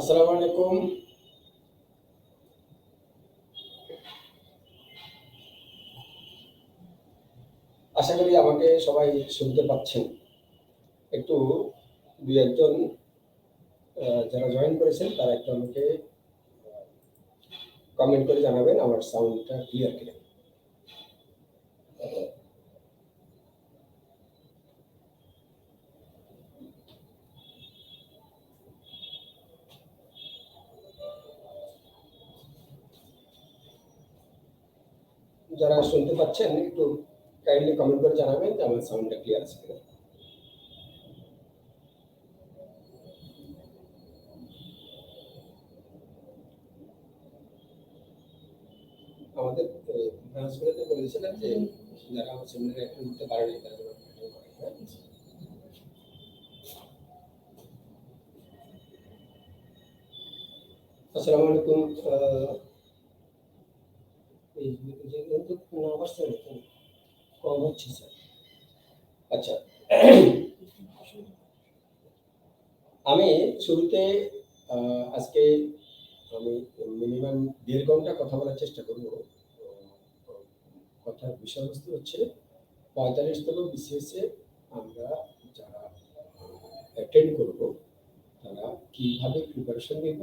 আসসালামু আলাইকুম। আশা করি আমাকে সবাই শুনতে পাচ্ছেন। একটু দুই একজন যারা জয়েন করেছেন তারা একটু আমাকে কমেন্ট করে জানাবেন আমার সাউন্ডটা ক্লিয়ার কিনা। যারা শুনতে পাচ্ছেন একটু কাইন্ডলি কমেন্ট করে জানাবেন যে আমার সাউন্ডটা ক্লিয়ার আছে কিনা। আমাদের ব্রাঞ্চগুলোতে বলেছিলাম যে যারা আমার সেমিনারে অ্যাটেন্ড করতে পারেনি তারা যেন attend করে, হ্যাঁ? আসসালামু আলাইকুম। এই যে নাম্বার স্যার কম হচ্ছে স্যার। আচ্ছা, আমি শুরুতে আজকে আমি মিনিমাম ১.৫ ঘন্টা কথা বলার চেষ্টা করব। কথার বিষয়বস্তু হচ্ছে ৪৫তম বিসিএসে আমরা যারা অ্যাটেন্ড করব তারা কিভাবে প্রিপারেশন নিব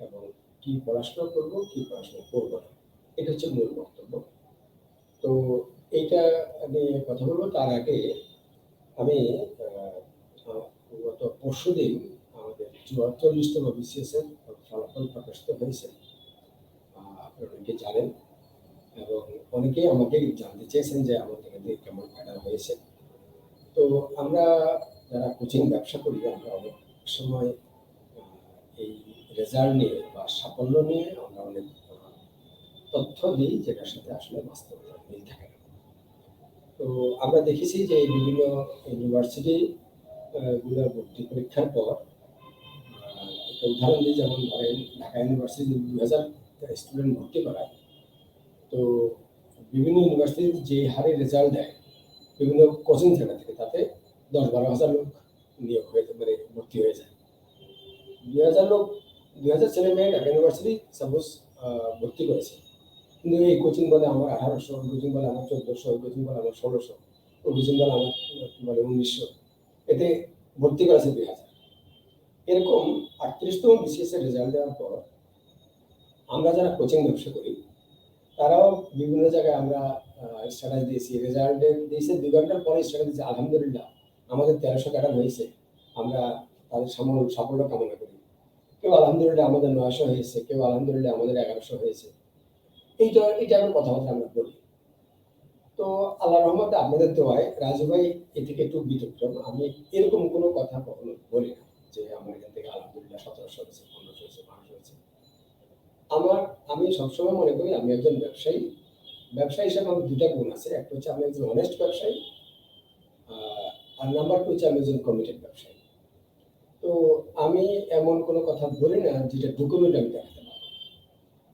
এবং কি পড়াশোনা করব, কি পড়াশোনা করব না। এটা হচ্ছে মূল বক্তব্য। তো এইটা নিয়ে কথা বলবো তার আগে আমি গত পরশুদিন আমাদের ৪৪তম বিসিএস এর ফলাফল প্রকাশিত হয়েছে। আপনারা অনেকে জানেন এবং অনেকেই আমাকে জানতে চেয়েছেন যে আমাদের এখানে কেমন ক্যাডার হয়েছে। তো আমরা যারা কোচিং ব্যবসা করি আমরা অনেক সময় এই রেজাল্ট নিয়ে বা সাফল্য নিয়ে আমরা অনেক তথ্য দিই যেটার সাথে আসলে বাস্তবতা মিল থাকে না। তো আমরা দেখেছি যে বিভিন্ন ইউনিভার্সিটি গুলোর ভর্তি পরীক্ষার পর একটা উদাহরণ দিই, যেমন ধরেন ঢাকা ইউনিভার্সিটি ২০০০ স্টুডেন্ট ভর্তি করায়। তো বিভিন্ন ইউনিভার্সিটির যে হারে রেজাল্ট দেয় বিভিন্ন কোচিং সেন্টার থেকে, তাতে ১০-১২ হাজার লোক নিয়োগ হয়ে মানে ভর্তি হয়ে যায়। ২০০০ লোক ২০০০ ছেলে মেয়ে ঢাকা ইউনিভার্সিটি সাপোজ ভর্তি করেছে, কিন্তু এই কোচিং বলে আমার ১৮০০, ওই কোচিং বলে আমার ১৪০০, ওই কোচিং বলে আমার ১৬০০, ওই কোচিং বলে আমার বলে ১৯০০, এতে ভর্তি করেছে ২০০০। এরকম ৩৮তম বিসিএস এর রেজাল্ট দেওয়ার পর আমরা যারা কোচিং ব্যবসা করি তারাও বিভিন্ন জায়গায় আমরা স্ট্যাটাস দিয়েছি, রেজাল্ট দিয়েছে ২ ঘন্টার পরে স্ট্যাটাস দিয়েছে আলহামদুলিল্লাহ আমাদের ১৩০০ ক্যাডার হয়েছে, আমরা তাদের সাফল্য কামনা করি। কেউ আলহামদুলিল্লাহ আমাদের ৯০০ হয়েছে, কেউ আলহামদুলিল্লাহ আমাদের ১১০০ হয়েছে। এটা আমার কথাবার্তা আমরা বলি। তো আল্লাহ রহমতে আপনাদের দোয়ায় রাজু ভাই এ থেকে একটু ব্যতিক্রম। আমি এরকম কোনো কথা কখনো বলি না যে আমার এখান থেকে আলহামদুলিল্লাহ ১৭০০ হয়েছে, ১৫০০ হয়েছে, ১২০০ হয়েছে। আমি সবসময় মনে করি আমি একজন ব্যবসায়ী। ব্যবসায়ী হিসেবে আমার ২টা গুণ আছে। একটা হচ্ছে আমি একজন অনেস্ট ব্যবসায়ী, আর নাম্বার 2 হচ্ছে আমি একজন কমিটেড ব্যবসায়ী। তো আমি এমন কোনো কথা বলি না যেটা ডকুমেন্ট আমি দেখাতে পারবো।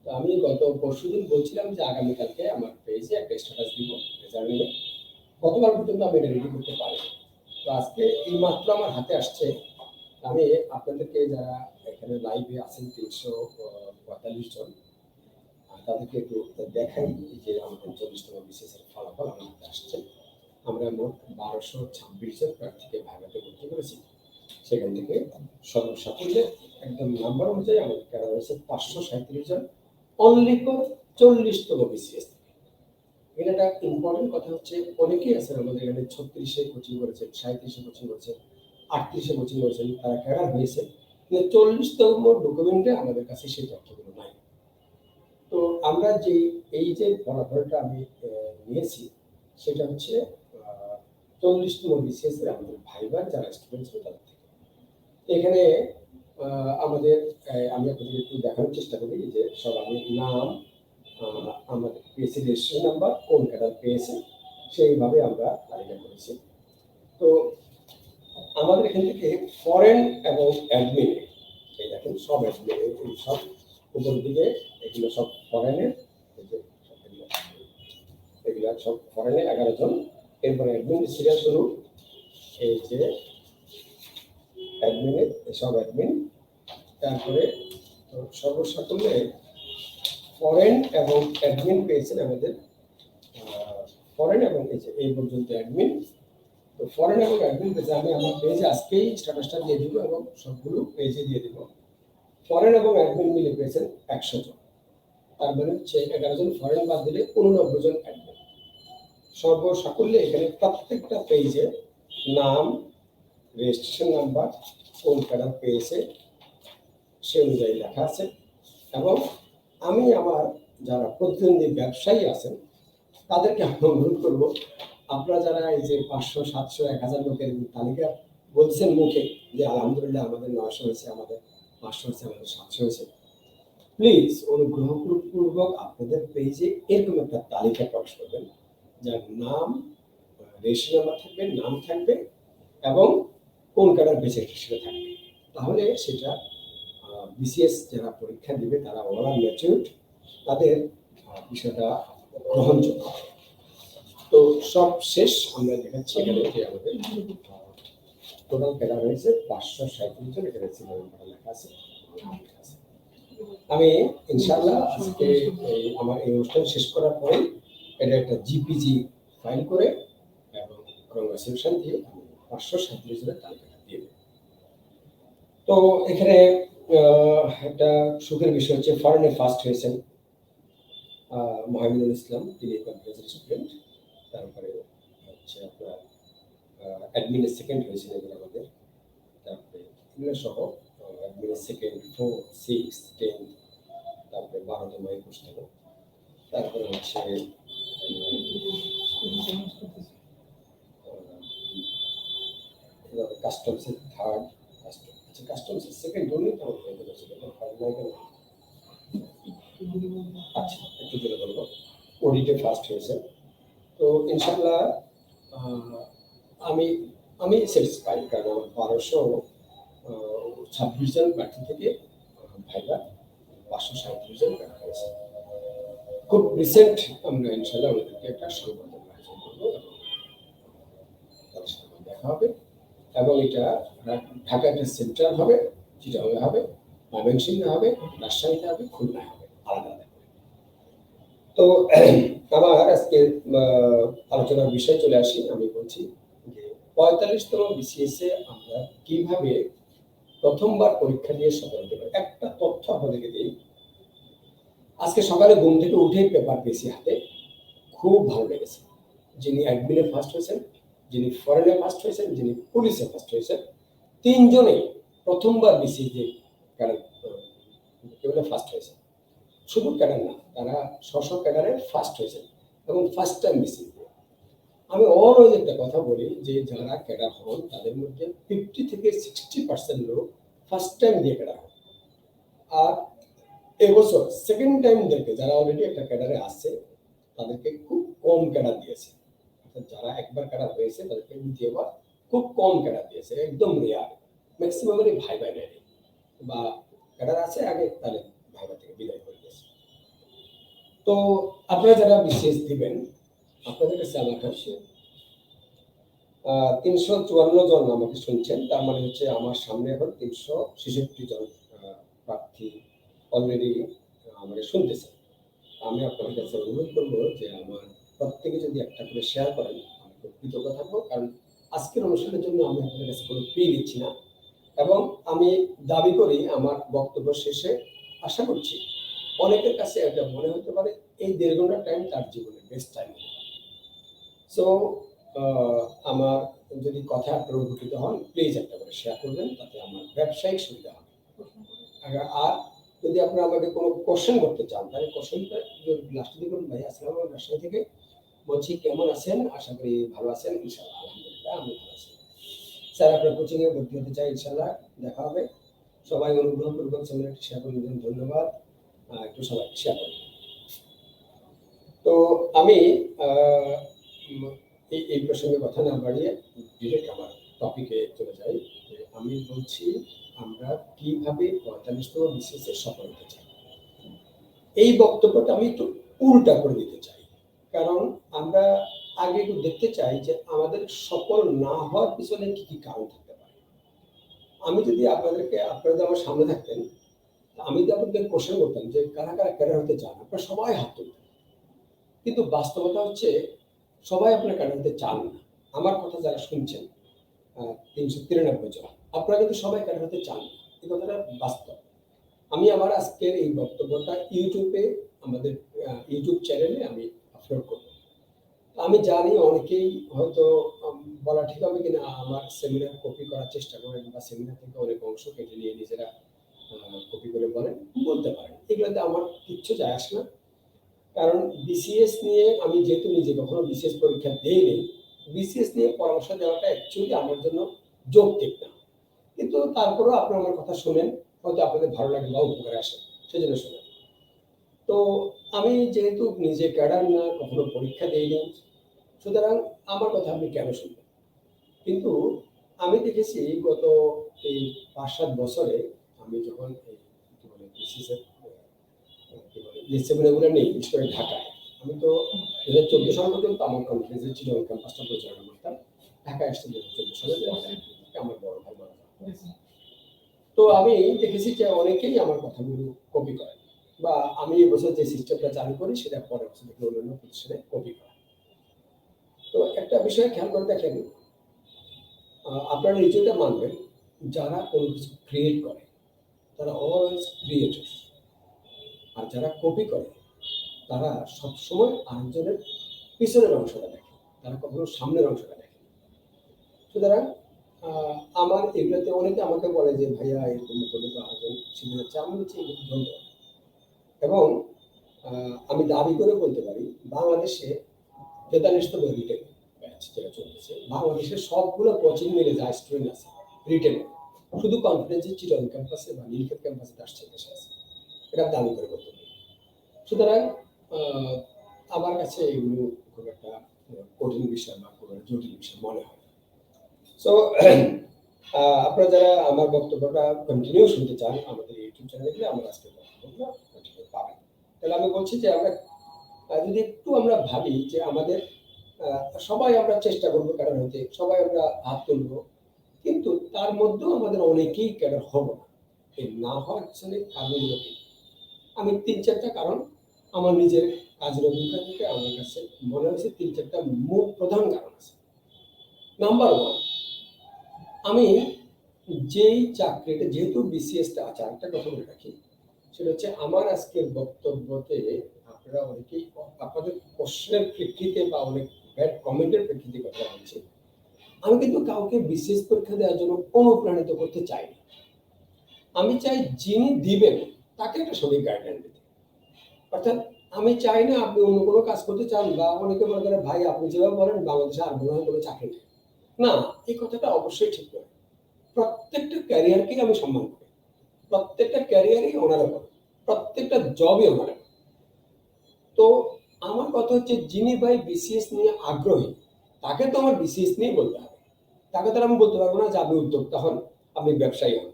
তো আমি গত পরশুদিন বলছিলাম যে আগামীকালকে আমার পেজে একটা স্ট্যাটাস দিব রেজাল্ট নিয়ে। গতকাল পর্যন্ত আমি এটা রেডি করতে পারিনি। তো আজকে এই মাত্র আমার হাতে আসছে। আমি আপনাদেরকে যারা এখানে লাইভে আছেন ৩৪৫ জন, তাদেরকে একটু দেখাই যে আমাদের ৪০তম বিসিএস এর ফলাফল আমার হাতে আসছে। আমরা মোট ১২২৬ জন প্রার্থীকে ভাইভাতে ভর্তি করেছি। সেখান থেকে সর্বসাফল্যে একদম নাম্বার অনুযায়ী আমাদের ক্যাডার হয়েছে ৫৩৭ জন, অনলি ফর ৪০তম বিসিএস থেকে। এখানে একটা ইম্পর্টেন্ট কথা হচ্ছে অনেকেই আছেন আমাদের এখানে ৩৬-এ কোচিং করেছেন, ৩৭-এ কোচিং করেছেন, ৩৮-এ কোচিং করেছেন, তারা ক্যাডার হয়েছে, কিন্তু ৪০তম ডকুমেন্টে আমাদের কাছে সেই তথ্যগুলো নাই। তো আমরা এই যে ফলাফলটা আমি নিয়েছি সেটা হচ্ছে ৪০তম বিসিএস এর আমাদের ভাইবার যারা স্টুডেন্ট ছিল তাদের থেকে। এখানে আমাদের আমি আপনাদের একটু দেখানোর চেষ্টা করি যে সব আমি নাম, আমাদের পিএসসি রেজিস্ট্রেশন নাম্বার, কোন ক্যাডার পেয়েছে সেইভাবে আমরা তালিকা করেছি। তো আমাদের এখান থেকে ফরেন এবং অ্যাডমিন, এই দেখেন সব অ্যাডমিন, এই সব উপর দিকে এগুলো সব ফরেনের, এগুলো সব ফরেনে ১১ জন। এরপরে অ্যাডমিন সিরিয়াল শুরু, এই যে অ্যাডমিনের সব অ্যাডমিন, তারপরে সর্বসাকুল্যে ফরেন এবং অ্যাডমিন পেয়েছেন আমাদের, ফরেন এবং এই পর্যন্ত অ্যাডমিন। তো ফরেন এবং অ্যাডমিন পেজে আমি আমার পেজে আজকেই স্ট্যাটাসটা দিয়ে দিব এবং সবগুলো পেজে দিয়ে দিব। ফরেন এবং অ্যাডমিন মিলে পেয়েছেন 100 জন, তার মানে হচ্ছে 11 জন ফরেন বাদ দিলে 89 জন অ্যাডমিন। সর্বসাকুল্যে এখানে প্রত্যেকটা পেজে নাম, রেজিস্ট্রেশন নাম্বার, কোন ক্যাডার পেয়েছে সে অনুযায়ী লেখা আছে। এবং আমি আমার যারা প্রতিদ্বন্দ্বী ব্যবসায়ী আছেন তাদেরকে আমি অনুরোধ করবো, আপনারা যারা এই যে 500, 700, 1000 লোকের তালিকা বলছেন মুখে যে আলহামদুলিল্লাহ আমাদের 900 হয়েছে, আমাদের 500 হয়েছে, আমাদের 700 হয়েছে, প্লিজ অনুগ্রহপূর্বক আপনাদের পেজে এরকম একটা তালিকা প্রকাশ করবেন যার নাম, রেজিস্ট্রেশন নাম্বার থাকবে, নাম থাকবে এবং কোন ক্যাডার বেঁচে সেটা থাকবে। তাহলে সেটা বিসিএস যারা পরীক্ষা দিবে তারা ওভারঅল ম্যাচিউরড, তাদের বিষয়টা গ্রহণযোগ্য। তো সব শেষ আমরা দেখাচ্ছি এখানে যে আমাদের টোটাল ক্যাডার হয়েছে 537 জন, এখানে লেখা আছে। আমি ইনশাআল্লাহ আজকে আমার এই অনুষ্ঠান শেষ করার পরে এটা একটা জিপিজি ফাইল করে এবং কংগ্রেচুলেশন দিয়ে আমি 537 জনের তালিকাটা দিয়ে দেব। তো এখানে একটা সুখের বিষয় হচ্ছে ফরেনে ফার্স্ট হয়েছেন মোহাম্মদুল ইসলাম, তিনি কম্পিউটার স্টুডেন্ট। তারপরে হচ্ছে আপনার অ্যাডমিনের সেকেন্ড হয়েছেন এবার আমাদের। তারপরে এগুলো সহ অ্যাডমিনের সেকেন্ড, 4, 6, 10, তারপরে 12তম 21তম। তারপরে হচ্ছে কাস্টমসের থার্ড, কাস্টমসের সেকেন্ড দুর্নীতি আমাদের হয়ে গেছে। আচ্ছা, একটু জোরে বলবো, অডিটে ফার্স্ট হয়েছে। তো ইনশাআল্লাহ আমি স্যাটিসফাইড, কারণ 1226 জন প্রার্থী থেকে ভাইবা 537 জন প্রার্থী হয়েছে। খুব রিসেন্ট আমরা ইনশাআল্লাহ ওদেরকে একটা সংবর্ধনা আয়োজন করবো এবং তাদের সাথে দেখা হবে এবং এটা ঢাকা একটা সেন্টার হবে, চিটাগাং হবে, ময়মনসিংহে হবে, রাজশাহীতে হবে, খুলনায় হবে, আলাদা আলাদা। তো আমার আজকে আলোচনার বিষয় চলে আসি। আমি বলছি যে 45তম বিসিএস এ আমরা কিভাবে প্রথমবার পরীক্ষা দিয়ে সফল হতে পারি। একটা তথ্য আপনাদেরকে দিই। আজকে সকালে ঘুম থেকে উঠেই পেপার পেয়েছি হাতে, খুব ভালো লেগেছে। যিনি অ্যাডমিনে ফার্স্ট হয়েছেন, যিনি ফরেনে ফার্স্ট হয়েছেন, যিনি পুলিশে ফার্স্ট হয়েছেন, তিনজনেই প্রথমবার বিসিএস এ ফার্স্ট হয়েছে। শুধু ক্যাডার না, তারা স্ব ক্যাডারে ফার্স্ট হয়েছে এবং ফার্স্ট টাইম বিসিএস। আমি অলওয়েজ একটা কথা বলি যে যারা ক্যাডার হন তাদের মধ্যে 50 থেকে 60% লোক ফার্স্ট টাইম দিয়ে ক্যাডার হন। আর এবছর সেকেন্ড টাইম দেখে যারা অলরেডি একটা ক্যাডারে আসছে তাদেরকে খুব কম ক্যাডার দিয়েছে। অর্থাৎ যারা একবার ক্যাডার হয়েছে তাদেরকে দ্বিতীয়বার খুব কম ক্যাডার দিয়েছে, একদম রেয়ার। ম্যাক্সিমামেরই ভাইবা নেয়নি বা ক্যাডার আছে আগে, তাহলে ভাইবা থেকে বিদায় করে দিয়েছে। তো আপনারা যারা বিসিএস দিবেন আপনাদের কাছে আমার কাছে 354 জন আমাকে শুনছেন, তার মানে হচ্ছে আমার সামনে এখন 366 জন প্রার্থী অলরেডি আমাকে শুনতেছে। আমি আপনাদের কাছে অনুরোধ করবো যে আমার প্রত্যেকে যদি একটা করে শেয়ার করেন আমি খুব কৃতজ্ঞ থাকবো, কারণ আজকের অনুষ্ঠানের জন্য আমি আপনাদের কাছে কোনো ফি নিচ্ছি না এবং আমি দাবি করি আমার বক্তব্য শেষে আশা করছি অনেকের কাছে এটা মনে হতে পারে এই 1.5 ঘন্টার টাইম তার জীবনের বেস্ট টাইম হতে পারে। সো আমার যদি কথা আপনারা উপকৃত হন প্লিজ একটা করে শেয়ার করবেন, তাতে আমার ব্যবসায়িক সুবিধা হবে। আর যদি আপনারা আমাকে কোনো কোশ্চেন করতে চান তাহলে কোশ্চেনটা লাস্টে দিয়ে করুন। ভাই আসসালামু আলাইকুম, রাজশাহী থেকে বলছি, কেমন আছেন? আশা করি ভালো আছেন। ইনশাআল্লাহ আলহামদুলিল্লাহ আমি ভালো আছি। স্যার আপনার কোচিংয়ে ভর্তি হতে চাই, ইনশাআল্লাহ দেখা হবে। সবাই অনুগ্রহপূর্বক চ্যানেলটি শেয়ার করে দিন, ধন্যবাদ। একটু সবাই শেয়ার করুন। তো আমি এই প্রসঙ্গে কথা না বাড়িয়ে ডিরেক্ট আমার টপিকে চলে যাই। যে আমি বলছি আমরা কিভাবে 45তম বিসিএস এ সফল হতে চাই। এই বক্তব্যটা আমি একটু উল্টা করে দিতে চাই, কারণ আমরা আগে একটু দেখতে চাই যে আমাদের সফল না হওয়ার পিছনে কি কি কারণ থাকতে পারে। আমি যদি আপনারা আমার সামনে থাকতেন আমি তো আপনাদের কোশ্চেন করতাম যে কারা কারা ক্যাডার হতে চান, আপনারা সবাই হাত তুলতেন। কিন্তু বাস্তবতা হচ্ছে সবাই আপনার ক্যাডার হতে চান না। আমার কথা যারা শুনছেন ৩৯৩ জন, আপনারা কিন্তু সবাই ক্যাডার হতে চান না। এই কথাটা বাস্তব। আমি আমার আজকের এই বক্তব্যটা ইউটিউবে, আমাদের ইউটিউব চ্যানেলে আমি আপলোড করব। আমি জানি অনেকেই হয়তো বলা ঠিক হবে কিনা, আমার সেমিনার কপি করার চেষ্টা করেন বা সেমিনার থেকে অনেক অংশ কেটে নিয়ে নিজেরা কপি করে বলেন, বলতে পারেন। এগুলোতে আমার কিচ্ছু যায় আসে না। কারণ বিসিএস নিয়ে আমি যেহেতু নিজে কখনো বিসিএস পরীক্ষা দেইনি, বিসিএস নিয়ে পরামর্শ দেওয়াটা অ্যাকচুয়ালি আমার জন্য যৌক্তিক না। কিন্তু তারপরেও আপনারা আমার কথা শোনেন, হয়তো আপনাদের ভালো লাগে বা উপকারে আসে, সেজন্য শোনেন। তো আমি যেহেতু নিজে ক্যাডার না, কখনো পরীক্ষা দেইনি, সুতরাং আমার কথা আপনি কেন শুনবেন? কিন্তু আমি দেখেছি গত এই ৫-৭ বছরে আমি যখন এই কি বলে বিসিএস এর কি বলে যে সেমিনারগুলো নেই, বিশেষ করে ঢাকায়। আমি তো ২০১৪ সাল পর্যন্ত আমার কনফারেন্সের চিটাগং ক্যাম্পাসটা পরিচালনা করতাম। ঢাকায় আসছি ২০১৪ সালে, আমার বড় ভাই বড় ভাই। তো আমি দেখেছি যে অনেকেই আমার কথাগুলো কপি করে, বা আমি এবছর যে সিস্টেমটা চালু করি সেটা পরের বছর থেকে অন্যান্য প্রতিষ্ঠানে কপি করে। তো একটা বিষয় খেয়াল করে দেখেন, আপনারা নিজেটা মানবেন, যারা কোনো কিছু ক্রিয়েট করে তারা অলওয়েজ ক্রিয়েটর, আর যারা কপি করে তারা সবসময় আরেকজনের পিছনের অংশটা দেখে, তারা কখনো সামনের অংশটা দেখে না। সুতরাং আমার এগুলোতে অনেকে আমাকে বলে যে ভাইয়া এরকম করলে তো আরেকজন শিখে যাচ্ছে, আমি হচ্ছে এগুলো ধন্যবাদ। এবং আমি দাবি করে বলতে পারি, বাংলাদেশে ৪৩তম রিটেন ব্যাচ যেটা চলতেছে, বাংলাদেশের সবগুলো কোচিং মিলে যা স্টুডেন্ট আছে রিটেন, শুধু কনফিডেন্সে চিটাগং ক্যাম্পাসে বা নীলক্ষেত ক্যাম্পাসে আসছে দেশে আছে, এটা দাবি করে বলতে পারি। সুতরাং আমার কাছে এগুলো খুব একটা কঠিন বিষয় বা খুব একটা জটিল বিষয় মনে হয়। সো আপনারা যারা আমার বক্তব্যটা কন্টিনিউ শুনতে চান, আমাদের ইউটিউব চ্যানেলে গেলে আমার আজকের বক্তব্যটা কন্টিনিউ পাবেন। তাহলে আমি বলছি যে আমরা যদি একটু আমরা ভাবি যে আমাদের সবাই আমরা চেষ্টা করবো ক্যাডার হতে, সবাই আমরা হাত তুলবো, কিন্তু তার মধ্যেও আমাদের অনেকেই ক্যাডার হবো না। এই না হওয়ার পিছনে কারণগুলো কি? আমি ৩-৪টা কারণ আমার নিজের কাজের অভিজ্ঞতা থেকে আমার কাছে মনে হয়েছে, ৩-৪টা মূল প্রধান কারণ আছে। নাম্বার 1, আমি যেই চাকরিটা, যেহেতু বিসিএসটা আছে, আরেকটা কথা বলে রাখি, সেটা হচ্ছে আমার আজকের বক্তব্যতে আপনারা অনেকেই আপনাদের প্রশ্নের প্রেক্ষিতে বা অনেক ব্যাড কমেন্টের প্রেক্ষিতে কথা বলছি। আমি কিন্তু কাউকে বিসিএস পরীক্ষা দেওয়ার জন্য অনুপ্রাণিত করতে চাই না। আমি চাই যিনি দিবেন তাকে একটা সঠিক গাইডলাইন দিতে। অর্থাৎ আমি চাই না আপনি অন্য কোনো কাজ করতে চান, বা অনেকে মনে করেন ভাই আপনি যেভাবে বলেন বাংলাদেশে আর মনে হয় কোনো চাকরি নেই। না, এই কথাটা অবশ্যই ঠিক নয়। প্রত্যেকটা ক্যারিয়ারকেই আমি সম্মান করি, প্রত্যেকটা ক্যারিয়ারই অনারেবল, প্রত্যেকটা জবই অনারেবল। তো আমার কথা হচ্ছে, যিনি ভাই বিসিএস নিয়ে আগ্রহী তাকে তো আমার বিসিএস নিয়ে বলতে হবে। তাকে তো আমি বলতে পারবো না যে আপনি উদ্যোক্তা হন, আপনি ব্যবসায়ী হন।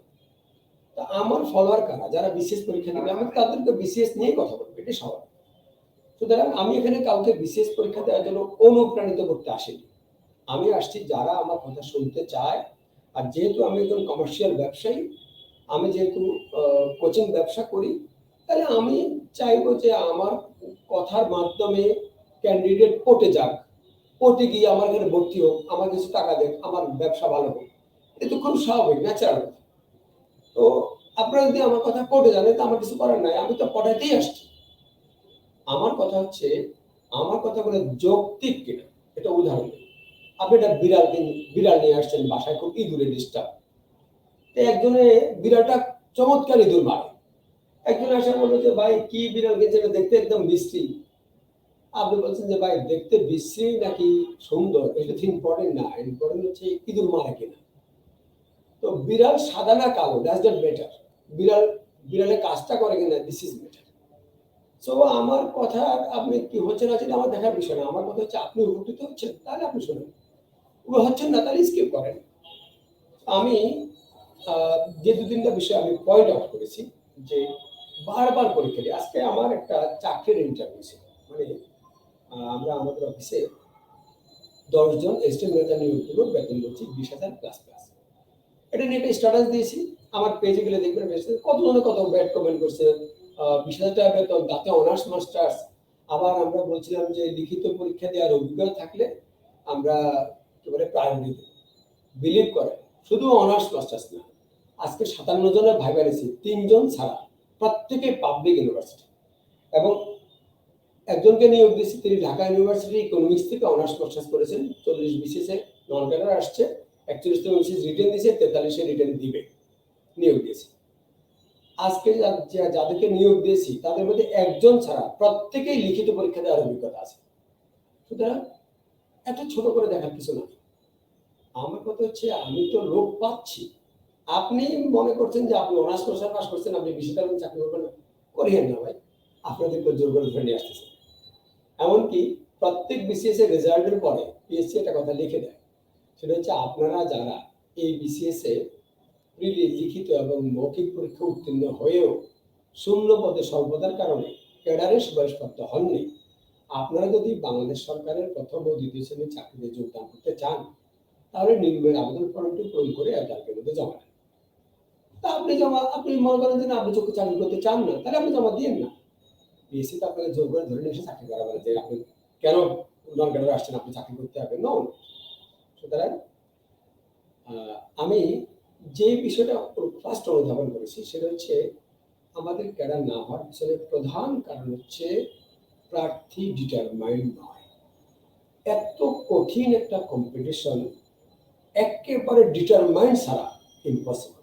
তা আমার ফলোয়ার কারা, যারা বিসিএস পরীক্ষা দিবে, আমি তাদেরকে বিসিএস নিয়ে কথা বলবো, এটি স্বাভাবিক। সুতরাং আমি এখানে কাউকে বিসিএস পরীক্ষা দেওয়ার জন্য অনুপ্রাণিত করতে আসিনি। আমি আসছি যারা আমার কথা শুনতে চায়। আর যেহেতু আমি একজন কমার্শিয়াল ব্যবসায়ী, আমি যেহেতু কোচিং ব্যবসা করি, তাহলে আমি চাইবো যে আমার কথার মাধ্যমে ক্যান্ডিডেট পটে যাক, পটে গিয়ে আমার এখানে ভর্তি হোক, আমার কিছু টাকা দেখ, আমার ব্যবসা ভালো হোক। এটা তো খুব স্বাভাবিক, ন্যাচারাল। তো আপনারা যদি আমার কথা পটে জানেন, তো আমার কিছু করার নাই, আমি তো পটাতেই আসছি। আমার কথা হচ্ছে, আমার কথাগুলো যৌক্তিক কিনা, এটা উদাহরণ দিই। আপনি একটা বিড়াল নিয়ে আসছেন বাসায়, খুব ইঁদুরে ডিস্টার্ব। একজনে বিড়ালটা চমৎকার ইঁদুর মারে, একজন আসে বললো যে ভাই কি বিড়াল গেছে, এটা দেখতে একদম বিশ্রী। আপনি বলছেন যে ভাই দেখতে বিশ্রী নাকি সুন্দর এটা তো ইম্পর্টেন্ট না, ইম্পর্টেন্ট হচ্ছে ইঁদুর মারে কিনা। তো বিড়াল সাদা না কালো, দ্যাটস নট ম্যাটার। বিড়াল বিড়ালের কাজটা করে কিনা, দিস ইজ ম্যাটার। সো আমার কথা আপনি কি হচ্ছে না সেটা আমার দেখার বিষয় না। আমার কথা হচ্ছে আপনি উপকৃত হচ্ছেন, তাহলে আপনি শুনুন, হচ্ছেন না তাহলে স্কিপ করেন। আমি যে ২-৩টা বিষয় আমি পয়েন্ট আউট করেছি, যে বারবার পরীক্ষা দিই। আজকে আমার একটা চাকরির ইন্টারভিউ ছিল, মানে আমরা আমাদের অফিসে ১০ জন এসিস্ট্যান্ট ম্যানেজার নিয়োগ দেব, বেতন বলছি ২০,০০০ প্লাস প্লাস। এটা নিয়ে একটা স্ট্যাটাস দিয়েছি। আমার পেজে গেলে দেখবেন কত জনে কত ব্যাড কমেন্ট করছে, 20,000 টাকা বেতন, তাতে অনার্স মাস্টার্স। আবার আমরা বলছিলাম যে লিখিত পরীক্ষা দেওয়ার অভিজ্ঞতা থাকলে আমরা একেবারে প্রায়োরিটি দেব। বিলিভ করে শুধু অনার্স মাস্টার্স না, আজকে 57 জনের ভাইবা নিয়েছি, 3 জন ছাড়া প্রত্যেকে পাবলিক ইউনিভার্সিটি, এবং একজনকে নিয়োগ দিয়েছি, তিনি ঢাকা ইউনিভার্সিটি ইকোনমিক্স থেকে অনার্স মাস্টার্স করেছেন, 40 বিসিএসে নন ক্যাডার আসছে, 41তম বিসিএস রিটেন দিয়েছে, 43-এ রিটেন দিবে, নিয়োগ দিয়েছি। আজকে যাদেরকে নিয়োগ দিয়েছি তাদের মধ্যে একজন ছাড়া প্রত্যেকেই লিখিত পরীক্ষা দেওয়ার অভিজ্ঞতা আছে। সুতরাং এত ছোট করে দেখার কিছু না। আমার কথা হচ্ছে আমি তো লোক পাচ্ছি, আপনি মনে করছেন যে আপনি অনার্স মাস্টার্স পাস করছেন, আপনি বিশ্ববিদ্যালয়ে চাকরি করবেন না, করিয়েন না ভাই, আপনাদেরকে জোর করে ধরে নিয়ে আসতেছে। এমনকি প্রত্যেক বিসিএস এর রেজাল্টের পরে পিএসসি একটা কথা লিখে দেয়, সেটা হচ্ছে আপনারা যারা এই বিসিএস এ লিখিত এবং মৌখিক পরীক্ষা উত্তীর্ণ হয়েও শূন্য পদে স্বল্পতার কারণে ক্যাডারে সুপারিশপ্রাপ্ত হননি, আপনারা যদি বাংলাদেশ সরকারের প্রথম ও দ্বিতীয় শ্রেণীর চাকরিতে যোগদান করতে চান, তাহলে নিয়োগের আবেদন ফর্মটি পূরণ করে তারিখের মধ্যে জমা দেন। তা আপনি মনে করেন যে আপনি যোগ্য চাকরি করতে চান না, তাহলে আপনি জমা দিয়েন না। পিএসসি তো আপনাকে জোর করে ধরে নিয়ে এসে চাকরি করাবে যে আপনি কেন নন ক্যাডারে আসছেন, আপনি চাকরি করতে হবে না। সুতরাং আমি যে বিষয়টা ফার্স্ট অনুধাবন করেছি সেটা হচ্ছে আমাদের ক্যাডার না হওয়ার পিছনে প্রধান কারণ হচ্ছে প্রার্থী ডিটারমাইন্ড নয়। এত কঠিন একটা কম্পিটিশন একেবারে ডিটারমাইন্ড ছাড়া ইম্পসিবল।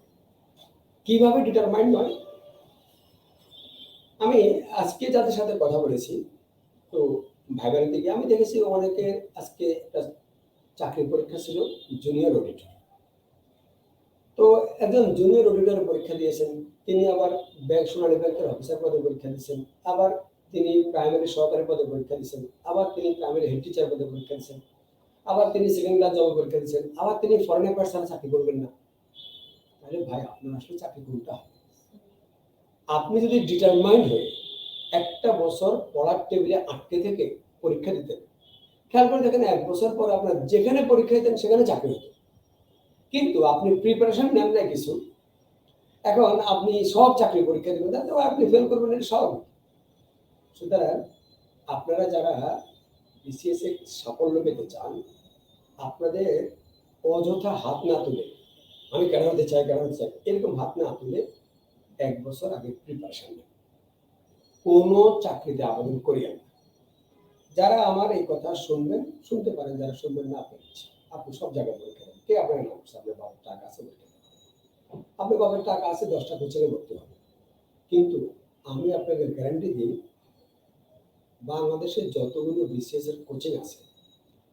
কিভাবে ডিটারমাইন্ড নয়? আমি আজকে যাদের সাথে কথা বলেছি, তো ভাইবারের দিকে আমি দেখেছি অনেকে আজকে একটা চাকরি পরীক্ষা ছিল জুনিয়র অডিটর। তো একজন জুনিয়র অডিটর পরীক্ষা দিয়েছেন, তিনি আবার ব্যাংক সোনালী ব্যাংকের অফিসার পদে পরীক্ষা দিয়েছেন, আবার তিনি প্রাইমারি সহকারী পদে পরীক্ষা দিয়েছেন, আবার তিনি প্রাইমারি হেড টিচার পদে পরীক্ষা দিয়েছেন, আবার তিনি সেকেন্ড ক্লাস জব পরীক্ষা দিয়েছেন, আবার তিনি ফরেন অ্যাফেয়ার্স ছাড়া চাকরি করবেন না। তাহলে ভাই আপনার আসলে চাকরি কোনটা? আপনি যদি ডিটারমাইন্ড হয়ে একটা বছর পড়ার টেবিলে আটকে থেকে পরীক্ষা দিতেন, খেয়াল করে দেখেন 1 বছর পর আপনার যেখানে পরীক্ষা দিতেন সেখানে চাকরি হতো। কিন্তু আপনি প্রিপারেশন নেন না কিছু, এখন আপনি সব চাকরি পরীক্ষা দেবেন, তাতে আপনি ফেল করবেন, এটা স্বাভাবিক। সুতরাং আপনারা যারা বিসিএস এ সাফল্য পেতে চান, আপনাদের অযথা হাত না তুলে আমি কেন হতে চাই এরকম হাত না তুলে 1 বছর আগে প্রিপারেশন নেন, কোনো চাকরিতে আবেদন করিয়েন না। যারা আমার এই কথা শুনবেন শুনতে পারেন, যারা শুনবেন না আপনি সব জায়গায় পরীক্ষা দেন, কে আপনার নাম? আপনার বাবার টাকা আছে, আপনার বাবার টাকা আছে, 10টা কোচিংয়ে ভর্তি হবে। কিন্তু আমি আপনাকে গ্যারান্টি দিই, বাংলাদেশের যতগুলো বিসিএস এর কোচিং আছে,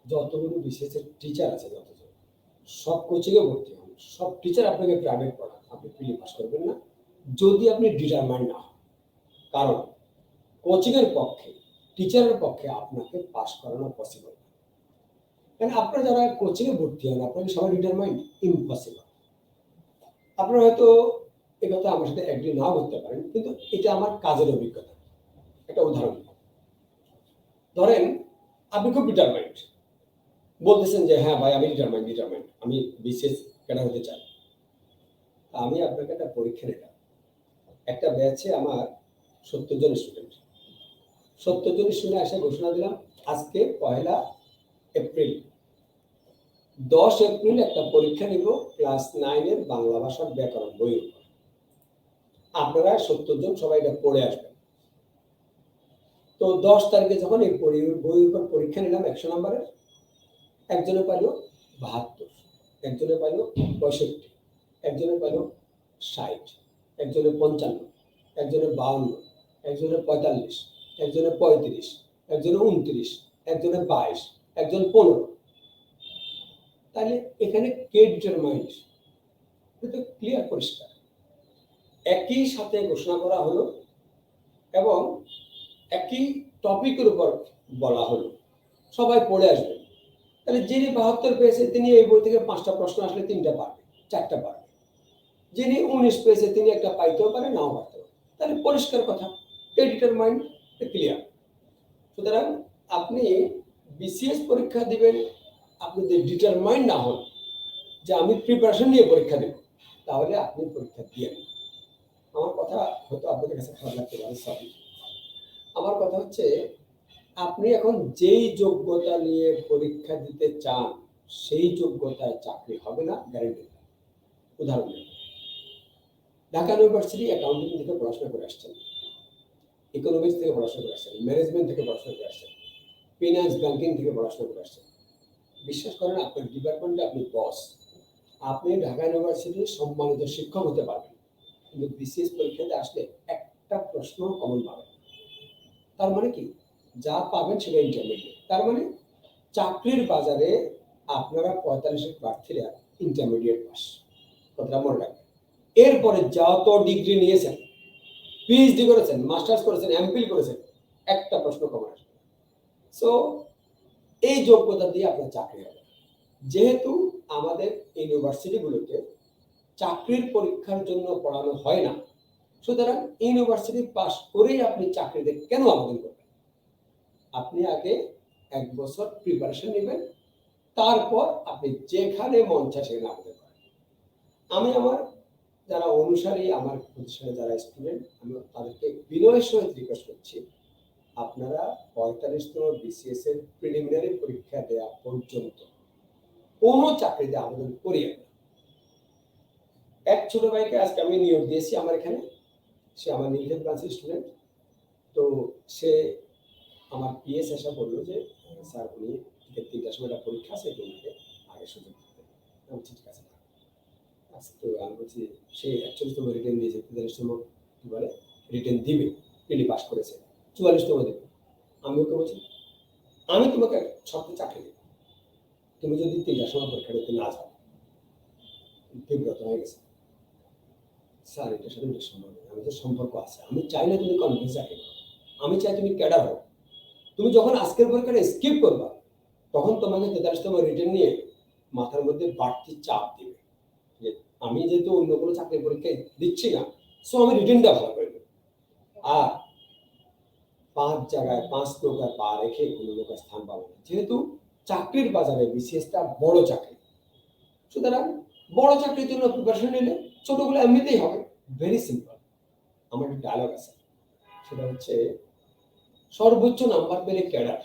যতগুলো বিসিএস এর টিচার আছে, যতজন সব কোচিংয়ে ভর্তি হন, সব টিচার আপনাকে প্রাইভেট পড়ান, আপনি প্রিলি পাস করবেন না যদি আপনি ডিটারমাইন্ড না হন। কারণ কোচিংয়ের পক্ষে, টিচারের পক্ষে আপনাকে পাস করানো পসিবল না। কারণ আপনারা যারা কোচিংয়ে ভর্তি হন, আপনাকে সবাই ডিটারমাইন্ড? ইম্পসিবল। আপনারা হয়তো এই কথা আমার সাথে এগ্রি নাও করতে পারেন, কিন্তু এটা আমার কাজের অভিজ্ঞতা। একটা উদাহরণ ধরেন, আপনি খুব ডিটারমাইন্ড, বলতেছেন যে হ্যাঁ ভাই আমি ডিটারমাইন্ড, আমি বিসিএস ক্যাডার হতে চাই। আমি আপনাকে একটা পরীক্ষা নিলাম, একটা ব্যাচে আমার 70 জন স্টুডেন্ট, 70 জন স্টুডেন্ট এসে ঘোষণা দিলাম আজকে 1 এপ্রিল, 10 এপ্রিল একটা পরীক্ষা নিব ক্লাস 9 এর বাংলা ভাষার ব্যাকরণ বইয়ের উপর। আপনারা 70 জন সবাই এটা পড়ে আসবেন। তো 10 তারিখে যখন এই বইয়ের উপর পরীক্ষা নিলাম 100 নম্বরের, একজনে পাইল 72, একজনে পাইল 65, একজনে পাইল 60, একজনে 55, একজনে 52, একজনে 45, একজনে 35, একজনে 29, একজনে 22, একজন 15। তাহলে এখানে কে ডিটারমাইন্ড? এটা ক্লিয়ার, পরিষ্কার। একই সাথে ঘোষণা করা হলো এবং একই টপিকের উপর বলা হলো সবাই পড়ে আসবেন। তাহলে যিনি 72 পেয়েছে তিনি এই বই থেকে 5টা প্রশ্ন আসলে 3টা পারবে, 4টা পারবে। যিনি 19 পেয়েছে তিনি একটা পাইতেও পারে, নাও পারতে পারে। তাহলে পরিষ্কার কথা, ডিটারমাইন্ড, ক্লিয়ার। সুতরাং আপনি বিসিএস পরীক্ষা দিবেন, আপনি যদি ডিটারমাইন্ড না হন যে আমি প্রিপারেশন নিয়ে পরীক্ষা দেব, তাহলে আপনি পরীক্ষা দিয়ে নেন। আমার কথা হয়তো আপনাদের কাছে খারাপ লাগতে পারে, সরি। আমার কথা হচ্ছে, আপনি এখন যেই যোগ্যতা নিয়ে পরীক্ষা দিতে চান সেই যোগ্যতায় চাকরি হবে না, গ্যারেন্টি। উদাহরণ দিন, ঢাকা ইউনিভার্সিটি অ্যাকাউন্টিং থেকে পড়াশোনা করে আসছেন, ইকোনমিক্স থেকে পড়াশোনা করে আসছেন, ম্যানেজমেন্ট থেকে পড়াশোনা করে আসছেন, ফিনান্স ব্যাংকিং থেকে পড়াশোনা করে আসছেন। বিশ্বাস করেন, আপনার ডিপার্টমেন্টে আপনি বস, আপনি ঢাকা ইউনিভার্সিটির সম্মানিত শিক্ষক হতে পারবেন, কিন্তু বিসিএস পরীক্ষাতে আসলে একটা প্রশ্ন কমন পাবেন। তার মানে কি, যা পাবেন সেটা ইন্টারমিডিয়েট। তার মানে চাকরির বাজারে আপনারা 45 প্রার্থীরা ইন্টারমিডিয়েট পাস, কথাটা মনে রাখবেন। এরপরে যত ডিগ্রি নিয়েছেন, পিএইচডি করেছেন, মাস্টার্স করেছেন, এমফিল করেছেন, একটা প্রশ্ন কমন আসবে। সো এই যোগ্যতা দিয়ে আপনার চাকরি হবে। যেহেতু আমাদের ইউনিভার্সিটিগুলোতে চাকরির পরীক্ষার জন্য পড়ানো হয় না, সুতরাং ইউনিভার্সিটি পাস করেই আপনি চাকরিতে কেন আবেদন করবেন? আপনি আগে 1 বছর প্রিপারেশন নেবেন, তারপর আপনি যেখানে মন চায় সেখানে আবেদন করেন। আমি আমার যারা অনুসারী, আমার প্রতিষ্ঠানে যারা স্টুডেন্ট, আমি তাদেরকে বিনয়ের সহিত রিকোয়েস্ট করছি, আপনারা 45তম বিসিএস এর প্রিলিমিনারি পরীক্ষা দেওয়া পর্যন্ত কোনো চাকরিতে আবেদন করিয়েন না। এক ছোট ভাইকে আজকে আমি নিয়োগ দিয়েছি আমার এখানে, সে আমার নীলক্ষেত ব্রাঞ্চের স্টুডেন্ট। তো সে আমার পিএস এসে বললো যে স্যার উনি 3টার সময় একটা পরীক্ষা আছে, তোমাকে আগে সুযোগ দিতে। আমি ঠিক আছে। তো আমি বলছি, সে 41তম রিটেন দিয়েছে, 43তম কি বলে রিটেন দিবে, তিনি পাস করেছে, 44তম দেবে। আমি ওকে বলছি, আমি তোমাকে শর্তে চাকরি দেবো, তুমি যদি 3টার সময় পরীক্ষা দিতে না যাও। বিব্রত হয়ে গেছে, স্যার এটার সাথে সম্ভব নয়, আমাদের সম্পর্ক আছে, আমি চাই না তুমি কনফিডেন্স চাকরি করো, আমি চাই তুমি ক্যাডার হও। তুমি যখন আজকের পরীক্ষাটা স্কিপ করবা, তখন তোমাকে 43তম রিটেন নিয়ে মাথার মধ্যে বাড়তি চাপ দিবে যে আমি যেহেতু অন্য কোনো চাকরির পরীক্ষায় দিচ্ছি না, সো আমি রিটেনটা ভালো করে দেবো। আর 5 জায়গায় 5 নৌকায় পা রেখে কোনো নৌকার স্থান পাবো না। যেহেতু চাকরির বাজারে বিসিএসটা বড় চাকরি, সুতরাং বড় চাকরির জন্য প্রিপারেশন নিলে ছোটগুলো এমনিতেই হবে। Very simple. আমার একটা ডায়লগ আছে, সেটা হচ্ছে, সর্বোচ্চ নাম্বার পেলে ক্যাডার,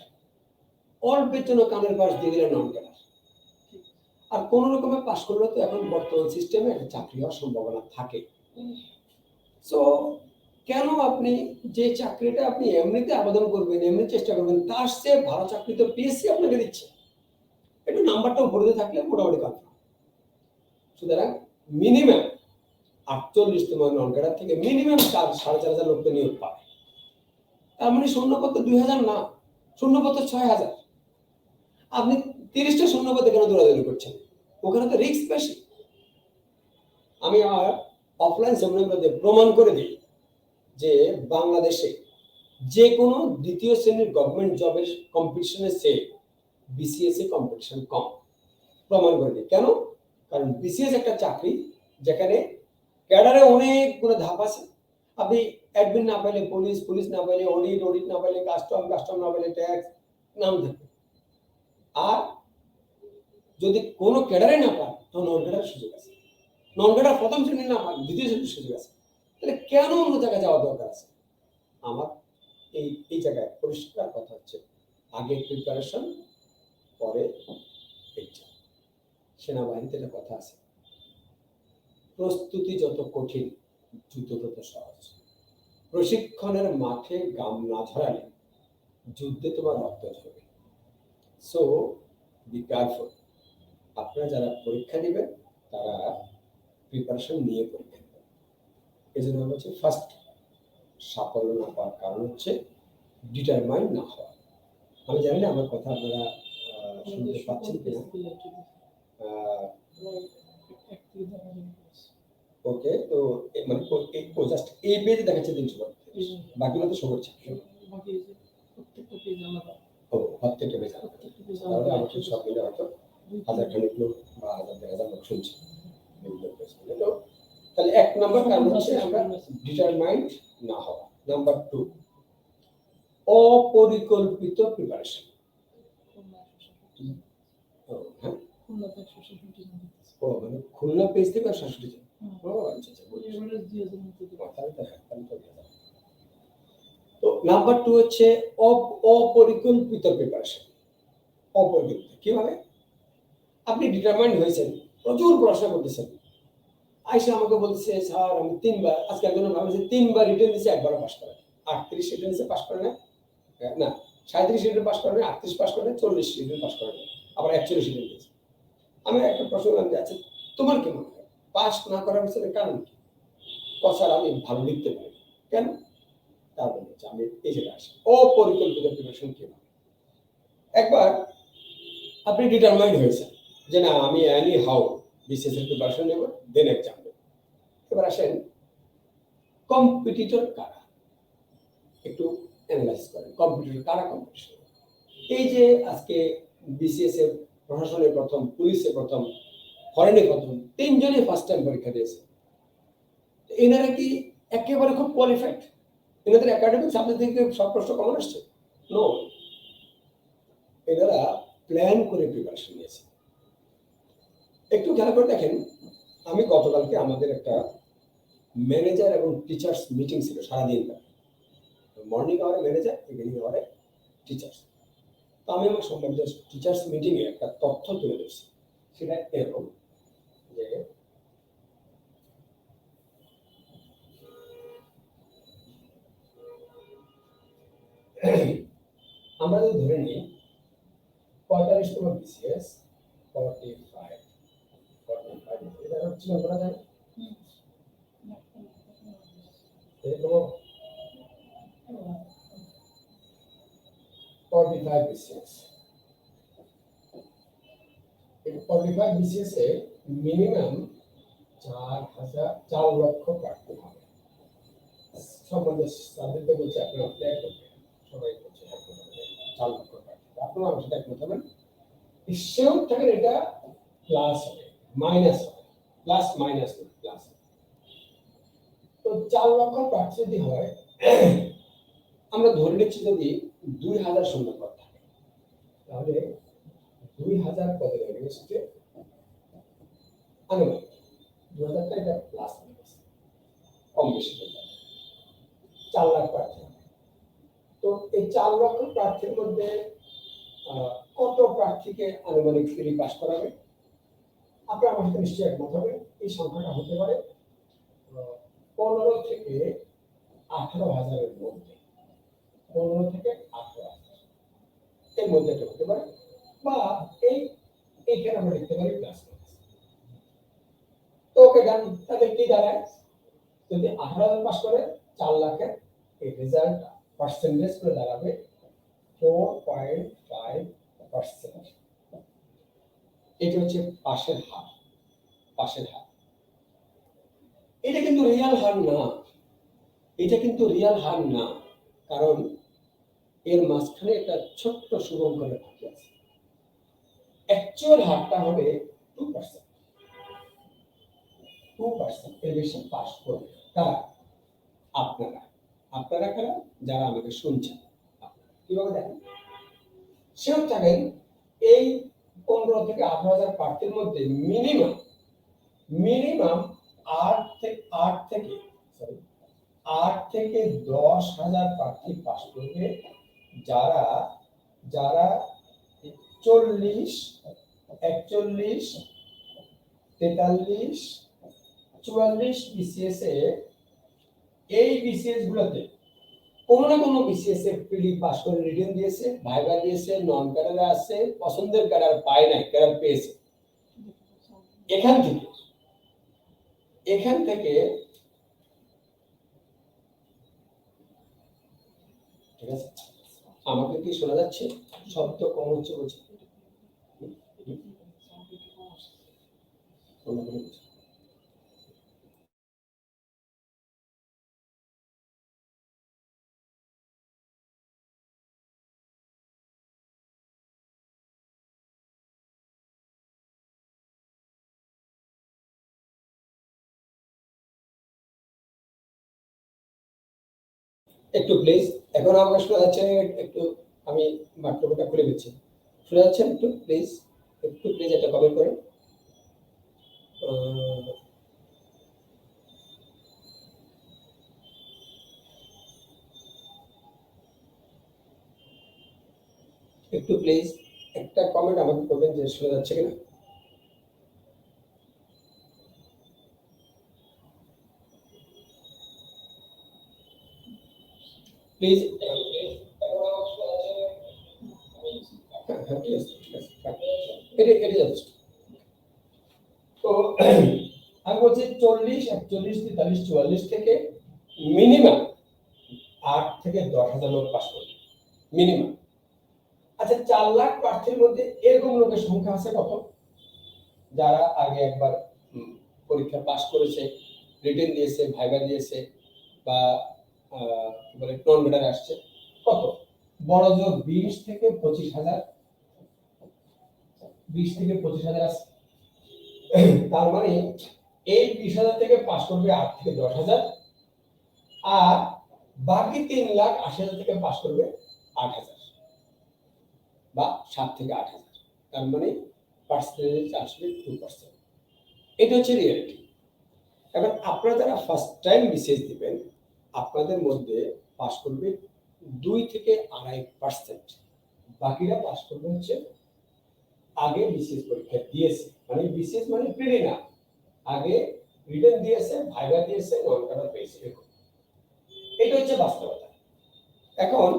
অল্পের জন্য কানের পাশ দিয়ে দিলে নন ক্যাডার। আর কোন রকমে পাশ করলে তো এখন বর্তমান সিস্টেমে একটা চাকরি হওয়ার সম্ভাবনা থাকে। সো কেন আপনি যে চাকরিটা আপনি এমনিতে আবেদন করবেন, এমনি চেষ্টা করবেন, তার চেয়ে ভালো চাকরি তো পিএসসি আপনাকে দিচ্ছে, একটু নাম্বারটা উপরে থাকলে মোটামুটি কনফার্ম। সুতরাং মিনিমাম 48তম নন ক্যাডার থেকে মিনিমাম 4,500 লোক তো নিয়োগ পাবে। তার মানে শূন্যপদ 2000 না, শূন্যপদ 6000। আপনি 30টা শূন্যপদে কেন দৌড়াদৌড়ি করছেন? ওখানে তো রিস্ক বেশি। আমি আমার অফলাইন সেমিনারে প্রমাণ করে দিই যে বাংলাদেশে যে কোনো দ্বিতীয় শ্রেণীর গভর্নমেন্ট জবের কম্পিটিশনের চেয়ে বিসিএস এ কম্পিটিশন কম। প্রমাণ করে দিই কেন? কারণ বিসিএস একটা চাকরি যেখানে ক্যাডারে অনেকগুলো ধাপ আছে। আপনি অ্যাডমিন না পাইলে পুলিশ, পুলিশ না পাইলে অডিট, অডিট না পাইলে কাস্টম, কাস্টম না পাইলে ট্যাক্স, নাম থাকবে। আর যদি কোনো ক্যাডারে না পান, তো নন ক্যাডার সুযোগ আছে। নন ক্যাডার প্রথম শ্রেণী না পান, দ্বিতীয় শ্রেণীর সুযোগ আছে। তাহলে কেন অন্য জায়গায় যাওয়ার দরকার আছে? আমার এই জায়গায় পরিষ্কার কথা হচ্ছে, আগে প্রিপারেশন, পরে এক্সাম। সেনাবাহিনীতে একটা কথা আছে, প্রস্তুতি যত কঠিন, যুদ্ধ তত সহজ। প্রশিক্ষণের মাঠে গাম না ধরালে যুদ্ধে তোমার রক্ত ঝরবে। So be careful. আপনারা যারা পরীক্ষা দিবেন তারা প্রিপারেশন নিয়ে পরীক্ষা দেবেন। এই জন্য বলছি, ফার্স্ট সাফল্য না পাওয়ার কারণ হচ্ছে ডিটারমাইন্ড না হওয়া। আমি জানি না আমার কথা আপনারা শুনতে পাচ্ছেন কিনা। ওকে, তো মানে জাস্ট এই পেজে দেখাচ্ছে 335, বাকিগুলো তো সবার আছে। ও প্রত্যেকটা পেজ আলাদা, তাহলে আমাকে সব মিলে হয়তো 1000 খানিক লোক বা 1000 লোক শুনছে বিভিন্ন পেজ। তো তাহলে 1 নাম্বার কারণ হচ্ছে আমরা ডিটারমাইন্ড না হওয়া। নাম্বার 2, অপরিকল্পিত প্রিপারেশন। হ্যাঁ, মানে খুলনা পেজ থেকে 67 জন। ও আচ্ছা আচ্ছা, তো নাম্বার 2 হচ্ছে অপরিকল্পিত প্রিপারেশন। অপরিকল্পিত কিভাবে? আপনি ডিটারমাইন্ড হয়েছেন, প্রচুর পড়াশোনা করতেছেন, আইসা আমাকে বলছে স্যার আমি 3 বার, আজকে একজন ভাবছে 3 বার রিটেন দিছে, একবারও পাস করে 38 রিটেন দিছে, পাস করে না, না 37 রিটেন পাস করে না, 38 পাস করে না, 40 রিটেন পাস করে না, আবার 41 রিটেন দিয়েছে। আমি একটা প্রশ্ন করলাম যে আচ্ছা তোমার কি মনে হয় পাস না করার পিছনে কারণ কি? স্যার আমি ভালো লিখতে পারি। কেন? তারপর হচ্ছে আমি এই জায়গায় আসি অপরিকল্পিত প্রিপারেশন কি। একবার আপনি ডিটারমাইন্ড হয়েছেন যে না আমি এনি হাউ বিসিএস এর প্রিপারেশন নেব, দেন এক্সাম দেব। এবার আসেন কম্পিটিটর কারা, একটু অ্যানালাইজ করেন কম্পিটিটর কারা। কম্পিটিশন এই যে আজকে বিসিএস এর প্রশাসনে প্রথম, পুলিশে প্রথম, ফরেনে প্রথম, 3জনই ফার্স্ট টাইম পরীক্ষা দিয়েছে। এনারা কি একেবারে খুব কোয়ালিফাইড? এনাদের একাডেমিক সাবজেক্ট থেকে সব প্রশ্ন কমন আসছে? নো, এনারা প্ল্যান করে প্রিপারেশন নিয়েছে। একটু খেয়াল করে দেখেন, আমি গতকালকে আমাদের একটা ম্যানেজার এবং টিচার্স মিটিং ছিল সারাদিন, মর্নিং আওয়ারে ম্যানেজার, ইভিনিং আওয়ারে টিচার্স। তো আমি আমার সম্বন্ধে টিচার্স মিটিংয়ে একটা তথ্য তুলে ধরছি, সেটা এরকম যে আমরা যদি ধরে নিই 45তম বিসিএস 45 এটা হচ্ছে করা যায় এরকম 45 বিসিএস। এই 45 বিসিএস এ মিনিমাম 4 লক্ষ প্রার্থী হবে। সম্বন্ধে সাবজেক্টে বলছে আপনারা অ্যাপ্লাই করবেন, সবাই বলছে 4 লক্ষ প্রার্থী। আপনারা আমার সাথে একমত হবেন? সেও থাকেন এটা প্লাস হবে, মাইনাস হবে, প্লাস মাইনাস প্লাস। তো 4 লক্ষ প্রার্থী যদি হয়, আমরা ধরে নিচ্ছি যদি 2000 শূন্যপদ থাকে, তাহলে 2000 পদের এগেইনস্টে আনুমানিক 2000 টা এটা প্লাস মাইনাস কম বেশি হয়ে যাবে 4 লাখ প্রার্থী। তো এই 4 লক্ষ প্রার্থীর মধ্যে কত প্রার্থীকে আনুমানিক ফ্রি পাস করাবে? আপনারা আমার সাথে নিশ্চয়ই একমত হবেন, এই সংখ্যাটা হতে পারে 15 থেকে 18,000 এর মধ্যে, 15 থেকে 18,000 এর মধ্যে এটা হতে পারে, বা এইখানে আমরা লিখতে পারি প্লাস মাইনাস। তো ওকে ডান, তাহলে কি দাঁড়ায়? যদি 18,000 পাস করে 4 লাখের এই রেজাল্ট পার্সেন্টেজ করে দাঁড়াবে 4.5%। এটা হচ্ছে পাশের হার, পাশের হার। এটা কিন্তু রিয়াল হার না, এটা কিন্তু রিয়াল হার না, কারণ এর মাঝখানে একটা ছোট্ট শুভঙ্করের ফাঁকি আছে। অ্যাকচুয়াল হারটা হবে 2%। 2% এর বেশি পাস করবে কারা? আপনারা। আপনারা কারা? যারা আমাকে শুনছেন। কিভাবে দেখেন? সেও থাকেন এই 15 থেকে 18,000 প্রার্থীর মধ্যে মিনিমাম 8 থেকে 10,000 প্রার্থী পাস করবে, যারা 40, 41, 43, 44 বিসিএস এ, এই বিসিএস গুলোতে কোনো না কোনো বিসিএস এর প্রিলি পাস করে রিটেন দিয়েছে, ভাইবা দিয়েছে, নন ক্যাডারে আছে, পছন্দের ক্যাডার পায় নাই, ক্যাডার পেয়েছে। এখান থেকে ঠিক আছে, আমাকে কি শোনা যাচ্ছে? শব্দ কম হচ্ছে বলছি। একটু প্লিজ, এখন আমাকে শোনা যাচ্ছে? একটু আমি মাইক্রোফোনটা খুলে দিচ্ছি, শোনা যাচ্ছে? একটু প্লিজ, একটু প্লিজ একটা কমেন্ট করেন। একটু প্লিজ একটা কমেন্ট আমাকে করবেন যে শোনা যাচ্ছে কিনা। প্লিজ এটা যথেষ্ট। তো আমি বলছি 40, 41, 43, 44 থেকে মিনিমাম 8 থেকে 10,000 লোক পাস করবে মিনিমাম। আচ্ছা 4 লাখ প্রার্থীর মধ্যে এরকম লোকের সংখ্যা আছে কত, যারা আগে একবার পরীক্ষা পাস করেছে, রিটেন দিয়েছে, ভাইবা দিয়েছে বা কি বলে নন ভেটার আসছে, কত? বড় জোর 20 থেকে 25,000, 20 থেকে 25,000 আছে। তার মানে এই 20,000 থেকে পাস করবে 8 থেকে 10,000, আর বাকি 3,80,000 থেকে পাস করবে 8,000 বা 7 থেকে 8,000। তার মানে পার্সেন্টেজ আসবে 2%। এটা হচ্ছে রিয়েলিটি। এবার আপনারা যারা ফার্স্ট টাইম বিসিএস দিবেন, আপনাদের মধ্যে পাস করবে 2 থেকে 2.5%, বাকিরা পাস করবে হচ্ছে আগে বিসিএস পরীক্ষা দিয়েছে, মানে বিসিএস মানে প্রিলি না, আগে রিটেন দিয়েছে, ভাইবা দিয়েছে, নন কাটা পেয়েছে। এটা হচ্ছে বাস্তবতা। এখন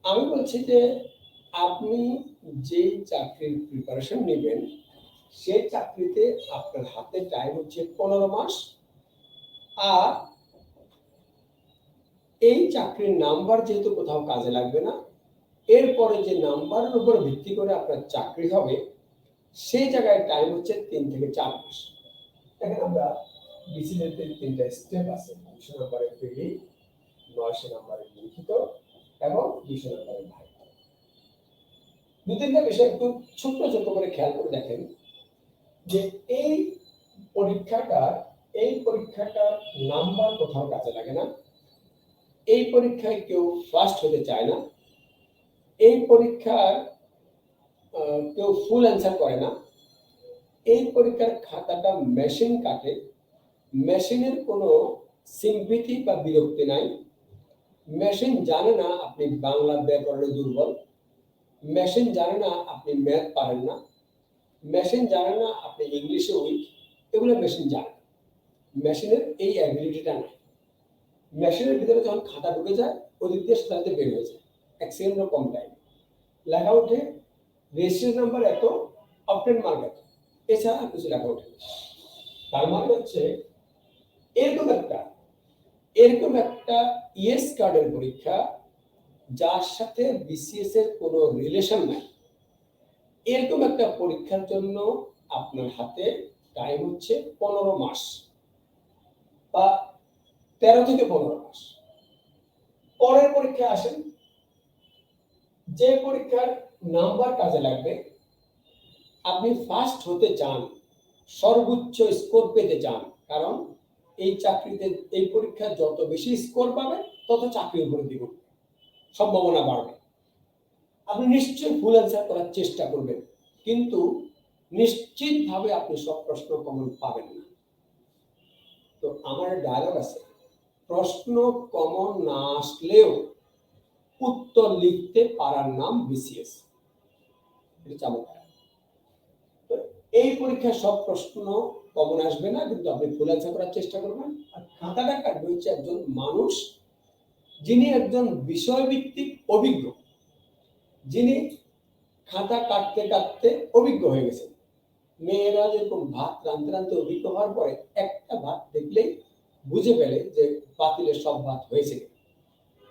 আমি বলছি যে আপনি যে চাকরির প্রিপারেশন নেবেন, সেই চাকরিতে আপনার হাতে টাইম হচ্ছে 15 মাস, আর এই চাকরির নাম্বার যেহেতু কোথাও কাজে লাগবে না, এরপরে যে নাম্বারের উপর ভিত্তি করে আপনার চাকরি হবে, সেই জায়গায় টাইম হচ্ছে 3 থেকে 4 মাস। দেখেন আমরা বিসিএস এর 3টা স্টেপ আছে: 200 নম্বরের প্রিলি, 900 নম্বরের লিখিত এবং 200 নম্বরের ভাইভা। দু তিনটা বিষয় একটু ছোট্ট ছোট্ট করে খেয়াল করে দেখেন যে এই পরীক্ষাটার নাম্বার কোথাও কাজে লাগে না, এই পরীক্ষায় কেউ ফার্স্ট হতে চায় না, এই পরীক্ষার কেউ ফুল অ্যান্সার করে না, এই পরীক্ষার খাতাটা মেশিন কাটে, মেশিনের কোনো সিম্পিথি বা বিরক্তি নাই, মেশিন জানে না আপনি বাংলা ব্যাকরণে দুর্বল, মেশিন জানে না আপনি ম্যাথ পারেন না, মেশিন জানে না আপনি ইংলিশে উইক, এগুলো মেশিন জানে। মেশিনের এই অ্যাবিলিটিটা নাই। মেশিনের ভিতরে যখন খাতা ঢুকে যায়, ওদিক দিয়ে সাথে বের হয়ে যায়, 1 সেকেন্ডের কম টাইম লেখা ওঠে, রেজিস্ট্রেশন নাম্বার এত, অপটেন মার্ক এত, এছাড়া কিছু লেখা ওঠে। তার মানে হচ্ছে এরকম একটা ইয়েস কার্ডের পরীক্ষা, যার সাথে বিসিএস এর কোনো রিলেশন নাই, এরকম একটা পরীক্ষার জন্য আপনার হাতে টাইম হচ্ছে 15 মাস বা 13 থেকে 15 মাস। পরের পরীক্ষায় আসেন, যে পরীক্ষার নাম্বার কাজে লাগবে, আপনি ফার্স্ট হতে চান, সর্বোচ্চ স্কোর পেতে চান, কারণ এই চাকরিতে এই পরীক্ষায় যত বেশি স্কোর পাবে তত চাকরির উপরে দ্বিগুণ সম্ভাবনা বাড়বে। আপনি নিশ্চয়ই ফুল অ্যান্সার করার চেষ্টা করবেন, কিন্তু নিশ্চিতভাবে আপনি সব প্রশ্ন কমন পাবেন না। তো আমার ডায়লগ আছে, প্রশ্ন কমন না আসলেও উত্তর লিখতে পারার নাম বিসিএস। এটা চমৎকার। এই পরীক্ষায় সব প্রশ্ন কমন আসবে না, কিন্তু আপনি ফুল অ্যান্সার করার চেষ্টা করবেন। আর খাতাটা কাটবে হচ্ছে একজন মানুষ যিনি একজন বিষয়ভিত্তিক অভিজ্ঞ, যিনি খাতা কাটতে কাটতে অভিজ্ঞ হয়ে গেছেন। মেয়েরা যেরকম ভাত রাঁধতে রাঁধতে অভিজ্ঞ হওয়ার পরে একটা ভাত দেখলেই বুঝে ফেলে যে পাতিলে সব ভাত হয়েছে।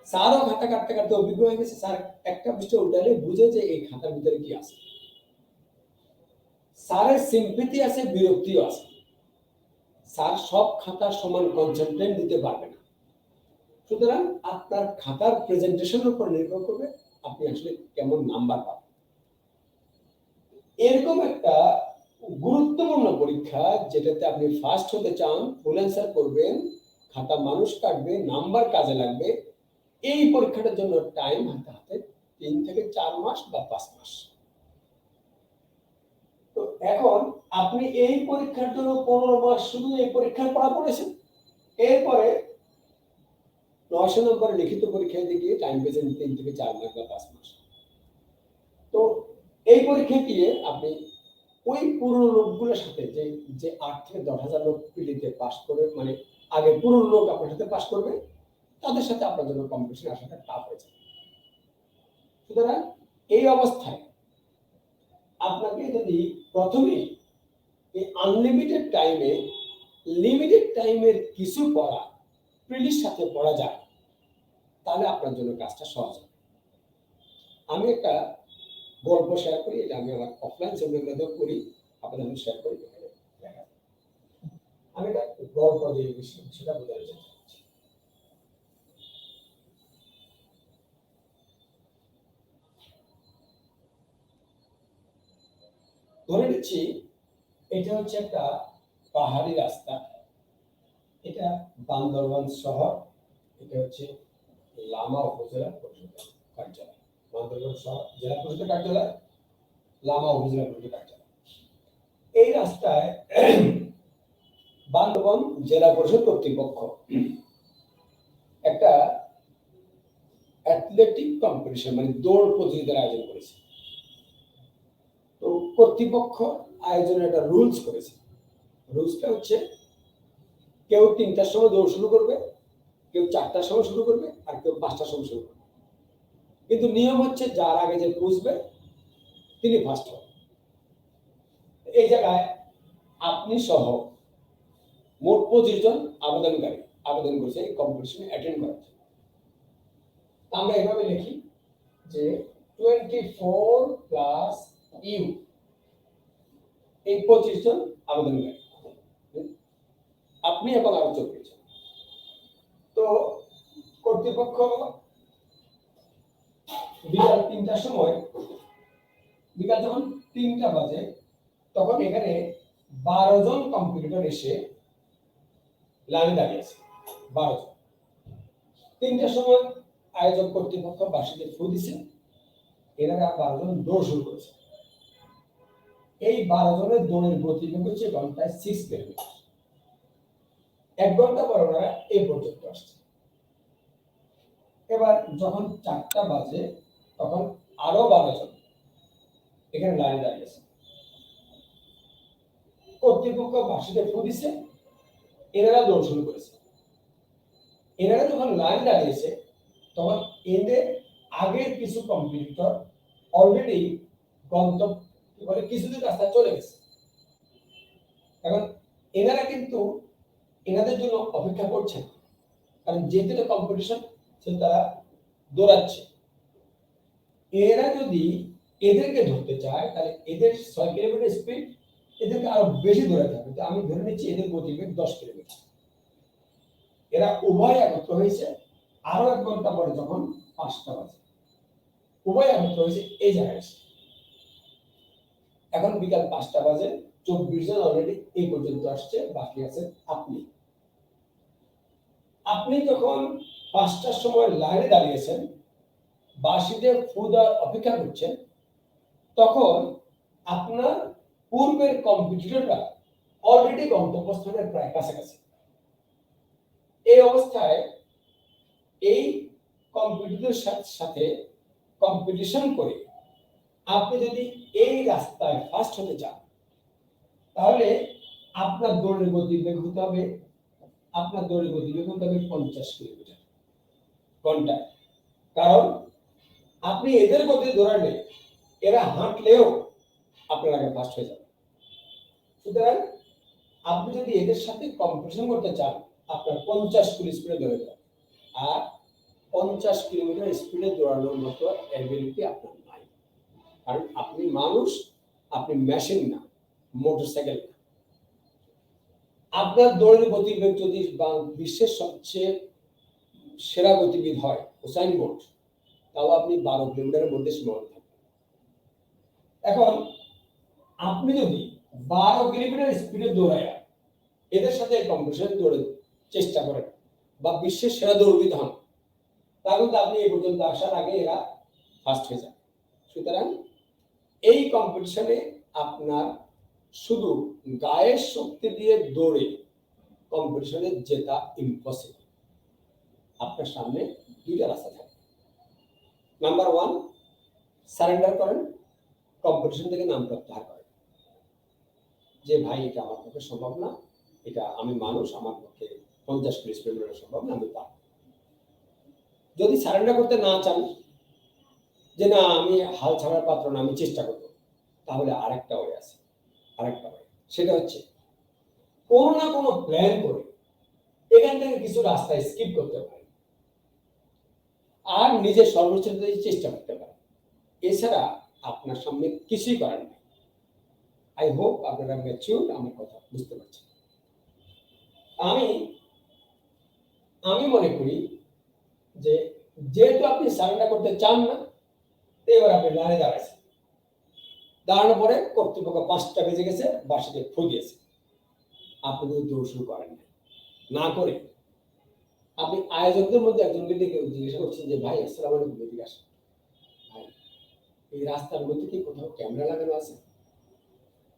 স্যারও খাতা কাটতে কাটতে অভিজ্ঞ হয়ে গেছে, স্যার একটা পৃষ্ঠা উল্টালে বুঝে যে এই খাতার ভিতরে কি আছে। স্যারের সিম্পিথি আছে, বিরক্তিও আছে। স্যার সব খাতার সমান কনসেন্ট্রেট দিতে পারবে না। সুতরাং আপনার খাতার প্রেজেন্টেশনের উপর নির্ভর করবে আপনি আসলে কেমন নাম্বার পাবেন। এরকম একটা গুরুত্বপূর্ণ পরীক্ষা যেটাতে আপনি ফার্স্ট হতে চান, ফুল অ্যান্সার করবেন, খাতা মানুষ কাটবে, নাম্বার কাজে লাগবে, এই পরীক্ষাটার জন্য টাইম হাতে 3 থেকে 4 মাস বা 5 মাস। তো এখন আপনি এই পরীক্ষার জন্য 15 মাস শুধু এই পরীক্ষার পড়া পড়েছেন, এরপরে 900 নম্বরের লিখিত পরীক্ষায় গিয়ে টাইম পেয়েছেন 3 থেকে 4 মাস বা 5 মাস। তো এই পরীক্ষা দিয়ে আপনি ওই পুরনো লোকগুলোর সাথে যে যে 8 থেকে 10,000 লোক প্রিলিতে পাস করে, মানে আগে পুরনো লোক আপনার সাথে পাস করবে, তাদের সাথে আপনার জন্য কম্পিটিশন আসাটা টাফ হয়ে যাবে। সুতরাং এই অবস্থায় আপনাকে যদি প্রথমে এই আনলিমিটেড টাইমে লিমিটেড টাইমের কিছু পড়া প্রিলির সাথে পড়া যায়, তাহলে আপনার জন্য কাজটা সহজ হবে। আমি একটা গল্প শেয়ার করি, এটা আমি আমার অফলাইন সেমিনারে করি, আপনাদের আমি শেয়ার করি। আমি একটা গল্প দিয়ে সেটা বোঝার চেষ্টা করছি। ধরে নিচ্ছি এটা হচ্ছে একটা পাহাড়ি রাস্তা, এটা বান্দরবান শহর, এটা হচ্ছে লামা উপজেলা পরিষদ কার্যালয়, বান্দরবান শহর জেলা পরিষদ কার্যালয়, লামা উপজেলা পরিষদ কার্যালয়। এই রাস্তায় বান্দরবান জেলা পরিষদ কর্তৃপক্ষ একটা অ্যাথলেটিক কম্পিটিশন, মানে দৌড় প্রতিযোগিতার আয়োজন করেছে। তো কর্তৃপক্ষ আয়োজনের একটা রুলস করেছে। রুলসটা হচ্ছে কেউ 3টার সময় দৌড় শুরু করবে, কেউ 4টার সময় শুরু করবে, আর কেউ 5টার সময় শুরু করবে। কিন্তু নিয়ম হচ্ছে যার আগে যে পৌঁছবে তিনি ফার্স্ট হবেন। এই জায়গায় আপনি সহ মোট 25 জন আবেদনকারী আবেদন করেছে এই কম্পিটিশনে অ্যাটেন্ড করার জন্য। আমরা এভাবে লিখি যে 24 প্লাস ইউ, এই 25 জন আবেদনকারী, আপনি এবং আরো 24 জন। তো কর্তৃপক্ষ বিকাল 3টার সময়, বিকাল যখন 3টা বাজে, তখন এখানে 12 জন কম্পিটিটর এসে লাইনে দাঁড়িয়ে আছে। 12 জন। 3টার সময় আয়োজক কর্তৃপক্ষ বাসীকে ফু দিছে, এনারা 12 জন দৌড় শুরু করেছে। এই 12 জনের দৌড়ের গতিবেগ হচ্ছে ঘন্টায় 6 কিলোমিটার। 1 ঘন্টা পর ওনারা এই পর্যন্ত আসছে। এবার যখন 4টা বাজে, তখন আরো 12 জন এখানে লাইনে দাঁড়িয়েছে। কর্তৃপক্ষ বাসীকে ফু দিছে, এনারা দৌড় শুরু করেছে। এনারা যখন লাইন দাঁড়িয়েছে, তখন এদের আগের কিছু কম্পিটিটর অলরেডি গন্তব্য কিছুদিন রাস্তায় চলে গেছে। এখন এনারা কিন্তু এনাদের জন্য অপেক্ষা করছেন, কারণ যেহেতু কম্পিটিশন, সে তারা দৌড়াচ্ছে। এরা যদি এদেরকে ধরতে চায়, তাহলে এদের 6 কিলোমিটার স্পিড, এদেরকে আরো বেশি দৌড়াতে হবে। তো আমি ধরে নিচ্ছি এদের গতিবেগ 10 কিলোমিটার। এরা উভয় একত্র হয়েছে আরো 1 ঘন্টা পরে, যখন 5টা বাজে, উভয় একত্র হয়েছে এই জায়গায় এসে। এখন বিকাল 5টা বাজে, 24 জন অলরেডি এই পর্যন্ত আসছে, বাকি আছেন আপনি। আপনি যখন 5টার সময় লাইনে দাঁড়িয়েছেন, বাসীদের ফু দেওয়ার অপেক্ষা করছেন, তখন আপনার পূর্বের কম্পিটিটররা অলরেডি গন্তব্যস্থানের প্রায় কাছাকাছি। এই অবস্থায় এই কম্পিটিটরের সাথে কম্পিটিশন করে আপনি যদি এই রাস্তায় ফার্স্ট হতে চান, তাহলে আপনার দৌড়ের গতিবেগ হতে হবে 50 কিলোমিটার ঘন্টায়। কারণ আপনি এদের গতি দৌড়ালে এরা হাঁটলেও আপনার আগে ফার্স্ট হয়ে যাবে। সুতরাং আপনি যদি এদের সাথে কম্পিটিশন করতে চান, আপনার 50 কিলো স্পিডে দৌড়াতে হবে। আর 50 কিলোমিটার স্পিডে দৌড়ানোর মতো অ্যাবিলিটি আপনার নাই, কারণ আপনি মানুষ, আপনি মেশিন না, মোটরসাইকেল না। আপনার দৌড়ের গতিবেগ যদি বিশ্বের সবচেয়ে সেরা গতিবিদ হয় উসাইন বোল্ট, তাও আপনি 12 কিলোমিটারের মধ্যে সীমাবদ্ধ থাকবেন। এখন আপনি যদি 12 কিলোমিটার স্পিডে দৌড়ায় এদের সাথে কম্পিটিশন দৌড়ে চেষ্টা করেন বা বিশ্বের সেরা দৌড়বিদ হন, তাহলে আপনি এই পর্যন্ত আসার আগে এরা ফার্স্ট হয়ে যান। সুতরাং এই কম্পিটিশনে আপনার শুধু গায়ের শক্তি দিয়ে দৌড়ে কম্পিটিশনে জেতা ইম্পসিবল। আপনার সামনে 2টা রাস্তা থাকে। নাম্বার 1, সারেন্ডার করেন, কম্পিটিশন থেকে নাম প্রত্যাহার করে যে ভাই এটা আমার পক্ষে সম্ভব না, এটা আমি মানুষ, আমার পক্ষে 50 কিলো স্পিড মেলানো সম্ভব না, আমি পারবো। যদি সারেন্ডার করতে না চান, যে না আমি হাল ছাড়ার পাত্র না, আমি চেষ্টা করব, তাহলে আরেকটা ওয়ে আছে, আরেকটা ওয়ে, সেটা হচ্ছে কোনো না কোনো প্ল্যান করে এখান থেকে কিছু রাস্তা স্কিপ করতে পারে আর নিজের সর্বোচ্চ চেষ্টা করতে পারে। এছাড়া আপনার সামনে কিছুই করার নেই। আই হোপ আপনারা ম্যাচিউর, আমার কথা বুঝতে পারছেন। আমি আমি মনে করি যে যেহেতু আপনি সারেন্ডার করতে চান না, এবার আপনি লাইনে দাঁড়াইছেন, দাঁড়ানোর পরে কর্তৃপক্ষ 5টা বেজে গেছে, বাসাতে ফু দিয়েছে, আপনি যদি দৌড় শুরু করেন না করে আপনি আয়োজকদের মধ্যে একজনকে ডেকে জিজ্ঞাসা করছেন যে ভাই আসসালামু আলাইকুম, এদিকে আসেন, ভাই এই রাস্তার মধ্যে কি কোথাও ক্যামেরা লাগানো আছে?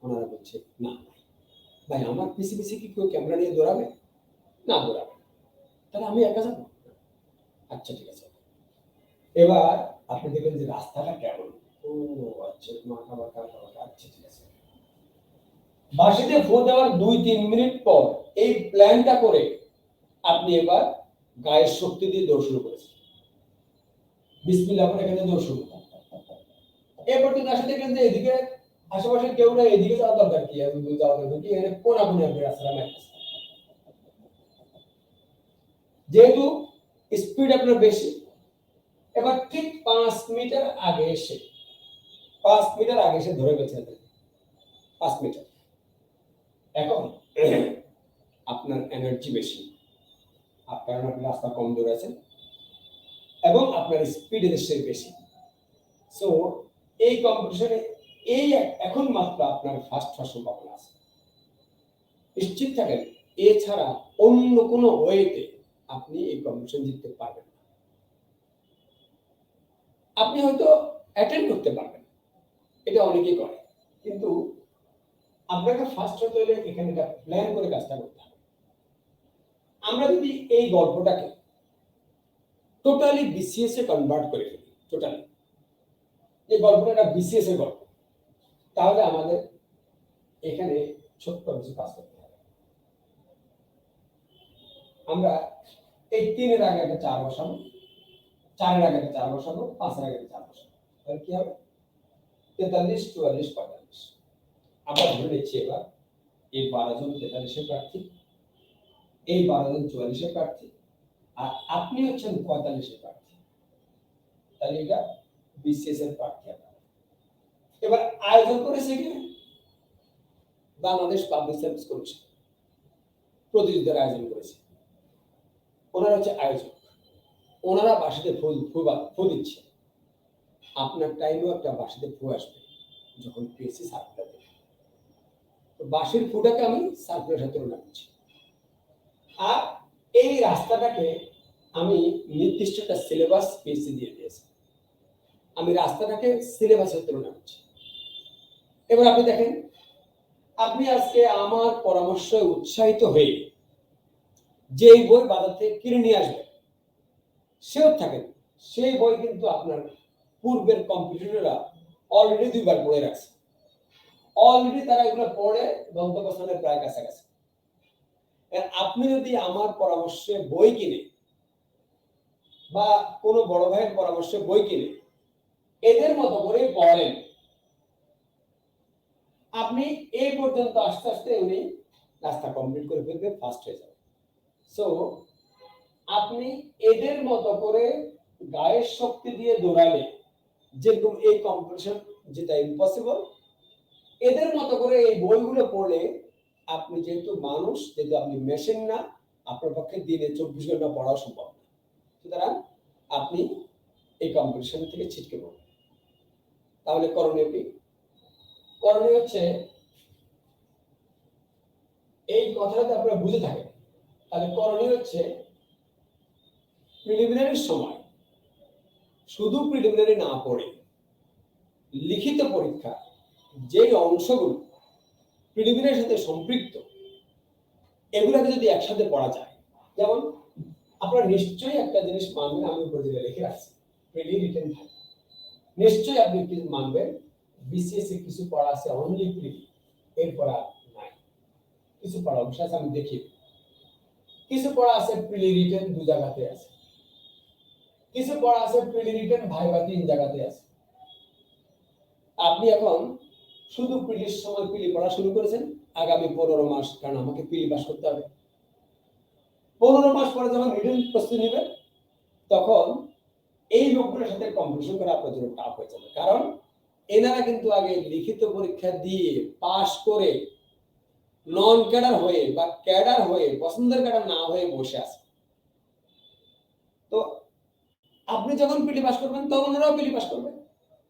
ওনারা বলছে না। ভাই আমার পিছে পিছে কি কেউ ক্যামেরা নিয়ে দৌড়াবে? না, দৌড়াবে। তাহলে আমি একা যাবো? আচ্ছা ঠিক আছে। এবার আপনি দেখবেন যে রাস্তাটা কেমন, ও আচ্ছা, মাথা বাঁকা, আচ্ছা ঠিক আছে। বাঁশিতে ফু দেওয়ার 2-3 মিনিট পর এই প্ল্যানটা করে আপনি এবার গায়ের শক্তি দিয়ে দৌড় শুরু করেছেন, বিসমিল্লাহ করে এখানে দৌড় শুরু। এরপর তো আসলে দেখলেন যে এদিকে আশেপাশে কেউ না, এদিকে যাওয়ার দরকার কি, আমি যাওয়ার দরকার কি, এখানে কোনাকুনি আপনি রাস্তাটা মারতেছেন। যেহেতু স্পিড আপনার বেশি, এবার ঠিক 5 মিটার আগে এসে 5 মিটার আগে এসে ধরে গেছেন 5 মিটার। এখন আপনার এনার্জি বেশি, কারণ আপনি রাস্তা কম দৌড়াচ্ছেন এবং আপনার স্পিড এর বেশি। সো এই কম্পিটিশনে এই এখন মাত্র আপনার ফার্স্ট হওয়ার সম্ভাবনা আছে, নিশ্চিত থাকেন। এছাড়া অন্য কোনো ওয়েতে আপনি এই কম্পিটিশন জিততে পারবেন না। আপনি হয়তো অ্যাটেন্ড করতে পারবেন, এটা অনেকেই করে, কিন্তু আপনাকে ফার্স্ট হতে হলে এখানে একটা প্ল্যান করে কাজটা করতে হবে। আমরা যদি এই গল্পটাকে টোটালি বিসিএস এ কনভার্ট করে ফেলি, টোটালি এই গল্পটা একটা বিসিএস এর গল্প, তাহলে আমাদের এখানে ছোট্ট কিছু কাজ করতে হবে। আমরা এই 3 এর আগে একটা 4 বসাবো, 4 এর আগে একটা 4 বসাবো, 5 এর আগে একটা 4 বসাবো, তাহলে কি হবে? 43, 44, 45। আমরা ধরে নিচ্ছি এবার এই 12 জন 43 এর প্রার্থী, এই 12 জন 44 এর প্রার্থী, আর আপনি হচ্ছেন 45 এর প্রার্থী। তাহলে এটা বিসিএস এর প্রার্থী। এবার আয়োজন করেছে কি বাংলাদেশ পাবলিক সার্ভিস কমিশন, প্রতিযোগিতার আয়োজন করেছে, ওনারা হচ্ছে আয়োজক, ওনারা বাঁশিতে ফু দিচ্ছে। আপনার টাইমেও একটা বাঁশিতে ফু আসবে যখন পিএসসি সার্কুলার দেবে, তো বাঁশির ফুটাকে আমি সার্কুলার সাথে তুলনা করছি। আর এই রাস্তাটাকে আমি নির্দিষ্ট একটা সিলেবাস পিএসসি দিয়ে দিয়েছি, আমি রাস্তাটাকে সিলেবাসের তুলনা করছি। এবার আপনি দেখেন, আপনি আজকে আমার পরামর্শে উৎসাহিত হয়ে যেই বই বাজার থেকে কিনে নিয়ে আসবেন, সেও থাকেন সেই বই কিন্তু আপনার পূর্বের কম্পিটিটররা অলরেডি 2 বার পড়ে রাখছে, অলরেডি তারা এগুলো পড়ে গন্তব্যস্থানের প্রায় কাছাকাছি। আপনি যদি আমার পরামর্শে বই কিনে বা কোনো বড় ভাইয়ের পরামর্শে বই কিনে এদের মতো করে পড়েন, আপনি এই পর্যন্ত আস্তে আস্তে উনি রাস্তা কমপ্লিট করে ফেলবে, ফার্স্ট হয়ে যাবে। সো আপনি এদের মতো করে গায়ের শক্তি দিয়ে দৌড়ালে যেরকম এই কম্পিটিশন যেটা ইম্পসিবল, এদের মতো করে এই বইগুলো পড়লে আপনি যেহেতু মানুষ, যেহেতু আপনি মেশিন না, আপনার পক্ষে দিনে 24 ঘন্টা পড়াও সম্ভব না। সুতরাং আপনি এই কম্পিটিশন থেকে ছিটকে পড়বেন। তাহলে করণীয় কি? করণীয় হচ্ছে, এই কথাটা আপনারা বুঝে থাকেন, তাহলে করণীয় হচ্ছে প্রিলিমিনারির সময় শুধু প্রিলিমিনারি না পড়ে লিখিত পরীক্ষা যেই অংশগুলো প্রিলিমিনারির সাথে সম্পৃক্ত, এগুলোকে যদি একসাথে পড়া যায়, যেমন আপনারা নিশ্চয়ই একটা জিনিস মানবেন, আমি উপরে দিকে লিখে রাখছি, প্রিলি রিটেন থাকে, নিশ্চয়ই আপনি কি মানবেন বিসিএস এর কিছু পড়া আছে অনলি প্রিলি, এরপর আর নাই। কিছু পড়া অবশ্য আছে, আমি দেখি। কিছু পড়া আছে প্রিলি রিটেন 2 জায়গাতে আছে, কিছু পড়া আছে প্রিলি রিটেন ভাইভা 3 জায়গাতে আছে। আপনি এখন শুধু প্রিলির সময় প্রিলি পড়া শুরু করেছেন আগামী 15 মাস, কারণ আমাকে প্রিলি পাস করতে হবে। 15 মাস পরে যখন রিটেন প্রস্তুতি নেবেন, তখন এই লোকগুলোর সাথে কম্পিটিশন করা আপনার জন্য টাফ হয়ে যাবে। কারণ এনারা কিন্তু আগে লিখিত পরীক্ষা দিয়ে পাস করে নন ক্যাডার হয়ে বা ক্যাডার হয়ে পছন্দের ক্যাডার না হয়ে বসে আছে। তো আপনি যখন পিটি পাস করবেন তখন ওনারাও পিটি পাস করবেন।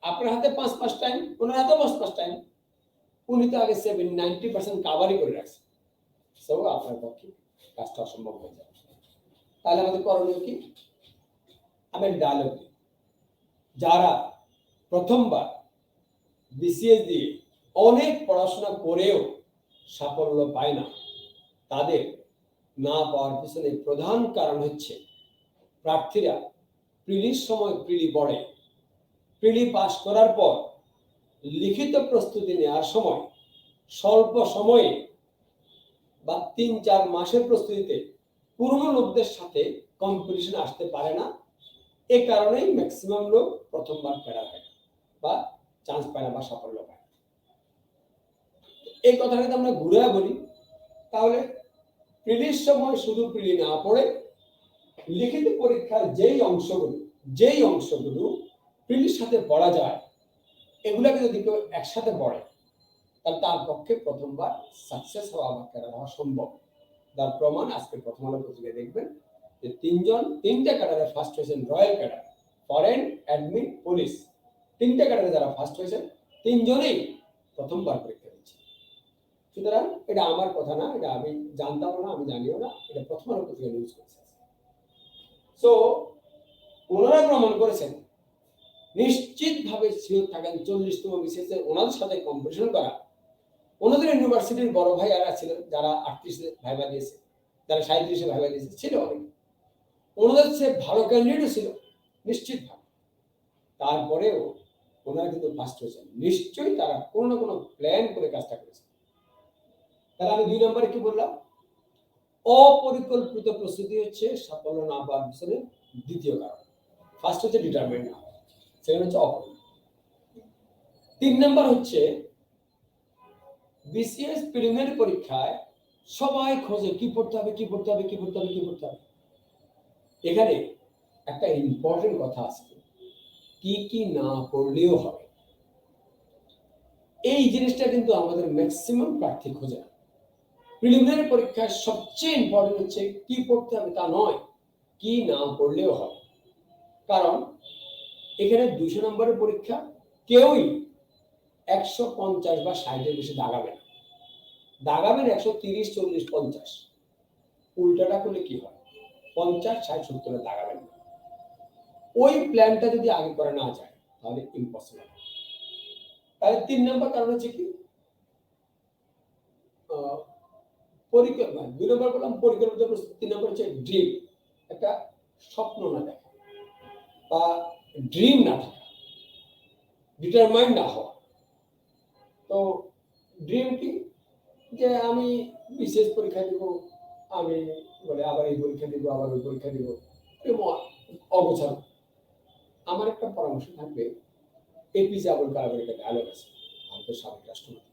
আপনার হাতে 5 টাইম, ওনার হাতেও 5 টাইম। উনি তো আগে 90% কাভারই করে রাখছে। সো আপনার পক্ষে কাজটা অসম্ভব হয়ে যাবে। তাহলে আমাদের করণীয় কি? আমি ডায়লগ দিই, যারা প্রথমবার বিসিএস দিয়ে অনেক পড়াশোনা করেও সাফল্য পায় না, তাদের না পাওয়ার পিছনে প্রধান কারণ হচ্ছে প্রার্থীরা প্রিলির সময় প্রিলি পড়ে, প্রিলি পাস করার পর লিখিত প্রস্তুতি নেওয়ার সময় স্বল্প সময়ে বা 3-4 মাসের প্রস্তুতিতে পুরনো লোকদের সাথে কম্পিটিশন আসতে পারে না। এই কারণেই ম্যাক্সিমাম লোক প্রথমবার ক্যাডার হয় বা চান্স পায় না বা সাফল্য পায়। এই কথাটা যদি আমরা ঘুরে বলি, তাহলে প্রিলির সময় শুধু প্রিলি না পড়ে লিখিত পরীক্ষার যেই অংশগুলো প্রিলির সাথে পড়া যায়, এগুলোকে যদি কেউ একসাথে পড়ে, তাহলে তার পক্ষে প্রথমবার সাকসেস হওয়া বা ক্যাডার হওয়া সম্ভব। তার প্রমাণ আজকে প্রথম আলো পত্রিকায় দেখবেন যে 3টা ক্যাডারে ফার্স্ট হয়েছেন, royal cadre, foreign, admin, police, 3টা ক্যাডারে যারা ফার্স্ট হয়েছেন 3 জনেই প্রথমবার পরীক্ষা দিচ্ছে। সুতরাং এটা আমার কথা না, এটা আমি জানতাম না, আমি জানিও না, এটা প্রথম আলো পত্রিকা নিউজ করেছে। সো ওনারা প্রমাণ করেছেন নিশ্চিতভাবে সিওর থাকেন 40তম বিসিএস ওনাদের সাথে কম্পিটিশন করা। ওনাদের ইউনিভার্সিটির বড় ভাই আর ছিল যারা 38 ভাইবা দিয়েছে, যারা 37 ভাইবা দিয়েছে, ছিল অনেক। ওনাদের চেয়ে ভালো ক্যান্ডিডেটও ছিল নিশ্চিতভাবে। তারপরেও ওনারা কিন্তু ফার্স্ট হয়েছেন। নিশ্চয়ই তারা কোনো না কোনো প্ল্যান করে কাজটা করেছে। তাহলে আমি 2 নম্বরে কি বললাম? অপরিকল্পিত প্রস্তুতি হচ্ছে সাফল্য না পাওয়ার পিছনে দ্বিতীয় কারণ। ফার্স্ট হচ্ছে ডিটারমাইন্ড না, সেকেন্ড হচ্ছে অপরিকল্পিত। 3 নম্বর হচ্ছে বিসিএস প্রিলিমিনারি পরীক্ষায় সবাই খোঁজে কি পড়তে হবে, কি পড়তে হবে, কি পড়তে হবে, কি পড়তে হবে। এখানে একটা ইম্পর্টেন্ট কথা আছে, কি না পড়লেও হবে। এই জিনিসটা কিন্তু আমাদের ম্যাক্সিমাম প্রার্থী খোঁজে না। প্রিলিমিনারি পরীক্ষায় সবচেয়ে ইম্পর্টেন্ট হচ্ছে কি পড়তে হবে তা নয়, কি না পড়লেও হবে। কারণ এখানে 200 নম্বরের পরীক্ষা, কেউই 150 বা 60-এর বেশি দাগাবে না। দাগাবেন 130, 40, 50। উল্টাটা করলে কি হয়? 50, 60, 70-এ দাগাবেন না। ওই প্ল্যানটা যদি আগে করা না যায় তাহলে ইম্পসিবল। তাহলে 3 নম্বর কারণ হচ্ছে কি? পরিকল্পনা। 2 নম্বর বললাম পরিকল্পিত প্রস্তুতি, 3 নম্বর হচ্ছে ড্রিম, একটা স্বপ্ন না দেখা বা ড্রিম না থাকা, ডিটারমাইন্ড না হওয়া। তো ড্রিম কি? যে আমি বিশেষ পরীক্ষা দিব, আমি বলে আবার এই পরীক্ষা দিব, আবার ওই পরীক্ষা দিব, অগোছালো। আমার একটা পরামর্শ থাকবে, এপিজে আবুল কালামের একটা ডায়লগ আছে, ভারতের সাবেক রাষ্ট্রপতি,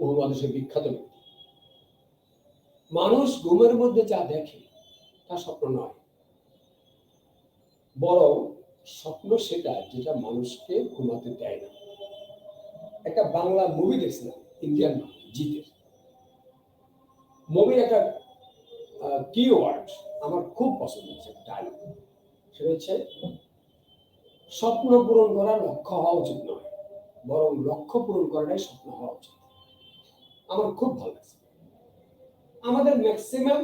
উপমহাদেশের বিখ্যাত ব্যক্তি। মানুষ ঘুমের মধ্যে যা দেখে তা স্বপ্ন নয়, বরং স্বপ্ন সেটা যেটা মানুষকে ঘুমাতে দেয় না। একটা বাংলা মুভি দেখছিলাম, ইন্ডিয়ান জিতের মুভির একটা কিওয়ার্ড আমার খুব পছন্দ হয়েছে, ডায়লগ। সেটা হচ্ছে স্বপ্ন পূরণ করা লক্ষ্য হওয়া উচিত নয়, বরং লক্ষ্য পূরণ করাটাই স্বপ্ন হওয়া উচিত। আমার খুব ভালো লাগছে। আমাদের maximum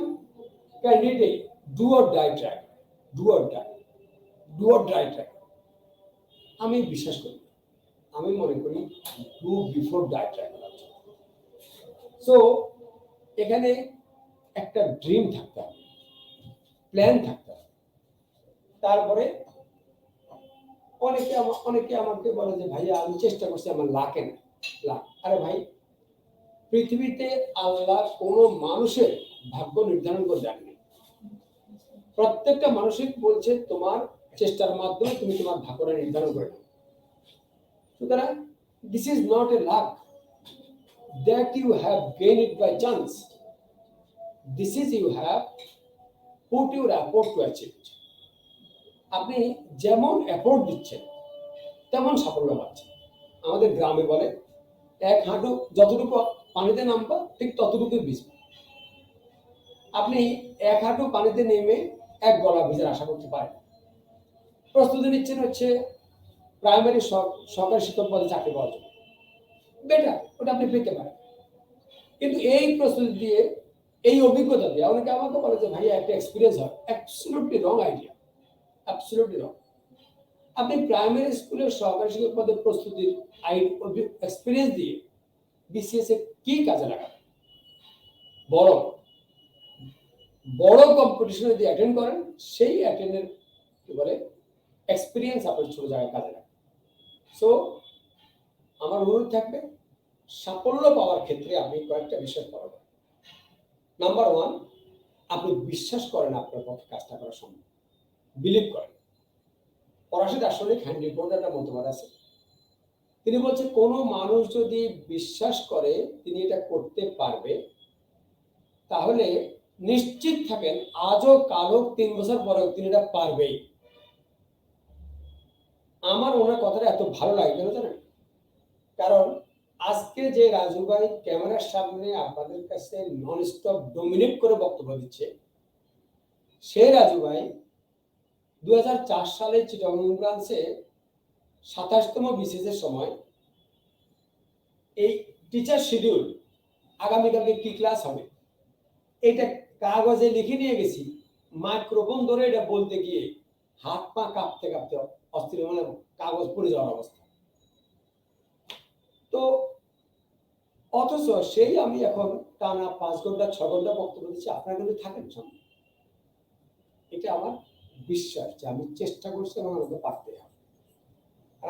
candidate do or die track, do or die track. আমি বিশ্বাস করি, আমি মনে করি do before die track. So এখানে একটা ড্রিম থাকতে হবে, প্ল্যান থাকতে হবে, তারপরে অনেকে আমাকে বলে যে ভাইয়া আমি চেষ্টা করছি, আমার লাকে না। লাক, আরে ভাই, পৃথিবীতে আল্লাহ কোনো মানুষের ভাগ্য নির্ধারণ করে দেননি। প্রত্যেকটা মানুষই বলছে তোমার চেষ্টার মাধ্যমে তুমি তোমার ভাগ্যটা নির্ধারণ করে নাও। সুতরাং this is not a lakh that you have gained it by chance. This is you have put your effort to achieve it. আপনি যেমন এফোর্ট দিচ্ছেন তেমন সাফল্য পাচ্ছেন। আমাদের গ্রামে বলে এক হাঁটু যতটুকু পানিতে নামবা ঠিক ততটুকুই ভিজবে। আপনি এক হাঁটু পানিতে নেমে এক গলা ভিজার আশা করতে পারেন। প্রস্তুতি নিচ্ছেন হচ্ছে প্রাইমারি সরকারি শিক্ষক পদে চাকরি পাওয়ার জন্য, বেটার, ওটা আপনি পেতে পারেন। কিন্তু এই প্রস্তুতি দিয়ে, এই অভিজ্ঞতা দিয়ে অনেকে আমাকে বলে যে ভাইয়া একটা এক্সপিরিয়েন্স হয়। অ্যাবসলিউটলি রং আইডিয়া, অ্যাবসলিউটলি রং। আপনি প্রাইমারি স্কুলের সরকারি শিক্ষক পদের প্রস্তুতির এক্সপিরিয়েন্স দিয়ে বিসিএস এ কি কাজে লাগাবেন? বড় কম্পিটিশনে যদি অ্যাটেন্ড করেন, সেই অ্যাটেন্ডের কি বলে এক্সপিরিয়েন্স আপনার ছোট জায়গায় কাজে লাগে। সো আমার অনুরোধ থাকবে, সাফল্য পাওয়ার ক্ষেত্রে আপনি কয়েকটা বিষয় ফলো করেন। নাম্বার 1, আপনি বিশ্বাস করেন আপনার পক্ষে কাজটা করা সম্ভব, বিলিভ করেন। ফরাসি দার্শনিক হেনরি ফোর্ডের একটা মতবাদ আছে, তিনি বলছেন কোনো মানুষ যদি বিশ্বাস করে তিনি এটা করতে পারবে, তাহলে নিশ্চিত থাকেন আজও কালও 3 বছর পরেও তিনি এটা পারবেই। আমার ওনার কথাটা এত ভালো লাগে কেন জানেন? কারণ আজকে যে রাজু ভাই ক্যামেরার সামনে আপনাদের কাছে নন স্টপ ডমিনেট করে বক্তব্য দিচ্ছে, সে রাজু ভাই 2004 সালে চিটাগং ব্রাঞ্চে 27তম বিসিএস এর সময় এই টিচার শিডিউল আগামীকালকে কি ক্লাস হবে এটা কাগজে লিখে নিয়ে গেছি, মাইক্রোফোন ধরে এটা বলতে গিয়ে হাত পা কাঁপতে কাঁপতে অস্থির, মানে কাগজ পড়ে যাওয়ার অবস্থা। তো অথচ সেই আমি এখন টানা 5 ঘন্টা 6 ঘন্টা বক্তব্য দিচ্ছি, আপনারা কিন্তু থাকেন সামনে। এটা আমার বিশ্বাস যে আমি চেষ্টা করছি এবং আমাকে পারতে হবে। আর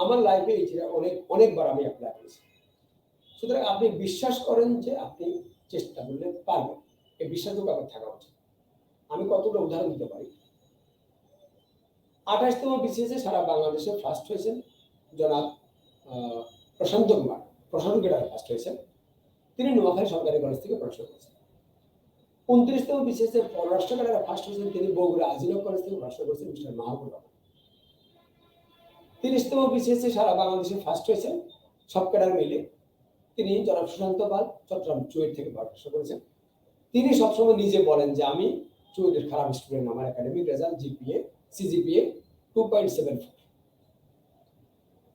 আমার লাইফে এই যে অনেকবার আমি অ্যাপ্লাই করেছি। সুতরাং আপনি বিশ্বাস করেন যে আপনি চেষ্টা করলে পারবেন, এই বিশ্বাসটুকু আপনার থাকা উচিত। আমি কতগুলো উদাহরণ দিতে পারি। 28তম বিসিএসে সারা বাংলাদেশে ফার্স্ট হয়েছেন জনাব প্রশান্ত কুমার, প্রশান্ত কেডার ফার্স্ট হয়েছেন। তিনি নোয়াখালী সরকারি কলেজ থেকে পড়াশোনা করেছেন। 29তম বিসিএসে পররাষ্ট্র কেডারে ফার্স্ট হয়েছেন তিনি বগুড়া আজিলক কলেজ থেকে পড়াশোনা করেছেন মিস্টার মাহবুব রহমান। 30তম বিসিএসে সারা বাংলাদেশে ফার্স্ট হয়েছেন সব কেডার মিলে তিনি জনাব সুশান্ত পাল চট্টগ্রাম চুয়েট থেকে পড়াশোনা করেছেন। তিনি সবসময় নিজে বলেন যে আমি চুয়েটের খারাপ স্টুডেন্ট, আমার একাডেমিক রেজাল্ট জিপিএ সিজিপিএ 2.74।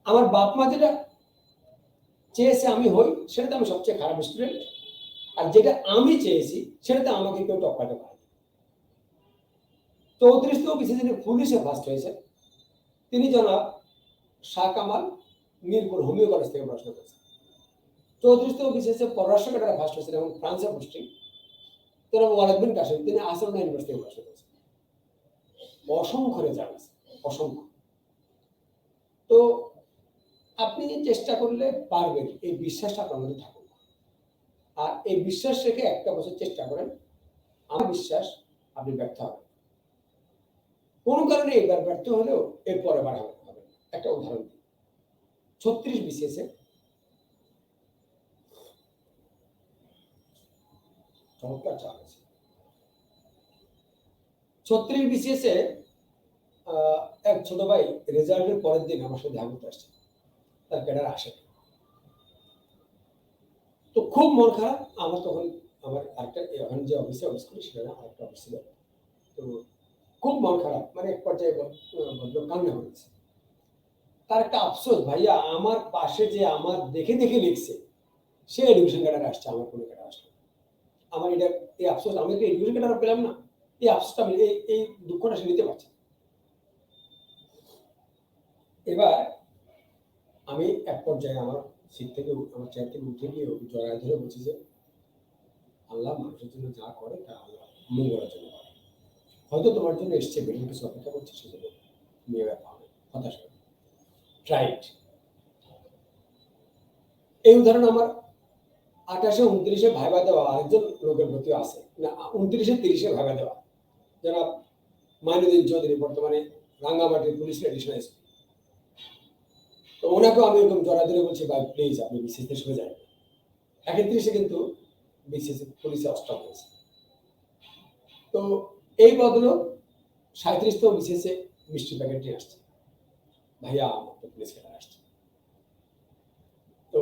আমার বাপ মা যেটা চেয়েছে আমি হই সেটাতে আমি সবচেয়ে খারাপ স্টুডেন্ট, আর যেটা আমি চেয়েছি সেটাতে আমাকে কেউ টপকাতে পারে। 34তম বিসিএসে পুলিশে ফার্স্ট হয়েছে তিনি জনাব শাহ কামাল মিরপুর হোমিও কলেজ থেকে পড়াশোনা করেছেন। 34তম বিসিএসে পররাষ্ট্র কেডারে ফার্স্ট হয়েছেন এবং ফ্রান্সে পোস্টিং জনাব ওয়ালিদ বিন কাসেম, তিনি আসরনা ইউনিভার্সিটি থেকে পড়াশোনা করেছেন। অসংখ্য রেজাল্ট আছে, অসংখ্য। তো আপনি চেষ্টা করলে পারবেন, এই বিশ্বাসটা আপনার মধ্যে থাকুক। আর এই বিশ্বাস রেখে একটা বছর চেষ্টা করেন, আমার বিশ্বাস আপনি ব্যর্থ হবেন। কোনো কারণে এবার ব্যর্থ হলেও এরপরে বার হবে। একটা উদাহরণ দিই, 36 বিসিএসে চমৎকার চাপ আছে। 36 বিসিএসে এক ছোট ভাই রেজাল্টের পরের দিন আমার সাথে দেখা করতে আসছে, তার ক্যাডার আসে। তো খুব মন খারাপ আমার। তখন আমার আরেকটা ওখানে যে অফিস করি সেটা না, আরেকটা অফিস ছিল। তো খুব মন খারাপ, মানে এক পর্যায়ে বললো কান্না করেছে। তার একটা আফসোস, ভাইয়া আমার পাশে যে আমার দেখে দেখে লিখছে সে এডুকেশন ক্যাডারে আসছে, আমার কোনো ক্যাডার আসলো। আমার এটা এই আফসোস, আমি তো এডুকেশন ক্যাডার পেলাম না, এই আফসোসটা আমি এই দুঃখটা সে নিতে পারছি। এবার আমি এক পর্যায়ে আমার সিট থেকে আমার চেয়ার থেকে উঠে গিয়ে জড়ায় ধরে বলছি যে আল্লাহ মানুষের জন্য যা করে তা আল্লাহ মঙ্গলের জন্য করে। হয়তো তোমার জন্য এসছে, বেরিয়ে কিছু অপেক্ষা করছে, সেজন্য মেয়ে ব্যাপার হবে। হতাশা, ট্রাইড। এই উদাহরণ আমার 28-29 ভাইবা দেওয়া আরেকজন লোকের প্রতিও আছে, না 29-30 ভাইবা দেওয়া, যারা মাইনুদ্দিন চৌধুরী, বর্তমানে রাঙ্গামাটির পুলিশ এডিশনাল এসপি। তো ওনাকেও আমি এরকম জড়াধরে বলছি, ভাই প্লিজ আপনি বিসিএসে সরে যান। 31 কিন্তু বিসিএস পুলিশে অষ্টম হয়েছে। তো এই বদলো 37তম বিসিএসে মিষ্টি প্যাকেট নিয়ে আসছে, ভাইয়া আমার তো পুলিশ খেলা আসছে। তো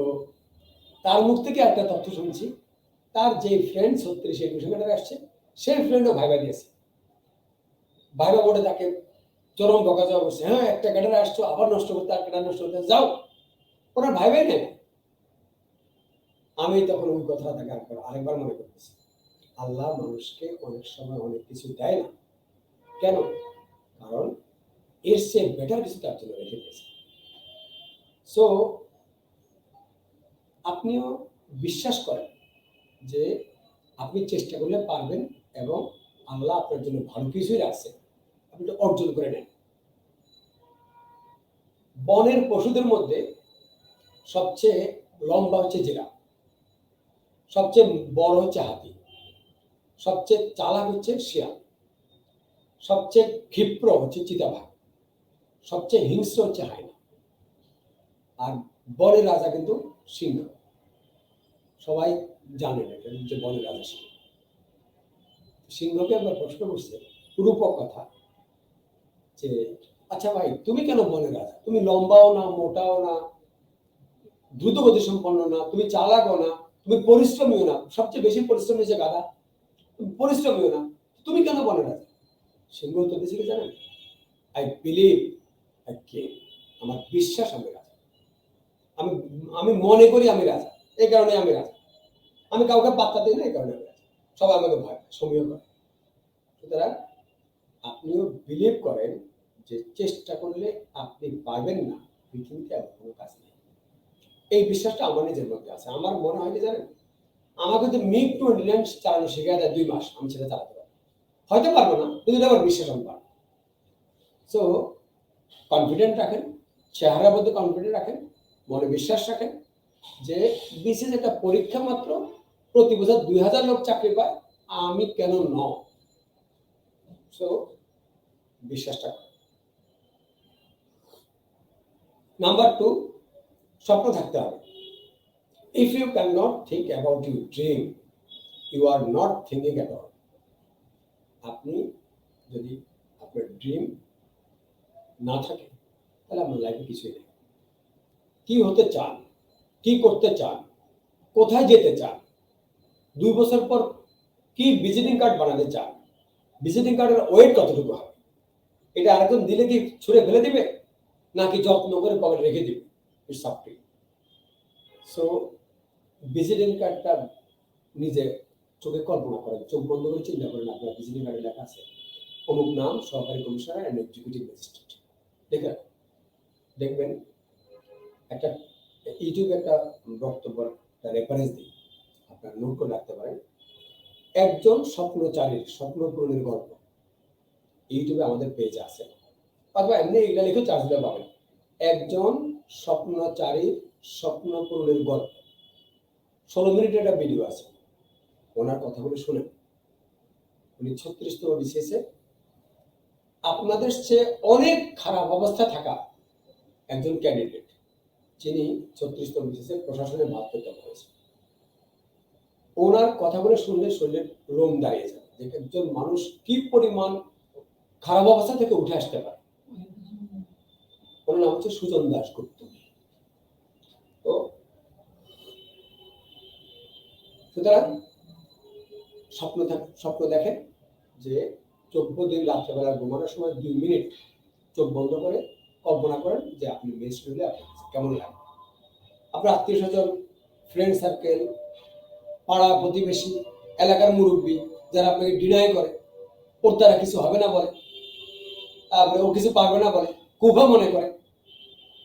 তার মুখ থেকে একটা তথ্য শুনছি, তার যে ফ্রেন্ড 36 এডমিশন ক্যাডারে আসছে, সেই ফ্রেন্ডও ভাইবা দিয়েছে। ভাইবা বোর্ডে তাকে চরম বকাঝকা করছে, হ্যাঁ একটা ক্যাডারে আসছো আবার নষ্ট করতে, আর ক্যাডার নষ্ট করতে যাও, ওনার ভাইবাই নেই। আমি তখন ওই কথা তাকে আরেকবার মনে করতেছি, আল্লাহ মানুষকে অনেক সময় অনেক কিছু দেয় না কেন, কারণ এর চেয়ে বেটার কিছু তার জন্য রেখে দিয়েছে। সো আপনিও বিশ্বাস করেন যে আপনি চেষ্টা করলে পারবেন, এবং আল্লাহ আপনার জন্য ভালো কিছুই রাখছে, আপনি এটা অর্জন করে নেন। বনের পশুদের মধ্যে সবচেয়ে লম্বা হচ্ছে জিরাফ, সবচেয়ে বড় হচ্ছে হাতি, সবচেয়ে চালাক হচ্ছে শিয়াল, সবচেয়ে ক্ষিপ্র হচ্ছে চিতাবাঘ, সবচেয়ে হিংস্র হচ্ছে হায়না, আর বনের রাজা কিন্তু সিংহ। সবাই জানেন এটা যে বনের রাজা সিংহ। সিংহকে একবার প্রশ্ন করছে রূপক কথা, যে আচ্ছা ভাই তুমি কেন বনের রাজা, তুমি লম্বাও না, মোটাও না, দ্রুতগতি সম্পন্ন না, তুমি চালাকও না, তুমি পরিশ্রমীও না, সবচেয়ে বেশি পরিশ্রম হয়েছে গাধা, তুমি পরিশ্রমীও না, তুমি কেন বনের রাজা? সিংহ উত্তর দিয়েছে কি জানেন? আই বিলিভ আই কিং, আমার বিশ্বাস আমি রাজা, আমি আমি মনে করি আমি রাজা, এই কারণে আমি রাজা, আমি কাউকে পাত্তা দিই না, এই কারণে আমি রাজা, সবাই আমাকে ভয় সমীহ করে। সুতরাং আপনিও বিলিভ করেন যে চেষ্টা করলে আপনি পারবেন না, পৃথিবীতে এমন কোনো কাজ নেই। এই বিশ্বাসটা আমার নিজের মধ্যে আছে। আমার মনে হয় কি জানেন, আমাকে যদি মিগ 29 চালানো শিখে দেয় 2 মাস, আমি সেটা চালাতে পারবো, হয়তো পারবো না, কিন্তু আমার বিশ্বাস আমি পারবো। সো কনফিডেন্ট রাখেন, চেহারার মধ্যে কনফিডেন্ট রাখেন, মনে বিশ্বাস রাখেন যে বিশেষ একটা পরীক্ষা মাত্র, প্রতি বছর 2000 লোক চাকরি পায়, আমি কেন ন। সো বিশ্বাসটা। নাম্বার 2, স্বপ্ন থাকতে হবে। If you can not think about your dream, you are not thinking at all. আপনি যদি আপনার ড্রিম না থাকে, তাহলে আপনার লাইফে কিছুই নেই। কি হতে চান, কি করতে চান, কোথায় যেতে চান, 2 বছর পর কি ভিজিটিং কার্ড বানাতে চান, ভিজিটিং কার্ডের ওয়েট কতটুকু হবে, এটা আরেকজন দিলে কি ছুঁড়ে ফেলে দিবে, নাকি যত্ন করে পকেটে রেখে দিবে, it's up to you. So visiting কার্ডটা নিজে চোখে কল্পনা করেন, চোখ বন্ধ করে চিন্তা করেন, আপনার ভিজিটিং কার্ডে লেখা আছে অমুক নাম, সহকারী কমিশনার অ্যান্ড এক্সিকিউটিভ ম্যাজিস্ট্রেট। দেখবেন একটা ইউটিউবে একটা বক্তব্য রেফারেন্স দিই, আপনার নোট করে রাখতে পারেন। একজন স্বপ্নচারীর স্বপ্ন পূরণের গল্প, ইউটিউবে আমাদের পেজে আছে, অথবা এমনি এটা লিখে চার্জ দিলে পাবেন। একজন স্বপ্নচারীর স্বপ্ন পূরণের গল্প, 16 মিনিটের একটা ভিডিও আছে, ওনার কথাগুলো শুনেন। উনি 36তম বিসিএসে আপনাদের চেয়ে অনেক খারাপ অবস্থা থাকা একজন ক্যান্ডিডেট, যিনি 36তম বিসিএসে প্রশাসনে 72তম হয়েছে। ওনার কথাগুলো শুনলে শরীরের লোম দাঁড়িয়ে যাবে, যে একজন মানুষ কি পরিমাণ খারাপ অবস্থা থেকে উঠে আসতে পারে। ওনার নাম হচ্ছে সুজন দাশগুপ্ত। তো সুতরাং স্বপ্ন দেখেন যে 14 দিন রাত্রেবেলা ঘুমানোর সময় 2 মিনিট চোখ বন্ধ করে কল্পনা করেন যে আপনি মেস করলে আপনার কেমন লাগে, আপনার আত্মীয় স্বজন, ফ্রেন্ড সার্কেল, পাড়া প্রতিবেশী, এলাকার মুরব্বী যারা আপনাকে ডিনাই করে, ওর দ্বারা কিছু হবে না বলে, ও কিছু পারবে না বলে, কুফা মনে করে,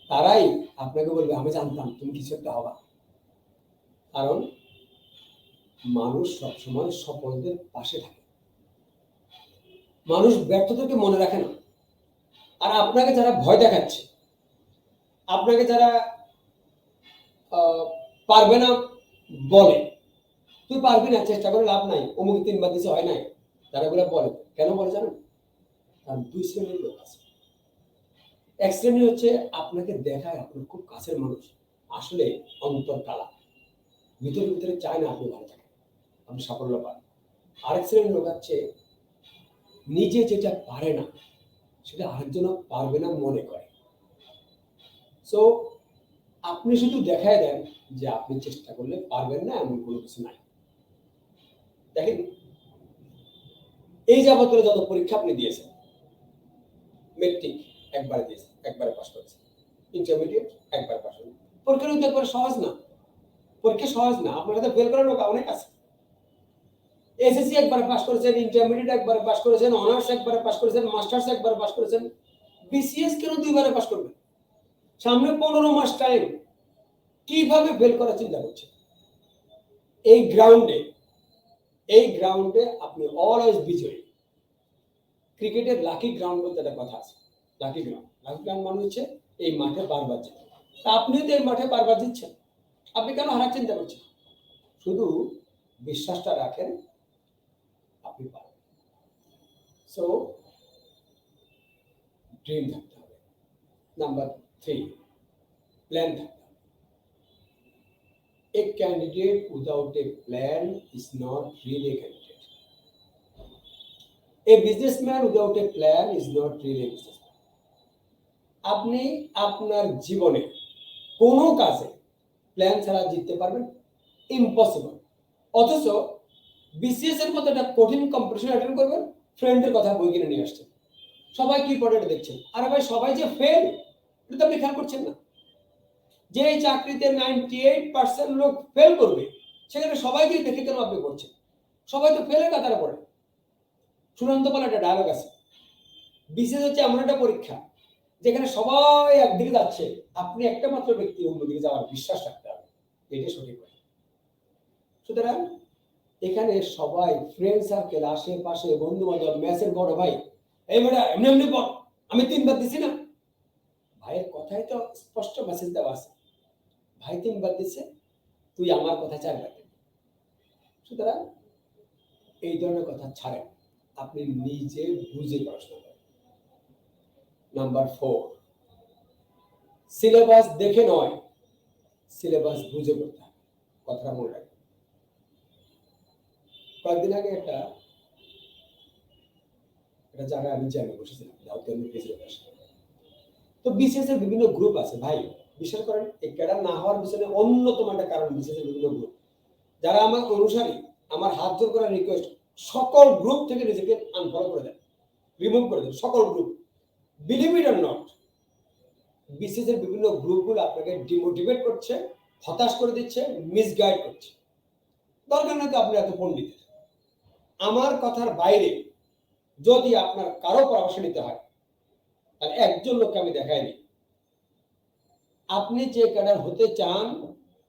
তারাই আপনাকে বলবে আমি জানতাম তুমি কিছু একটা হবা। কারণ মানুষ সবসময় সফলদের পাশে থাকে, মানুষ ব্যর্থতাকে মনে রাখে না। আর আপনাকে যারা ভয় দেখাচ্ছে, আপনাকে যারা পারবে না বলে, তুই পারবি না, চেষ্টা করে লাভ নাই, অমুক 3 বার দিছে হয় নাই, তারা এগুলো বলে। কেন বলে জানেন? কারণ 2 শ্রেণীর লোক আছে। এক শ্রেণী হচ্ছে আপনাকে দেখায় আপনার খুব কাছের মানুষ, আসলে অন্তর কালা, ভিতরে ভিতরে চায় না আপনি ভালো থাকেন, আপনি সাফল্য পান। আরেক শ্রেণীর লোক হচ্ছে নিজে যেটা পারে না সেটা আরেকজন পারবে না মনে করে। সো আপনি শুধু দেখায় দেন যে আপনি চেষ্টা করলে পারবেন না, এমন কোনো কিছু নাই। দেখেন, এই যাবতীয় যত পরীক্ষা আপনি দিয়েছেন, মেট্রিক একবারে দিয়েছেন, একবারে পাস করেছেন, ইন্টারমিডিয়েট একবার পাস করেছেন, পরীক্ষা কিন্তু একবারে সহজ না, পরীক্ষা সহজ না, আপনার সাথে ফেল করার লোক অনেক আছে। এসএসসি একবারে পাস করেছেন, ইন্টারমিডিয়েট একবারে পাস করেছেন, অনার্স একবারে পাস করেছেন, মাস্টার্স একবারে পাস করেছেন, বিসিএস কেন 2বারে পাস করবেন? সামনে 15 মাস টাইম, কিভাবে ফেল করার চিন্তা করছেন? এই গ্রাউন্ডে আপনি অলওয়েজ বিজয়ী। ক্রিকেটের লাকি গ্রাউন্ড বলতে একটা কথা আছে, লাকি গ্রাউন্ড মানে হচ্ছে এই মাঠে বারবার জিতে। তা আপনিও তো এই মাঠে বারবার জিতছেন, আপনি কেন হারার চিন্তা করছেন? শুধু বিশ্বাসটা রাখেন, আপনি পারবেন। সো ড্রিম থাকতে হবে। নাম্বার 3, প্ল্যান থাকতে হবে। A candidate without a plan is not really a candidate. A businessman without a plan is not really a businessman. আপনি আপনার জীবনে কোনো কাজে প্ল্যান ছাড়া জিততে পারবেন? ইম্পসিবল। অথচ বিসিএস এর মতো একটা কঠিন কম্পিটিশন অ্যাটেন্ড করবেন, ফ্রেন্ডের কথা বই কিনে নিয়ে আসছেন, সবাই কি পড়ে দেখছেন, আরে ভাই সবাই যে ফেল, এটা তো আপনি খেয়াল করছেন না। যে চাকরিতে 98% লোক ফেল করবে, সেখানে সবাইকে দেখে কেন আপনি করছেন? সবাই তো ফেলের কাতারে পড়ে। সুনন্দ পাল একটা ডায়লগ আছে, বিসিএস হচ্ছে এমন একটা পরীক্ষা যেখানে সবাই একদিকে যাচ্ছে, আপনি একটা মাত্র ব্যক্তি অন্যদিকে যাওয়ার বিশ্বাস রাখতে হবে, এটা সঠিক কথা। সুতরাং এখানে সবাই ফ্রেন্ড সার্কেল, আশেপাশে বন্ধু বান্ধব, ম্যাচের বড় ভাই, এই বেটা এমনি এমনি বল, আমি 3বার দিছি না। ভাইয়ের কথাই তো স্পষ্ট মেসেজ দেওয়া আছে, ভাই 3বার দিছে, তুই আমার কথা 4বার দিবি। সুতরাং এই ধরনের কথা ছাড়েন, আপনি নিজে বুঝে পড়াশোনা করেন। নাম্বার 4, সিলেবাস দেখে নয়, সিলেবাস বুঝে করতে হবে, কথাটা মনে রাখবেন। কয়েকদিন আগে একটা জায়গায় আমি জানি বসেছিলাম, তো বিসিএস এর বিভিন্ন গ্রুপ আছে ভাই, বিশ্বাস করেন এই ক্যাডার না হওয়ার পিছনে অন্যতম একটা কারণ বিসিএস এর বিভিন্ন গ্রুপ। যারা আমার অনুসারী, আমার হাত জোর করার রিকোয়েস্ট, সকল গ্রুপ থেকে নিজেকে আনফলো করে দেন, রিমুভ করে দেন, সকল group. Believe it or not, BCS এর বিভিন্ন গ্রুপগুলো আপনাকে ডিমোটিভেট করছে, হতাশ করে দিচ্ছে, মিসগাইড করছে। দরকার নাই তো আপনি এত পণ্ডিত। আমার কথার বাইরে যদি আপনার কারো পরামর্শ নিতে হয়, তাহলে একজন লোককে আমি দেখাইনি, আপনি যে ক্যাডার হতে চান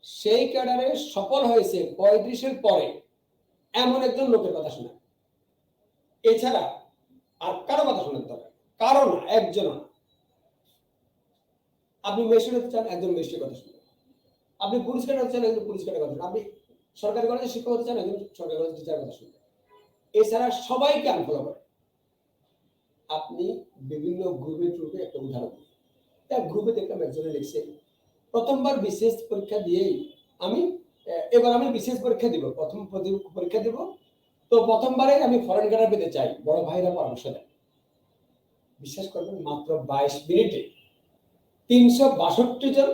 সেই ক্যাডারে সফল হয়েছে 35-এর পরে এমন একজন লোকের কথা শোনা, এছাড়া আর কারো কথা শোনার দরকার, কারো না, একজন না। আপনি মেশিন হতে চান, একজন মেশিনের কথা শুনবেন। আপনি পুলিশ ক্যাডার হতে চান, একজন পুলিশ ক্যাডার কথা শুনবেন। আপনি সরকারি কলেজে শিক্ষক হতে চান, একজন সরকারি কলেজের টিচারের কথা শুনবেন। এছাড়া সবাইকে আনফলো করে। আপনি বিভিন্ন গ্রুপে একটা উদাহরণ দিন। এক গ্রুপে দেখলাম একজনে লিখছে, প্রথমবার বিসিএস পরীক্ষা দিয়েই এবার আমি বিসিএস পরীক্ষা দিব, প্রথম পরীক্ষা দিব, তো প্রথমবারে আমি ফরেন ক্যাডার পেতে চাই, বড় ভাইরা পরামর্শ দেন। বিশ্বাস করবেন, মাত্র 22 মিনিটে 362 জন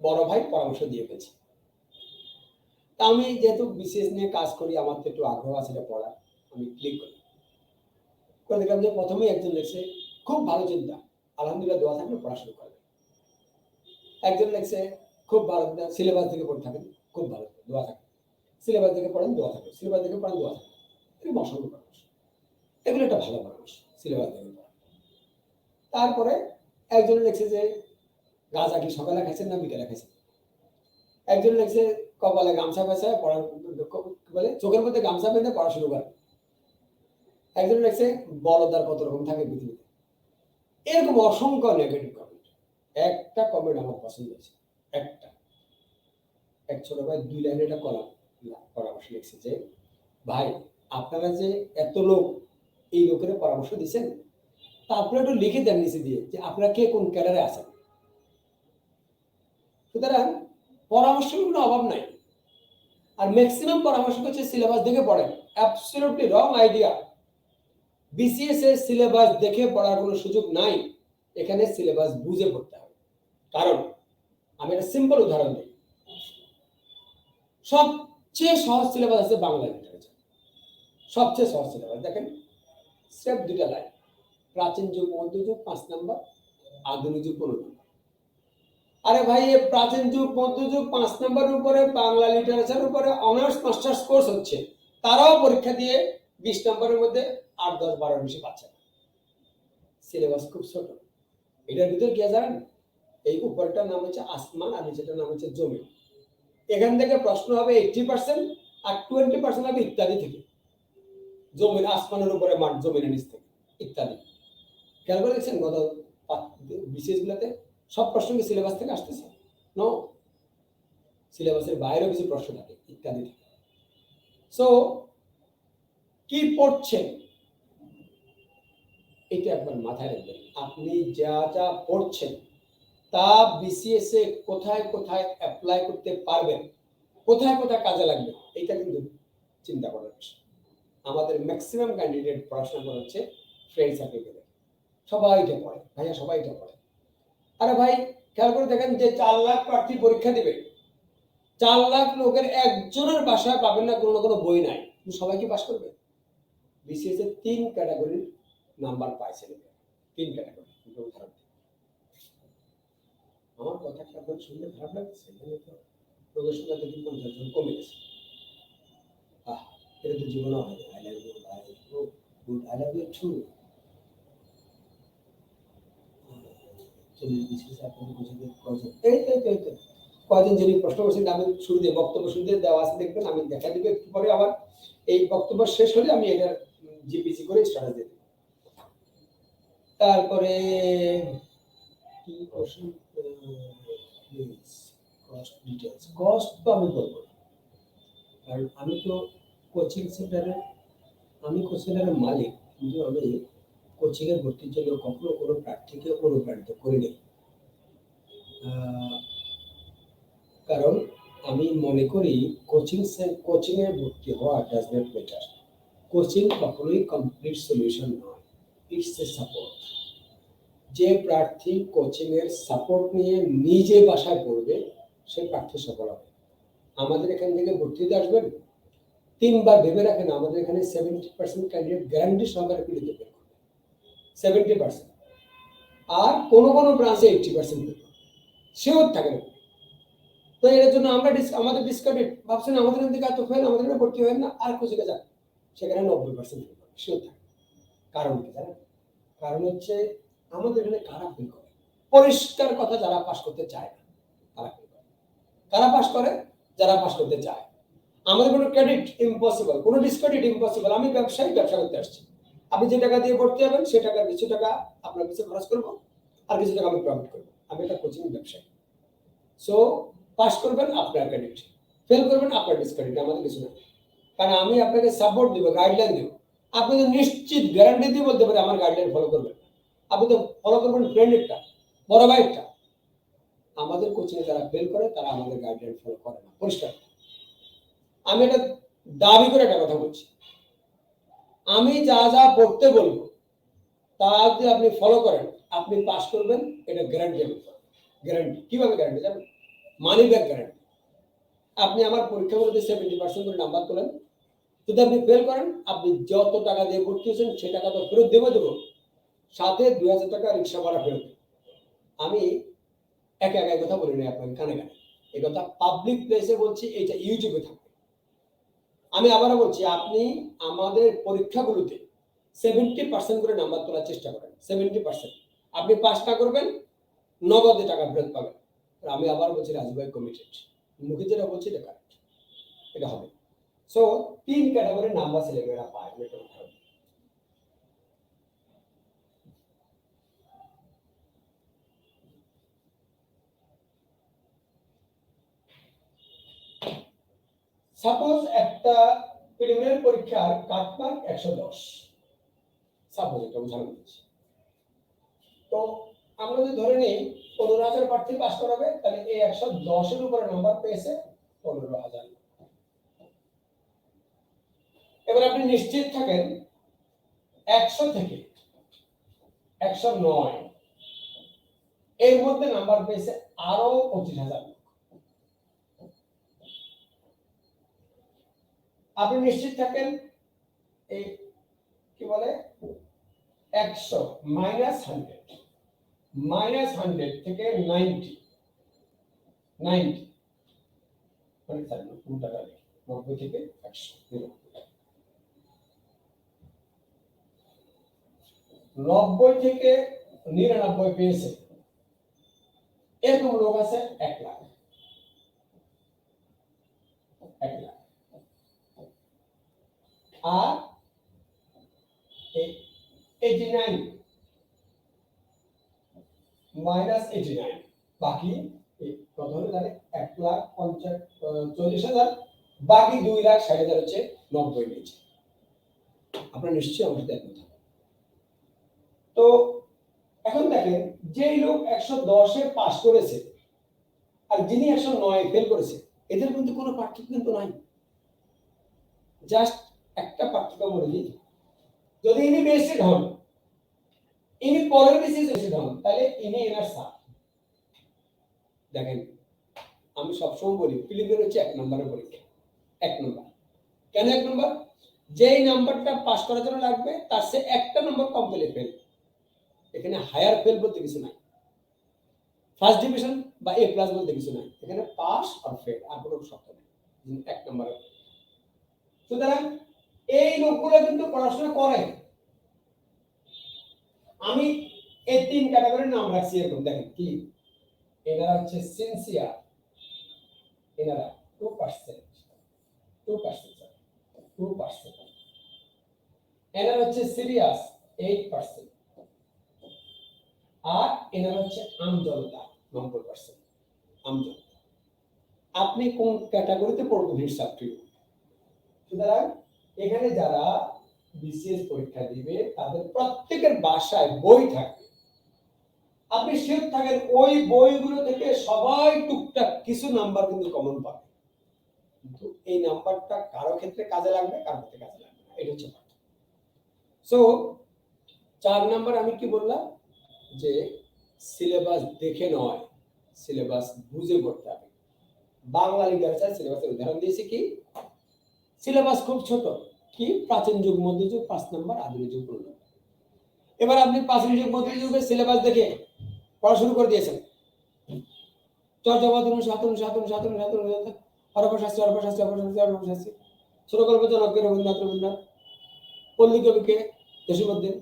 বড় ভাই পরামর্শ দিয়ে গেছে। তা আমি যেহেতু বিসিএস নিয়ে কাজ করি, আমার তো একটু আগ্রহ আছে এটা পড়া, আমি ক্লিক করি, করে দেখলাম যে প্রথমেই একজন লিখছে, খুব ভালো চিন্তা, আলহামদুলিল্লাহ, দোয়া থাকলে পড়াশোনা করবেন। একজন লিখছে, খুব ভালো, সিলেবাস থেকে পড়ে থাকেন, খুব ভালো, দোয়া থাকে, সিলেবাস থেকে পড়েন, দোয়া থাকে, সিলেবাস থেকে পড়েন, দোয়া থাকে, এরকম অসংখ্য পরামর্শ। এগুলো একটা ভালো পরামর্শ, সিলেবাস থেকে পড়া। তারপরে একজন লিখছে যে গাঁজা কি সকালে খাইছেন না বিকালে খাইছেন। একজন লিখছে কপালে গামছা পেঁচায় পড়ার, বলে চোখের মধ্যে গামছা বেঁধে পড়া শুরু করে। একজন লিখছে বলদার কত রকম থাকে পৃথিবীতে। এরকম অসংখ্য নেগেটিভ কমেন্ট। একটা কমেন্ট আমার পছন্দ হয়েছে, একটা এক ছোট ভাই 2 লাইনে এটা পরামর্শ লিখছে যে ভাই আপনারা যে এত লোক এই লোকের পরামর্শ দিচ্ছেন, তারপরে একটু লিখে দেন নিচে দিয়ে যে আপনারা কে কোন ক্যাডারে আছেন। সুতরাং পরামর্শের কোনো অভাব নাই। আর ম্যাক্সিমাম পরামর্শ হচ্ছে সিলেবাস দেখে পড়েন। অ্যাবসলিউটলি রং আইডিয়া। বিসিএস এর সিলেবাস দেখে পড়ার কোনো সুযোগ নাই, এখানে সিলেবাস বুঝে পড়তে হবে। কারণ আমি একটা সিম্পল উদাহরণ দিই, সবচেয়ে সহজ সিলেবাস আছে বাংলা লিটারেচার। সবচেয়ে সহজ সিলেবাস দেখেন, স্টেপ 2টা লাইন, প্রাচীন যুগ মধ্যযুগ 5 নাম্বার, আধুনিক যুগ 15 নাম্বার। আরে ভাই এই প্রাচীন যুগ মধ্যযুগ 5 নাম্বারের উপরে বাংলা লিটারেচারের উপরে অনার্স মাস্টার্স কোর্স হচ্ছে, তারাও পরীক্ষা দিয়ে 20 নাম্বারের মধ্যে 8, 10, 12 বেশি পাচ্ছে না। সিলেবাস খুব ছোট। এটার ভিতরে কি জানেন, এই উপরটার নাম হচ্ছে আসমান আর নিচেটার নাম হচ্ছে জমিন। এখান থেকে প্রশ্ন হবে 80% আর 20% হবে ইত্যাদি থেকে। জমিন আসমানের উপরে, মাঠ জমিনের নিচ থেকে ইত্যাদি। খেয়াল করে দেখছেন গত বিসিএস গুলোতে সব প্রশ্ন কি সিলেবাস থেকে আসতেছে? নো, সিলেবাসের বাইরেও কিছু প্রশ্ন থাকে ইত্যাদি থেকে। সো কি পড়ছেন এটা একবার মাথায় রাখবেন। আপনি যা যা পড়ছেন তা বিসিএস এ কোথায় কোথায় অ্যাপ্লাই করতে পারবেন, কোথায় কোথায় কাজে লাগবে, এটা কিন্তু চিন্তা করার বিষয়। আমাদের ম্যাক্সিমাম ক্যান্ডিডেট পড়াশোনা হচ্ছে ফ্রেন্ড সার্কেলে, সবাই এটা পড়ে, ভাইয়া সবাই এটা পড়ে। আরে ভাই খেয়াল করে দেখেন যে 4 লাখ প্রার্থী পরীক্ষা দিবে, 4 লাখ লোকের একজনের বাসায় পাবেন না কোনো না কোনো বই নাই, সবাই কি পাস করবে? বিসিএস এর 3 ক্যাটাগরির নাম্বার পাইছে, 3 ক্যাটাগরি। আমার কথাটা আপনার শুনলে খারাপ লাগছে? মানে তো প্রবেশনা থেকে 50 জন কমে গেছে। এটা তো জীবনে হয় না। I love you, I good, I love you too. কয়জন যিনি প্রশ্ন করছেন আমি শুরু দিয়ে বক্তব্য শুরুতে দেওয়া আছে দেখবেন, আমি দেখা দিব একটু পরে। আবার এই বক্তব্য শেষ হলে আমি এটার জিপিসি করে স্টার্ট দিয়ে দেব। তারপরে কি কোশ্চেন, কস্ট ডিটেইলস। কস্ট তো আমি বলবো, কারণ আমি তো কোচিং সেন্টারের মালিক, কিন্তু আমি কোচিং এর ভর্তির জন্য কখনো কোনো প্রার্থীকে অনুপ্রাণিত করিনি। কারণ আমি মনে করি কোচিং এ ভর্তি হওয়া ডাজ নট ম্যাটার। কোচিং কখনোই কমপ্লিট সলিউশন নয়, ইটস এ সাপোর্ট। যে প্রার্থী কোচিং এর সাপোর্ট নিয়ে নিজে বাসায় পড়বে সে প্রার্থী সফল হবে। আমাদের এখান থেকে ভর্তিতে আসবেন, 3 বার ভেবে রাখেন, আমাদের এখানে 70% ক্যান্ডিডেট গ্যারান্টি সহকারে পিলিতে বের করবে, 70%। আর কোন কোন ব্রাঞ্চে 80% বের করবে, শিওর থাকে না। তো এর জন্য আমরা আমাদের ডিসকাউন্টেড ভাবছেন আমাদের এখান থেকে এত ফেল, আমাদের এখানে ভর্তি হয় না, আর কোচিংয়ে যান, সেখানে 90% ফেল করবে, শিওর থাকে। কারণ কি জানেন? কারণ হচ্ছে আমাদের এখানে কারা ফেল করে, পরিষ্কার কথা, যারা পাস করতে চায় না তারা ফেল করে। কারা পাস করে? যারা পাস করতে চায়। আমাদের কোনো ক্রেডিট ইম্পসিবল, কোনো ডিসক্রেডিট ইম্পসিবল। আমি ব্যবসায়ী, ব্যবসা করতে আসছি। আপনি যে টাকা দিয়ে ভর্তি হবেন সে টাকার কিছু টাকা আপনার পিছনে খরচ করবো, আর কিছু টাকা আমি প্রফিট করবো। আমি একটা কোচিং ব্যবসায়ী। সো পাস করবেন আপনার ক্রেডিট, ফেল করবেন আপনার ডিসক্রেডিট, আমাদের কিছু না। কারণ আমি আপনাকে সাপোর্ট দিব, গাইডলাইন দিব। আপনি তো নিশ্চিত গ্যারান্টি দিয়ে বলতে পারেন আমার গাইডলাইন ফলো করবেন। আপনি তো ফলো করবেন ফ্রেন্ডেরটা, বড় ভাইয়েরটা। আমাদের কোচিংয়ে যারা ফেল করে তারা আমাদের গাইডলাইন ফলো করে না, পরিষ্কার। আমি এটা দাবি করে একটা কথা বলছি, আমি যা যা পড়তে বলবো তা যদি আপনি ফলো করেন আপনি পাস করবেন, এটা গ্যারান্টি। আমি গ্যারান্টি কিভাবে গ্যারান্টি জানেন? Money back guarantee. আপনি আমার পরীক্ষাগুলোতে 70% করে নাম্বার তোলেন, যদি আপনি ফেল করেন আপনি যত টাকা দিয়ে ভর্তি হয়েছেন সে টাকা তো ফেরত দেবো, সাথে 2000 টাকা রিক্সা ভাড়া ফেরত। আমি একা কথা বলি না আপনাকে কানে কানে, এই কথা পাবলিক প্লেসে বলছি, এটা ইউটিউবে থাকবে। আমি আবারও বলছি, আপনি আমাদের পরীক্ষাগুলোতে 70% করে নাম্বার তোলার চেষ্টা করেন, 70%। আপনি পাস না করবেন নগদে টাকা ফেরত পাবেন। আমি আবার বলছি রাজু ভাই কমিটেড, মুখে যেটা বলছি এটা কারেক্ট, এটা হবে। সো 3 ক্যাটাগরির নাম্বার ছেলেমেয়েরা পায়। সাপোজ একটা প্রিলিমিনারি পরীক্ষার কাটমার্ক 110, সাপোজ এটা উদাহরণ দিচ্ছি। তো আমরা যদি ধরে নিই 15,000 প্রার্থী পাস করাবে, তাহলে এই 110 এর উপরে নাম্বার পেয়েছে 15,000। এবার আপনি নিশ্চিত থাকেন 100 থেকে 109 এর মধ্যে নাম্বার পেয়েছে আরো 25,000। আপনি নিশ্চিত থাকেন এই কি বলে 100 মাইনাস 100 থেকে 90 মানে 90 থেকে 100, 90 থেকে 99 পেয়েছে এরকম লোক আছে 1 লাখ। 1 লাখ। আর 89 মাইনাস 89 বাকি কত হলো জানেন? 1,40,000। বাকি 2,60,000 হচ্ছে 90 নিচে। আপনারা নিশ্চয়ই আমার সাথে একমত। তো এখন দেখেন যেই লোক 110 এ পাস করেছে আর যিনি 109 ফেল করেছে, এদের মধ্যে কোনো পার্থক্য কিন্তু নাই। জাস্ট একটা পার্থক্য বলে দিই, যদি ইনি বেসিক হন, ইনি পরের বিসিএস বেসিক হন, তাহলে ইনি এনার স্যার। দেখেন আমি সবসময় বলি প্রিলিমিনারি হচ্ছে 1 নম্বরের পরীক্ষা। 1 নম্বর কেন 1 নম্বর? যেই নাম্বারটা পাস করার জন্য লাগবে তার সে একটা নম্বর কম পেলে ফেল। এখানে হায়ার ফেল বলতে কিছু নাই, ফার্স্ট ডিভিশন বা এ প্লাস বলতে কিছু নাই। এখানে পাস আর ফেল, আর কোনো শর্ত নেই। 1 নম্বরে সুতরাং এই লোকগুলো কিন্তু পড়াশোনা করে। আমি এই 3 ক্যাটাগরির নাম রাখছি এরকম। দেখেন কি, এনারা হচ্ছে সিনসিয়ার, এনারা 2%, এনারা হচ্ছে সিরিয়াস 8%, আর এনারা হচ্ছে আমজনতা 90%। আমজনতা আপনি কোন ক্যাটাগরিতে পড়বেন হিসাব ঠিক। সুতরাং এখানে যারা বিসিএস পরীক্ষা দিবে তাদের প্রত্যেকের বাসায় বই থাকবে। আপনি শিওর থাকেন ওই বইগুলো থেকে সবাই টুকটাক কিছু নাম্বার কিন্তু কমন পাবে, কিন্তু এই নাম্বারটা কারো ক্ষেত্রে কাজে লাগবে, কারো ক্ষেত্রে কাজে লাগবে না। এটা হচ্ছে পার্থক্য। সো 4 নাম্বার আমি কি বললাম যে সিলেবাস দেখে নয়, সিলেবাস বুঝে পড়তে হবে। বাংলা লিটারেচার সিলেবাসের উদাহরণ দিয়েছি কি, সিলেবাস খুব ছোট। কি, প্রাচীন যুগ, মধ্যযুগ 5 নম্বর, আধুনিক যুগ 15 নম্বর। এবার আপনি প্রাচীন যুগ মধ্যযুগের সিলেবাস দেখে পড়া শুরু করে দিয়েছেন। চর্যাপদ 57 অরপশাস্ত্রী, ছোট গল্প জনককে রবীন্দ্রনাথ, পল্লী কবিকে জসীমউদ্দিন,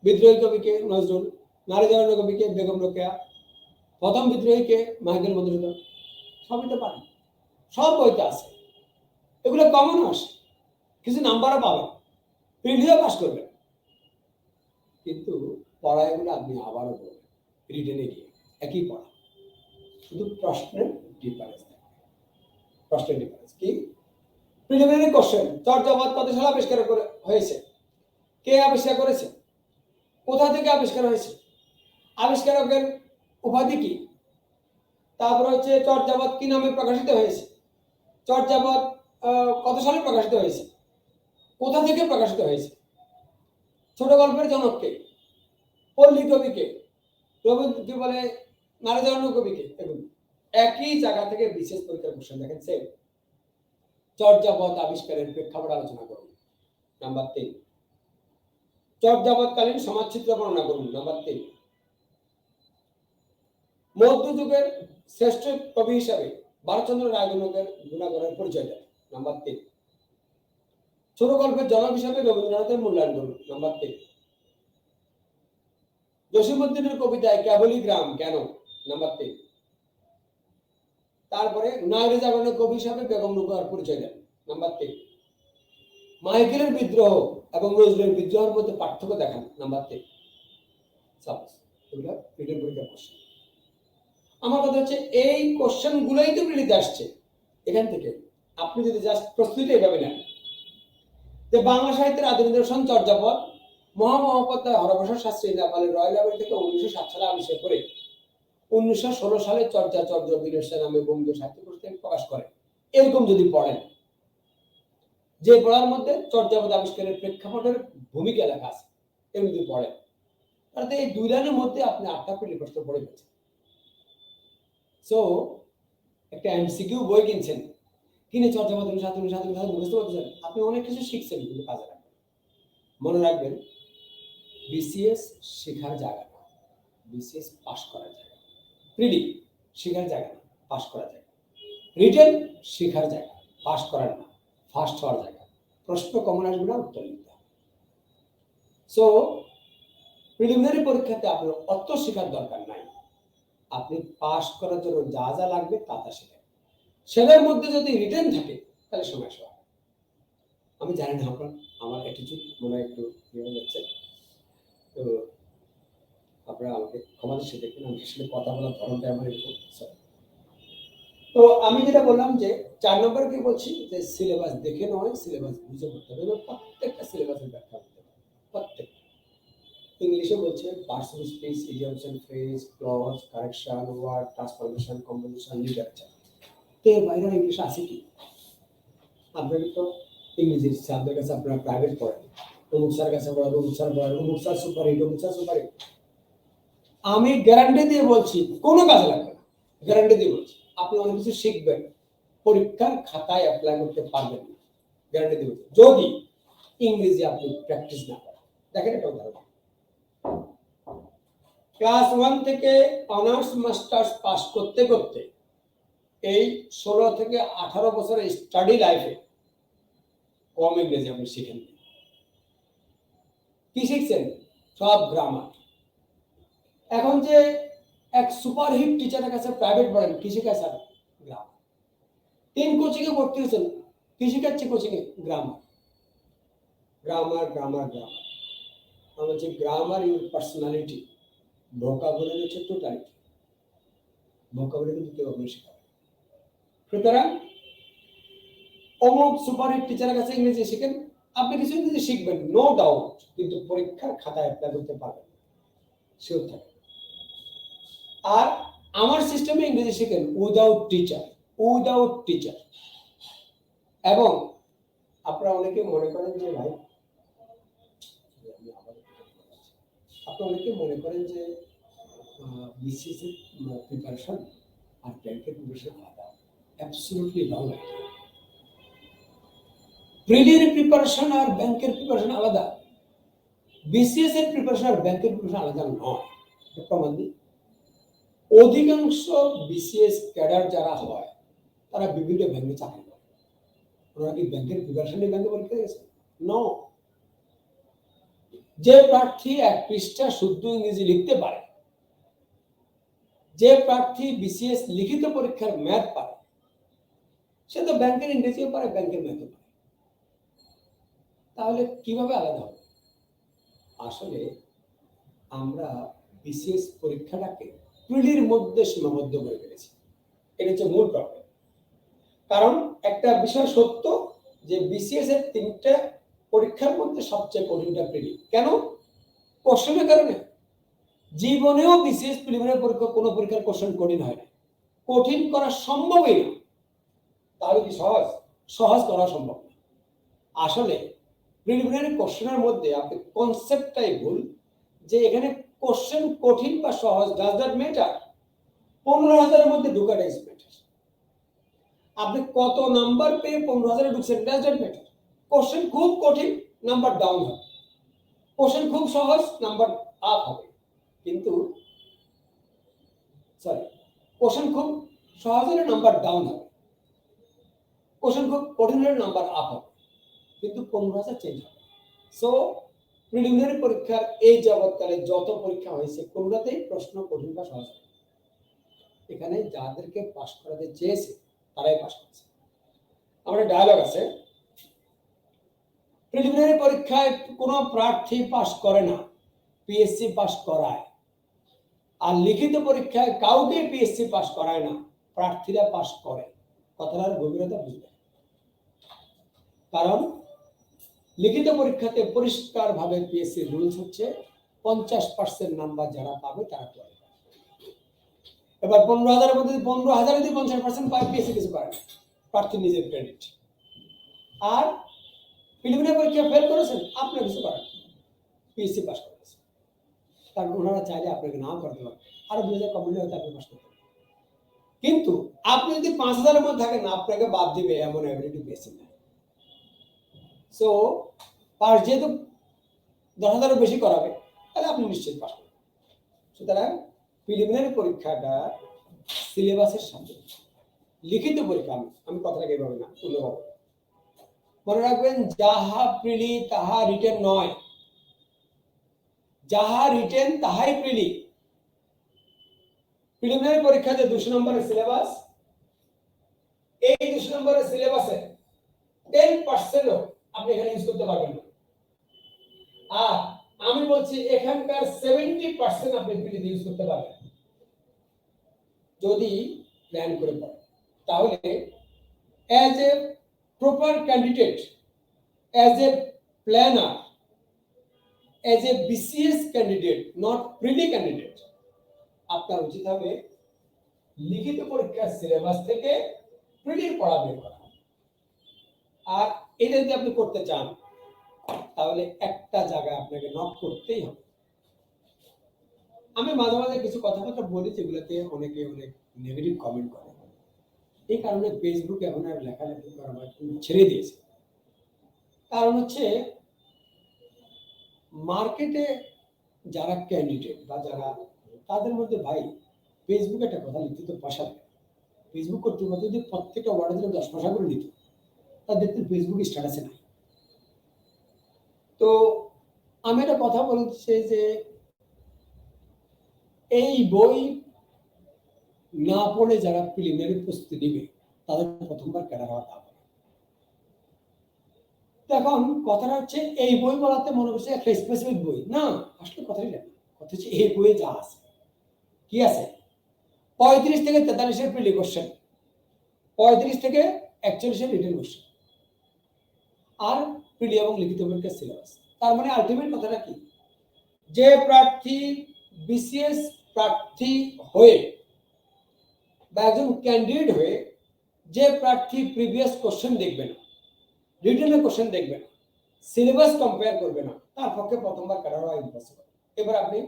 বিদ্রোহী কবিকে নজরুল, নারী জাগরণ কবিকে বেগম রোকেয়া, প্রথম বিদ্রোহীকে মাইকেল মধুসূদন। সবই তো পারেন, সব বইতে আছে। এগুলো কমন আসে, কিছু নাম্বারও পাবেন, প্রিলিও পাস করবেন, কিন্তু পড়া এগুলো আপনি আবারও করবেন রিটেনে গিয়ে। একই পড়া, শুধু প্রশ্নের ডিফারেন্স থাকবে। প্রশ্নের ডিফারেন্স কি, প্রিলিমিনারি কোশ্চেন চর্যাপদ কত সালে আবিষ্কার হয়েছে, কে আবিষ্কার করেছে, কোথা থেকে আবিষ্কার হয়েছে, আবিষ্কারকের উপাধি কি, তারপর হচ্ছে চর্যাপদ কি নামে প্রকাশিত হয়েছে, চর্যাপদ কত সালে প্রকাশিত হয়েছে, কোথা থেকে প্রকাশিত হয়েছে, ছোট গল্পের জনককে, পল্লী কবিকে, রবীন্দ্র কি বলে নারী জাগরণ কবিকে। এগুলো একই জায়গা থেকে বিশেষ পরীক্ষার কোশ্চেন দেখেন। সেম চর্যাপদ আবিষ্কারের প্রেক্ষাপট আলোচনা করুন, নাম্বার 3। চর্যাপদকালীন সমাজচিত্র বর্ণনা করুন, নাম্বার 3। মধ্যযুগের শ্রেষ্ঠ কবি হিসাবে ভারতচন্দ্র রায়গুণাকরের পরিচয় দেন, নাম্বার 3। ছোট গল্পের জনক হিসাবে রবীন্দ্রনাথের মূল্যায়ন করুন, নাম্বার 3। জসীমউদ্দিনের কবিতায় কেবলই গ্রাম কেন, নাম্বার 3। তারপরে নারী জাগরণের কবি হিসাবে বেগম রোকেয়ার পরিচয় দেন, নাম্বার 3। মাইকেলের বিদ্রোহ এবং নজরুলের বিদ্রোহের মধ্যে পার্থক্য দেখান, নাম্বার 3। সাপোজ এগুলো রিটেন পরীক্ষার কোশ্চেন। আমার কথা হচ্ছে এই কোশ্চেন গুলোই তো প্রিলিতে আসছে এখান থেকে। আপনি যদি জাস্ট প্রস্তুতি এইভাবে নেন যে বাংলা সাহিত্যের আদি নিদর্শন চর্যাপদ মহামহোপাধ্যায় হরপ্রসাদ শাস্ত্রী নেপালের রয়্যাল লাইব্রেরি থেকে 1907 সালে আবিষ্কার করে 1916 সালে চর্যাচর্য বিনষ্টা নামে বঙ্গীয় সাহিত্য পুস্তক প্রকাশ করে। এরকম যদি পড়েন, যে পড়ার মধ্যে চর্যাপদ আবিষ্কারের প্রেক্ষাপটের ভূমিকা লেখা আছে, এরকম যদি পড়েন, তাহলে এই 2 লাইনের মধ্যে আপনি 8টা প্রিলি প্রশ্ন পড়ে গেছেন। সো একটা এমসিকিউ বই কিনছেন, কিনে চর্যাপদ বুঝতে পারছেন, আপনি অনেক কিছু শিখছেন, কিন্তু কাজে রাখবেন। মনে রাখবেন, বিসিএস শেখার জায়গা না, বিসিএস পাস করার জায়গা। প্রিলি শেখার জায়গা না, পাস করার জায়গা। রিটেন শেখার জায়গা, পাস করার না, ফার্স্ট হওয়ার জায়গা। প্রশ্ন কমন আসবে না, উত্তর লিখতে হবে। সো প্রিলিমিনারি পরীক্ষাতে আপনার অত শেখার দরকার নাই, আপনি পাস করার জন্য যা যা লাগবে তা তা শেখেন। সেটার মধ্যে যদি রিটেন থাকে তাহলে সমস্যা হয়। আমি জানি না আপনার আমার অ্যাটিটিউড মনে একটু হয়ে যাচ্ছে, তো আপনারা আমাকে ক্ষমা দৃষ্টি দেখবেন, আমি আসলে কথা বলার ধরনটা আমার একটু। তো আমি যেটা বললাম যে 4 নম্বর কি বলছি যে সিলেবাস দেখে নয়, সিলেবাস বুঝে পড়তে হবে। প্রত্যেকটা সিলেবাসের ব্যাখ্যা করতে হবে, প্রত্যেক। ইংলিশে বলছে parts of speech, idioms and phrase, clause, correction, word transformation, composition, literature. তো এর বাইরে ইংলিশ আছে কি? আপনাদের তো ইংরেজি স্যারদের কাছে আপনারা প্রাইভেট পড়েন, অমুক স্যার কাছে পড়েন, অমুক স্যার পড়েন, অমুক স্যার সুপার হিট, অমুক স্যার সুপার হিট। আমি গ্যারান্টি দিয়ে বলছি কোনো কাজে লাগবে না, গ্যারান্টি দিয়ে বলছি। আপনি অনেক কিছু শিখবেন, পরীক্ষার খাতায় অ্যাপ্লাই করতে পারবেন না, গ্যারান্টি দিয়ে বলছি, যদি ইংরেজি আপনি প্র্যাকটিস না করেন। দেখেন একটা উদাহরণ, ক্লাস 1 থেকে অনার্স মাস্টার্স পাস করতে করতে এই 16 থেকে 18 বছরের স্টাডি লাইফে কম ইংরেজি আপনি শিখেন। কি শিখছেন? সব গ্রামার। এখন যে এক সুপারহিট টিচারের কাছে প্রাইভেট পড়েন, কি শেখায় স্যার? গ্রামার। 3 কোচিংয়ে ভর্তি হয়েছেন, কি শেখাচ্ছে কোচিংয়ে? Grammar, grammar, grammar, grammar. আমি বলছি গ্রামার ইউর পার্সোনালিটি, ভোকাবুলারি হচ্ছে টোটালিটি। ভোকাবুলারি কিন্তু কেউ আপনি শেখাবে। সুতরাং অমুক সুপারহিট টিচারের কাছে ইংরেজি শিখেন, আপনি কিছু ইংরেজি শিখবেন, নো ডাউট, কিন্তু পরীক্ষার খাতায় অ্যাপ্লাই করতে পারবেন শিওর থাকে। আর আমার সিস্টেমে ইংরেজি শিখেন উইদাউট টিচার, উইদাউট টিচার। এবং আপনারা অনেকে মনে করেন যে ভাই, আপনারা অনেকে মনে করেন যে বিসিএস এর প্রিপারেশন আর ব্যাংকের প্রিপারেশন আলাদা। অ্যাবসলিউটলি রং। প্রিলির প্রিপারেশন আর ব্যাংকের প্রিপারেশন আলাদা, বিসিএস এর প্রিপারেশন আর ব্যাংকের প্রিপারেশন আলাদা নয়। প্রমাণ দিই, অধিকাংশ বিসিএস ক্যাডার যারা হয় তারা বিভিন্ন ব্যাংকে চাকরি করে। ওরা কি ব্যাংকের প্রিপারেশন নিয়ে ব্যাংকে পরীক্ষা দিয়েছে? নো। যে প্রার্থী 1 পৃষ্ঠা শুদ্ধ ইংরেজি লিখতে পারে, যে প্রার্থী বিসিএস লিখিত পরীক্ষার ম্যাথ পারে, সে তো ব্যাংকের ইংরেজিও পারে, ব্যাংকের ম্যাথও পারে। তাহলে কিভাবে আলাদা হবে? আসলে আমরা বিসিএস পরীক্ষাটাকে প্রিলির মধ্যে সীমাবদ্ধ করে ফেলেছি, এটা হচ্ছে মূল প্রবলেম। কারণ একটা বিষয় সত্য যে বিসিএস এর 3টা পরীক্ষার মধ্যে সবচেয়ে কঠিনটা প্রিলি। কেন? কোশ্চেনের কারণে। জীবনেও বিসিএস প্রিলিমিনারি পরীক্ষা কোনো পরীক্ষার কোশ্চেন কঠিন হয় না, কঠিন করা সম্ভবই না। তাহলে কি সহজ? সহজ করা সম্ভব না। আসলে প্রিলিমিনারি কোশ্চেনের মধ্যে আপনি কনসেপ্টটাই ভুল, যে এখানে কোশ্চেন কঠিন বা সহজ ডাজ দ্যাট ম্যাটার। 15,000-এর মধ্যে ঢোকাটা ইজ ম্যাটার। আপনি কত নাম্বার পেয়ে 15,000-এ ঢুকছেন, ডাজ দ্যাট ম্যাটার। কোশ্চেন খুব কঠিন, নাম্বার ডাউন হবে, কোশ্চেন খুব সহজ, নাম্বার আপ হবে। কিন্তু সরি, কোশ্চেন খুব সহজ হলে নাম্বার ডাউন হবে, কোশ্চেন খুব কঠিন হলে নাম্বার আপ হবে, কিন্তু 15,000 চেঞ্জ হবে। সো প্রিলিমিনারি পরীক্ষার এই যাবৎকালে যত পরীক্ষা হয়েছে কোনটাতেই প্রশ্ন কঠিন বা সহজ হয়। এখানে যাদেরকে পাস করাতে চেয়েছে তারাই পাস করেছে। আমাদের ডায়ালগ আছে, প্রিলিমিনারি পরীক্ষায় কোনো প্রার্থী পাস করে না, পিএসসি পাস করায়। আর লিখিত পরীক্ষায় কাউকে পিএসসি পাস করায় না, প্রার্থীরা পাস করে। কথাটার গভীরতা বুঝবে। কারণ লিখিত পরীক্ষাতে পরিষ্কারভাবে পিএসসি রুলস হচ্ছে 50% নাম্বার যারা পাবে তারা পড়ে। এবার 15,000-এর মধ্যে 15,000 যদি 50% পায়, পিএসসি কিছু পারে না, প্রার্থী নিজের ক্রেডিট। আর প্রিলিমিনারি পরীক্ষা ফেল করেছেন, আপনার কিছু করেন, পিএসসি পাস করেছে, কারণ ওনারা চাইলে আপনাকে নাও করতে পারেন, আরো 2,000 কম হলে হয়তো আপনি পাস করতে পারেন। কিন্তু আপনি যদি 5,000-এর মধ্যে থাকেন, আপনাকে বাদ দিবে এমন অ্যাবিলিটি পিএসসি নাই। সো পাস যেহেতু 10,000-এর বেশি করাবে, তাহলে আপনি নিশ্চিত পাস করবেন। সুতরাং প্রিলিমিনারি পরীক্ষাটা সিলেবাসের সাথে লিখিত পরীক্ষা, আমি কথাটাকে এইভাবে না, অন্যভাবে মনে রাখবেন, যাহা প্রিলি তাহা রিটেন নয়, যাহা রিটেন তাহাই প্রিলি। প্রিলিমিনারি পরীক্ষাতে 200 নম্বরের সিলেবাস, এই 200 নম্বরের সিলেবাসে 10%ও আপনি এখানে ইউজ করতে পারবেন না। আর আমি বলছি এখানকার 70% আপনি প্রিলিতে ইউজ করতে পারবেন যদি প্ল্যান করে পড়েন। তাহলে as a proper candidate, as a planner, as a BCS candidate, not prelim candidate, আপনার উচিত হবে লিখিত পরীক্ষার সিলেবাস থেকে প্রিলির পড়া বের করা। আর এটা যদি আপনি করতে চান, তাহলে একটা জায়গায় আপনাকে নক করতেই হবে। আমি মাঝে মাঝে কিছু কথাবার্তা বলি যেগুলোতে অনেকে অনেক নেগেটিভ কমেন্ট করে, এই কারণে ফেসবুকে এখন আর লেখালেখি করা ছেড়ে দিয়েছে। কারণ হচ্ছে মার্কেটে যারা ক্যান্ডিডেট বা যারা, তাদের মধ্যে ভাই ফেসবুকে একটা কথা লিখতে তো পয়সা লাগে। ফেসবুক কর্তৃপক্ষ যদি প্রত্যেকটা ওয়ার্ডে দিলে 10 পয়সা করে নিত, তা দেখতে ফেসবুক স্ট্যাটাসে নাই। তো আমি একটা কথা বলছি যে এই বই না পড়ে যারা প্রিলিমিনারি প্রস্তুতি নেবে, তাদের প্রথমবার ক্যাডার হওয়া তা হবে। এখন কথাটা হচ্ছে এই বই বলাতে মনে করছে একটা স্পেসিফিক বই না, আসলে কথাই না, কথা হচ্ছে এই বইয়ে যা আছে, কি আছে 35 থেকে 43-এর প্রিলি কোশ্চেন, 35 থেকে 41-এর রিটেন কোশ্চেন, আর প্রিলি এবং লিখিত পরীক্ষার সিলেবাস। তার মানে আলটিমেট কথাটা কি, যে প্রার্থী বিসিএস প্রার্থী হয়ে বা একজন ক্যান্ডিডেট হয়ে যে প্রার্থী প্রিভিয়াস কোশ্চেন দেখবে না, রিটেনের কোশ্চেন দেখবে না, সিলেবাস কম্পেয়ার করবে না, তার পক্ষে প্রথমবার ক্যাডার হওয়া ইম্পসিবল। এবার আপনি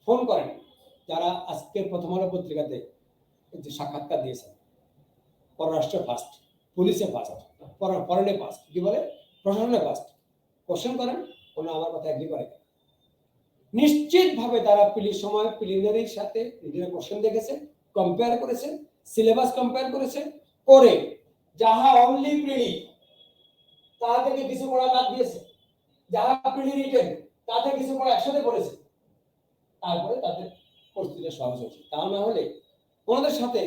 ফোন করেন যারা আজকের প্রথম আলো পত্রিকাতে যে সাক্ষাৎকার দিয়েছেন, পররাষ্ট্র ফার্স্ট, পুলিশে ফার্স্ট, ফরেনে ফার্স্ট, কি বলে প্রশাসনে ফার্স্ট, কোশ্চেন করেন, ওরা আমার কথা এগ্রি করে, নিশ্চিতভাবে তারা প্রিলির সময় প্রিলিমিনারির সাথে রিটেনের কোশ্চেন দেখেছে, কম্পেয়ার করেছে, সিলেবাস কম্পেয়ার করেছে, করে যাহা অনলি প্রিলি তা থেকে কিছু পড়া বাদ দিয়েছে, যাহা প্রিলি রিটেন তা থেকে কিছু পড়া একসাথে করেছে, তারপরে তাদের প্রস্তুতিটা সহজ হয়েছে। তা না হলে ওনাদের সাথে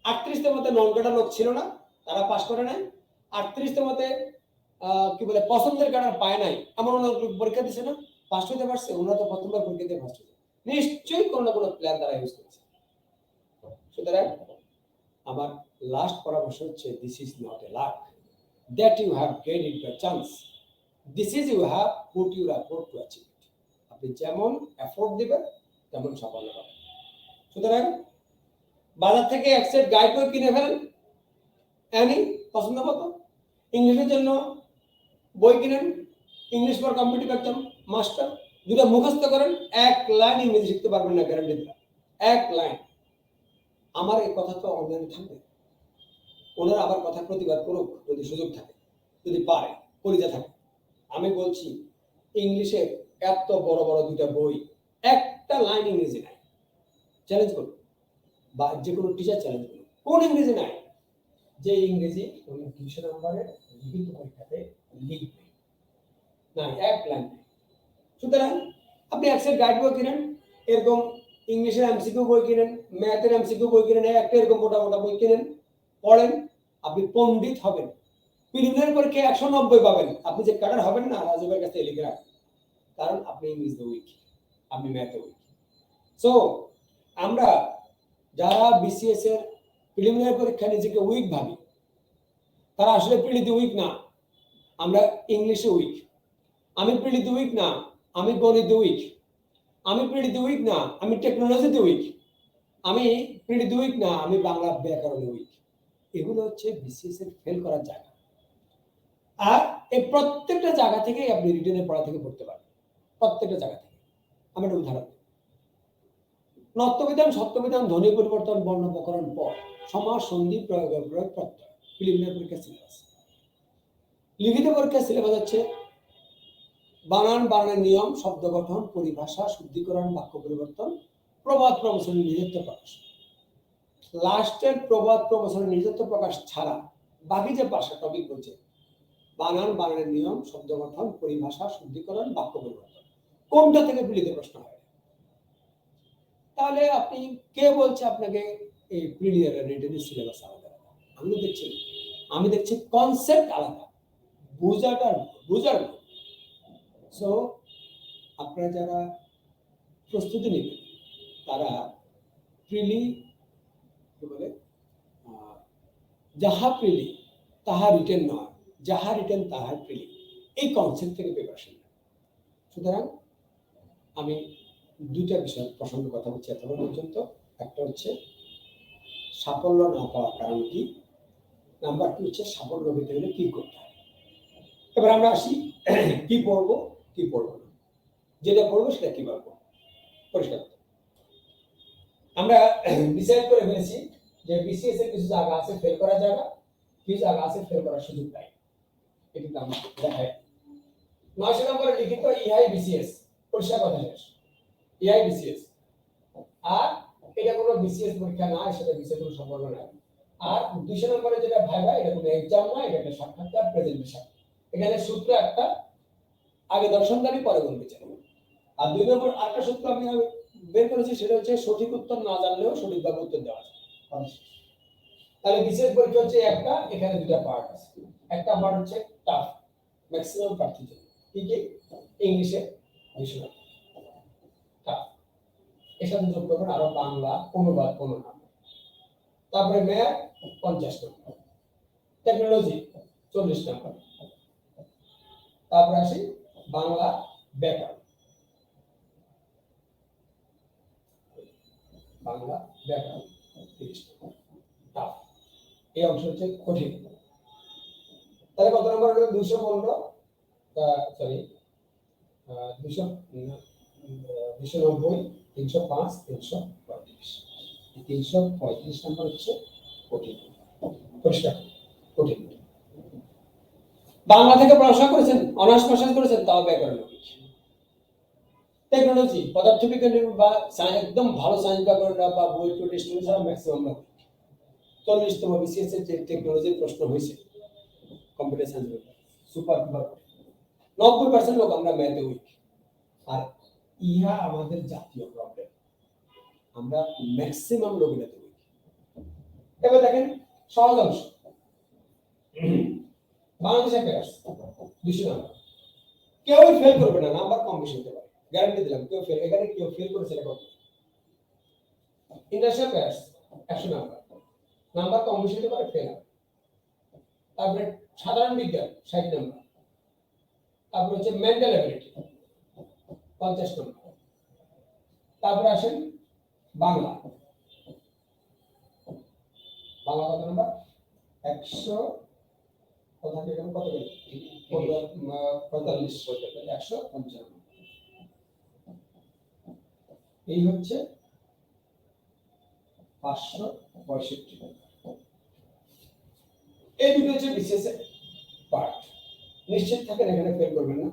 38-এর মধ্যে নন কাটা লোক ছিল না, তারা পাস করে নাই, 38-এর মধ্যে কি বলে পছন্দের কাটার পায় নাই, এমন অনেক লোক পরীক্ষা দিচ্ছে না, পাস হতে পারছে, ওনারা তো প্রথমবার পরীক্ষা দিয়ে পাস হয়েছে, নিশ্চয়ই কোনো না কোনো প্ল্যান তারা ইউজ করেছে। সুতরাং আমার লাস্ট পরামর্শ হচ্ছে, this is not a luck that you have gain it by chance, this is you have put your effort to achieve it. আপনি যেমন এফোর্ট দিবেন তেমন সাফল্য পাবেন। সুতরাং বাজার থেকে এক সেট গাইড বই কিনে ফেলেন, এনি পছন্দ মতো, ইংলিশের জন্য বই কিনেন, English for competitive exam master, দুটো মুখস্থ করেন, এক লাইন ইংরেজি শিখতে পারবেন না, গ্যারান্টি দিলাম, এক লাইন। আমার এই কথা তো অনলাইনে থাকবে, ওনারা আবার কথা প্রতিবাদ করুক যদি সুযোগ থাকে, যদি পারে, কলিজা থাকে। আমি বলছি ইংলিশে এত বড় বড় দুটা বই, একটা লাইন ইংরেজি নাই, চ্যালেঞ্জ করুন, বা যে কোনো টিচার চ্যালেঞ্জ করুন, কোন ইংরেজি নাই যে ইংরেজি 200 নম্বরের লিখিত পরীক্ষাতে লিখবে না, এক লাইন। সুতরাং আপনি এক সেট গাইড বই কিনেন, এরকম ইংলিশের এমসিকিউ বই কিনেন, ম্যাথের এমসিকিউ বই কিনেন, একটা এরকম মোটা মোটা বই কিনেন, পড়েন, আপনি পণ্ডিত হবেন। প্রিলিমিনারি পরীক্ষায় 190 পাবেন, আপনি যে ক্যাডার হবেন না, রাজীবের কাছে লিখে রাখবেন, কারণ আপনি ইংলিশে উইক, আপনি ম্যাথে উইক। সো আমরা যারা বিসিএস এর প্রিলিমিনারি পরীক্ষা নিজেকে উইক ভাবি, তারা আসলে প্রিলিতে উইক না, আমরা ইংলিশে উইক। আমি প্রিলিতে উইক না, আমি গণিতে উইক। আমি প্রিলিতে উইক না, আমি টেকনোলজিতে উইক। আমি প্রিলিতে উইক না, আমি বাংলা ব্যাকরণে উইক। এগুলো হচ্ছে বিসিএস এর ফেল করার জায়গা। আর এই প্রত্যেকটা জায়গা থেকে আপনি রিটেনের পড়া থেকে পড়তে পারবেন, প্রত্যেকটা জায়গা থেকে। আমি একটা উদাহরণ দিই। নত্যবিধান, সত্যবিধান, ধ্বনি পরিবর্তন, বর্ণ প্রকরণ, পদ, সমাস, সন্ধি, প্রয়োগ, প্রয়োগ, প্রত্যয়, প্রিলিমিনারি পরীক্ষার সিলেবাস। লিখিত পরীক্ষার সিলেবাস হচ্ছে বানান, বানানের নিয়ম, শব্দ গঠন, পরিভাষা, শুদ্ধিকরণ, বাক্য পরিবর্তন, প্রবাদ প্রবচনের নিজত্ব প্রকাশ। লাস্টের প্রবাদ প্রবচনের নিজত্ব প্রকাশ ছাড়া বাকি যে 5টা টপিক বলছে, বানান, বানানের নিয়ম, শব্দ গঠন, পরিভাষা, শুদ্ধিকরণ, বাক্য পরিবর্তন, কোনটা থেকে প্রিলিতে প্রশ্ন হয়? তাহলে আপনি কে বলছে আপনাকে এই প্রিলিয়ার রিটেনের সিলেবাস আলাদা? আমি দেখছি কনসেপ্ট আলাদা, বুঝার। সো আপনারা যারা প্রস্তুতি নেবেন তারা প্রিলি কি বলে, যাহা প্রিলি তাহা রিটেন নয়, যাহা রিটেন তাহা প্রিলি, এই কনসেপ্ট থেকে প্রিপারেশন নেন। সুতরাং আমি দুইটা বিষয় প্রসঙ্গ কথা বলছি এতক্ষণ পর্যন্ত। একটা হচ্ছে সাফল্য না পাওয়ার কারণ কি, নাম্বার 2 হচ্ছে সাফল্য পেতে হলে কি করতে হবে। এবার আমরা আসি কি পড়বো কি পড়বো না, যেটা পড়বো সেটা কি বলবো পরিষ্কার। আমরা ডিসাইড করে ফেলেছি যে বিসিএস এর কিছু জায়গা আছে ফেল করার জায়গা, কিছু জায়গা আছে ফেল করার সুযোগ নাই। এটা তো আমরা দেখাই 9 নম্বরে লিখিত ইহাই বিসিএস, পরিষ্কার কথা শেষ। ইহাই বিসিএস, আর এটা কোনো বিসিএস পরীক্ষা না, সেটা বিসিএস কোনো সম্পর্ক নাই। আর 200 নম্বরে যেটা ভাইবা, এটা কোনো এক্সাম না, এটা একটা সাক্ষাৎকার, প্রেজেন্টেশন। এখানে সূত্র একটা, আগে দর্শনদারি পরে গুণ বিচার। আর 2 নম্বর আরেকটা সূত্র আমি বের করেছি, সেটা হচ্ছে সঠিক উত্তর না জানলেও সঠিকভাবে উত্তর দেওয়া যায়। তাহলে বিশেষ পরীক্ষা হচ্ছে একটা, এখানে দুটো পার্ট আছে। একটা পার্ট হচ্ছে টাফ, ম্যাক্সিমাম প্রার্থীর জন্য। কি কি? ইংলিশে 200 নম্বর টাফ, এর সাথে যোগ করবেন আরো বাংলা অনুবাদ 15 নম্বর, তারপরে ম্যাথ 50 নম্বর, টেকনোলজি 40 নম্বর, তারপরে আসি বাংলা ব্যাকরণ, বাংলা ব্যাকরণ 30 নম্বর টাফ। এই অংশ হচ্ছে কঠিন। তাহলে কত নম্বর হলো? 215, সরি 290, 305, 335। 335 নম্বর হচ্ছে কঠিন। পরিষ্কার কঠিন। বাংলা থেকে পড়াশোনা করেছেন, অনার্স মাস্টার্স করেছেন, তাও ব্যাকরণ। টেকনোলজি, পদার্থবিজ্ঞান বা একদম ভালো সায়েন্স ব্যাকরণ বা বই টুটি স্টুডেন্ট ছাড়া ম্যাক্সিমাম না। 40তম বিসিএস এর যে টেকনোলজির প্রশ্ন হয়েছে, কম্পিউটার সায়েন্স সুপার 90% লোক আমরা ম্যাথে উইক। আর ইহা আমাদের জাতীয় প্রবলেম, আমরা ম্যাক্সিমাম লোক ম্যাথে উইক। এবার দেখেন সহজ অংশ, বাংলাদেশ অ্যাফেয়ার্স 200 নম্বর। কেউই ফেল করবে না, নাম্বার কম বেশি হতে পারে, গ্যারান্টি দিলাম। কেউ ফেল করেছে এটা কত? ইন্টারন্যাশনাল অ্যাফেয়ার্স 100 নম্বর, নাম্বার কম বেশি হতে পারে, ফেল। তারপরে সাধারণ বিজ্ঞান 60 নম্বর, তারপরে হচ্ছে মেন্টাল অ্যাবিলিটি 50 নম্বর, তারপরে আসেন বাংলা। বাংলা কত নম্বর? 100 কথা কি কত গেল? 45, 155। এই হচ্ছে 565। এই দুটো হচ্ছে বিশেষ পার্ট। নিশ্চিত থাকেন এখানে ফেল করবেন না,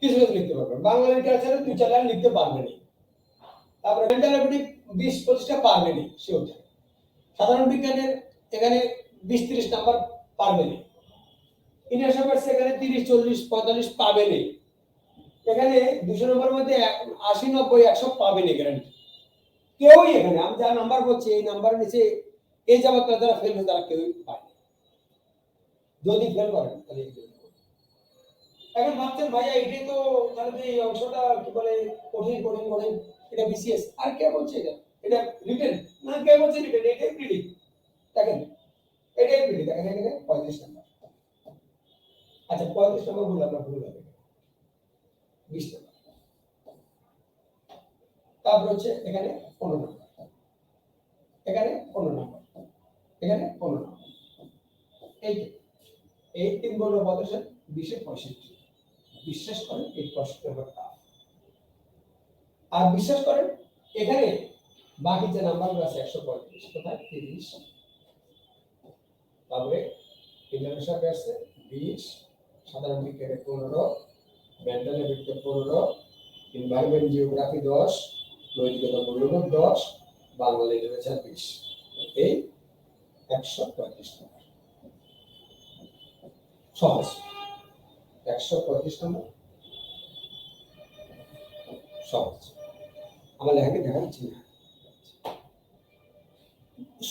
কিছু কিছু লিখতে পারবেন। বাংলা লিটারেচারে 2-4 লাইন লিখতে পারবেনই। তারপরে মেন্টাল অ্যাবিলিটি 20-25টা পারবেনই শিওর থাকে। সাধারণ বিজ্ঞানের এখানে 20-30 নাম্বার পারবেনই। ইন্টারন্যাশনাল এখানে 30-40-45 পাবেনই। এখানে 200 নম্বরের মধ্যে 80-90-100 পাবেনই গ্যারান্টি। কেউই এখানে আমি যা নাম্বার বলছি এই নাম্বারের নিচে এই যাবত যারা ফেল হয়ে তারা কেউই পায় না। যদি ফেল করেন তাহলে এখন ভাবছেন ভাইয়া এটাই তো, তাহলে এই অংশটা কি বলে কঠিন কঠিন কঠিন, এটা বিসিএস। আর কে বলছে এটা রিটেন না? কে বলছে রিটেন? এটাই প্রিলি। দেখেন এটাই প্রিলি, দেখেন এখানে 35 নাম্বার। আচ্ছা 35 নাম্বার ভুল, আমরা ভুল হবে 20 নাম্বার। তারপর হচ্ছে এখানে 15 নাম্বার, এখানে 15 নাম্বার, এখানে 15 নাম্বার। এই তিন বর্ণ পদের 20 এর 65। বিশ্বাস করেন এই প্রশ্নটা হলো tough। আর বিশ্বাস করেন এখানে বাকি যে নাম্বারগুলো আছে 135 কোথায় 30, তারপরে ইন্টারন্যাশনাল আছে 20, সাধারণ বিজ্ঞানে 15, মেন্টাল এবিলিটি 15, এনভায়রনমেন্ট জিওগ্রাফি 10, নৈতিকতা মূল্যবোধ 10, বাংলা লিটারেচার 20। এই 135 নাম্বার সহজ। 135 নাম্বার সহজ। আমার লেখাকে দেখা যাচ্ছে না?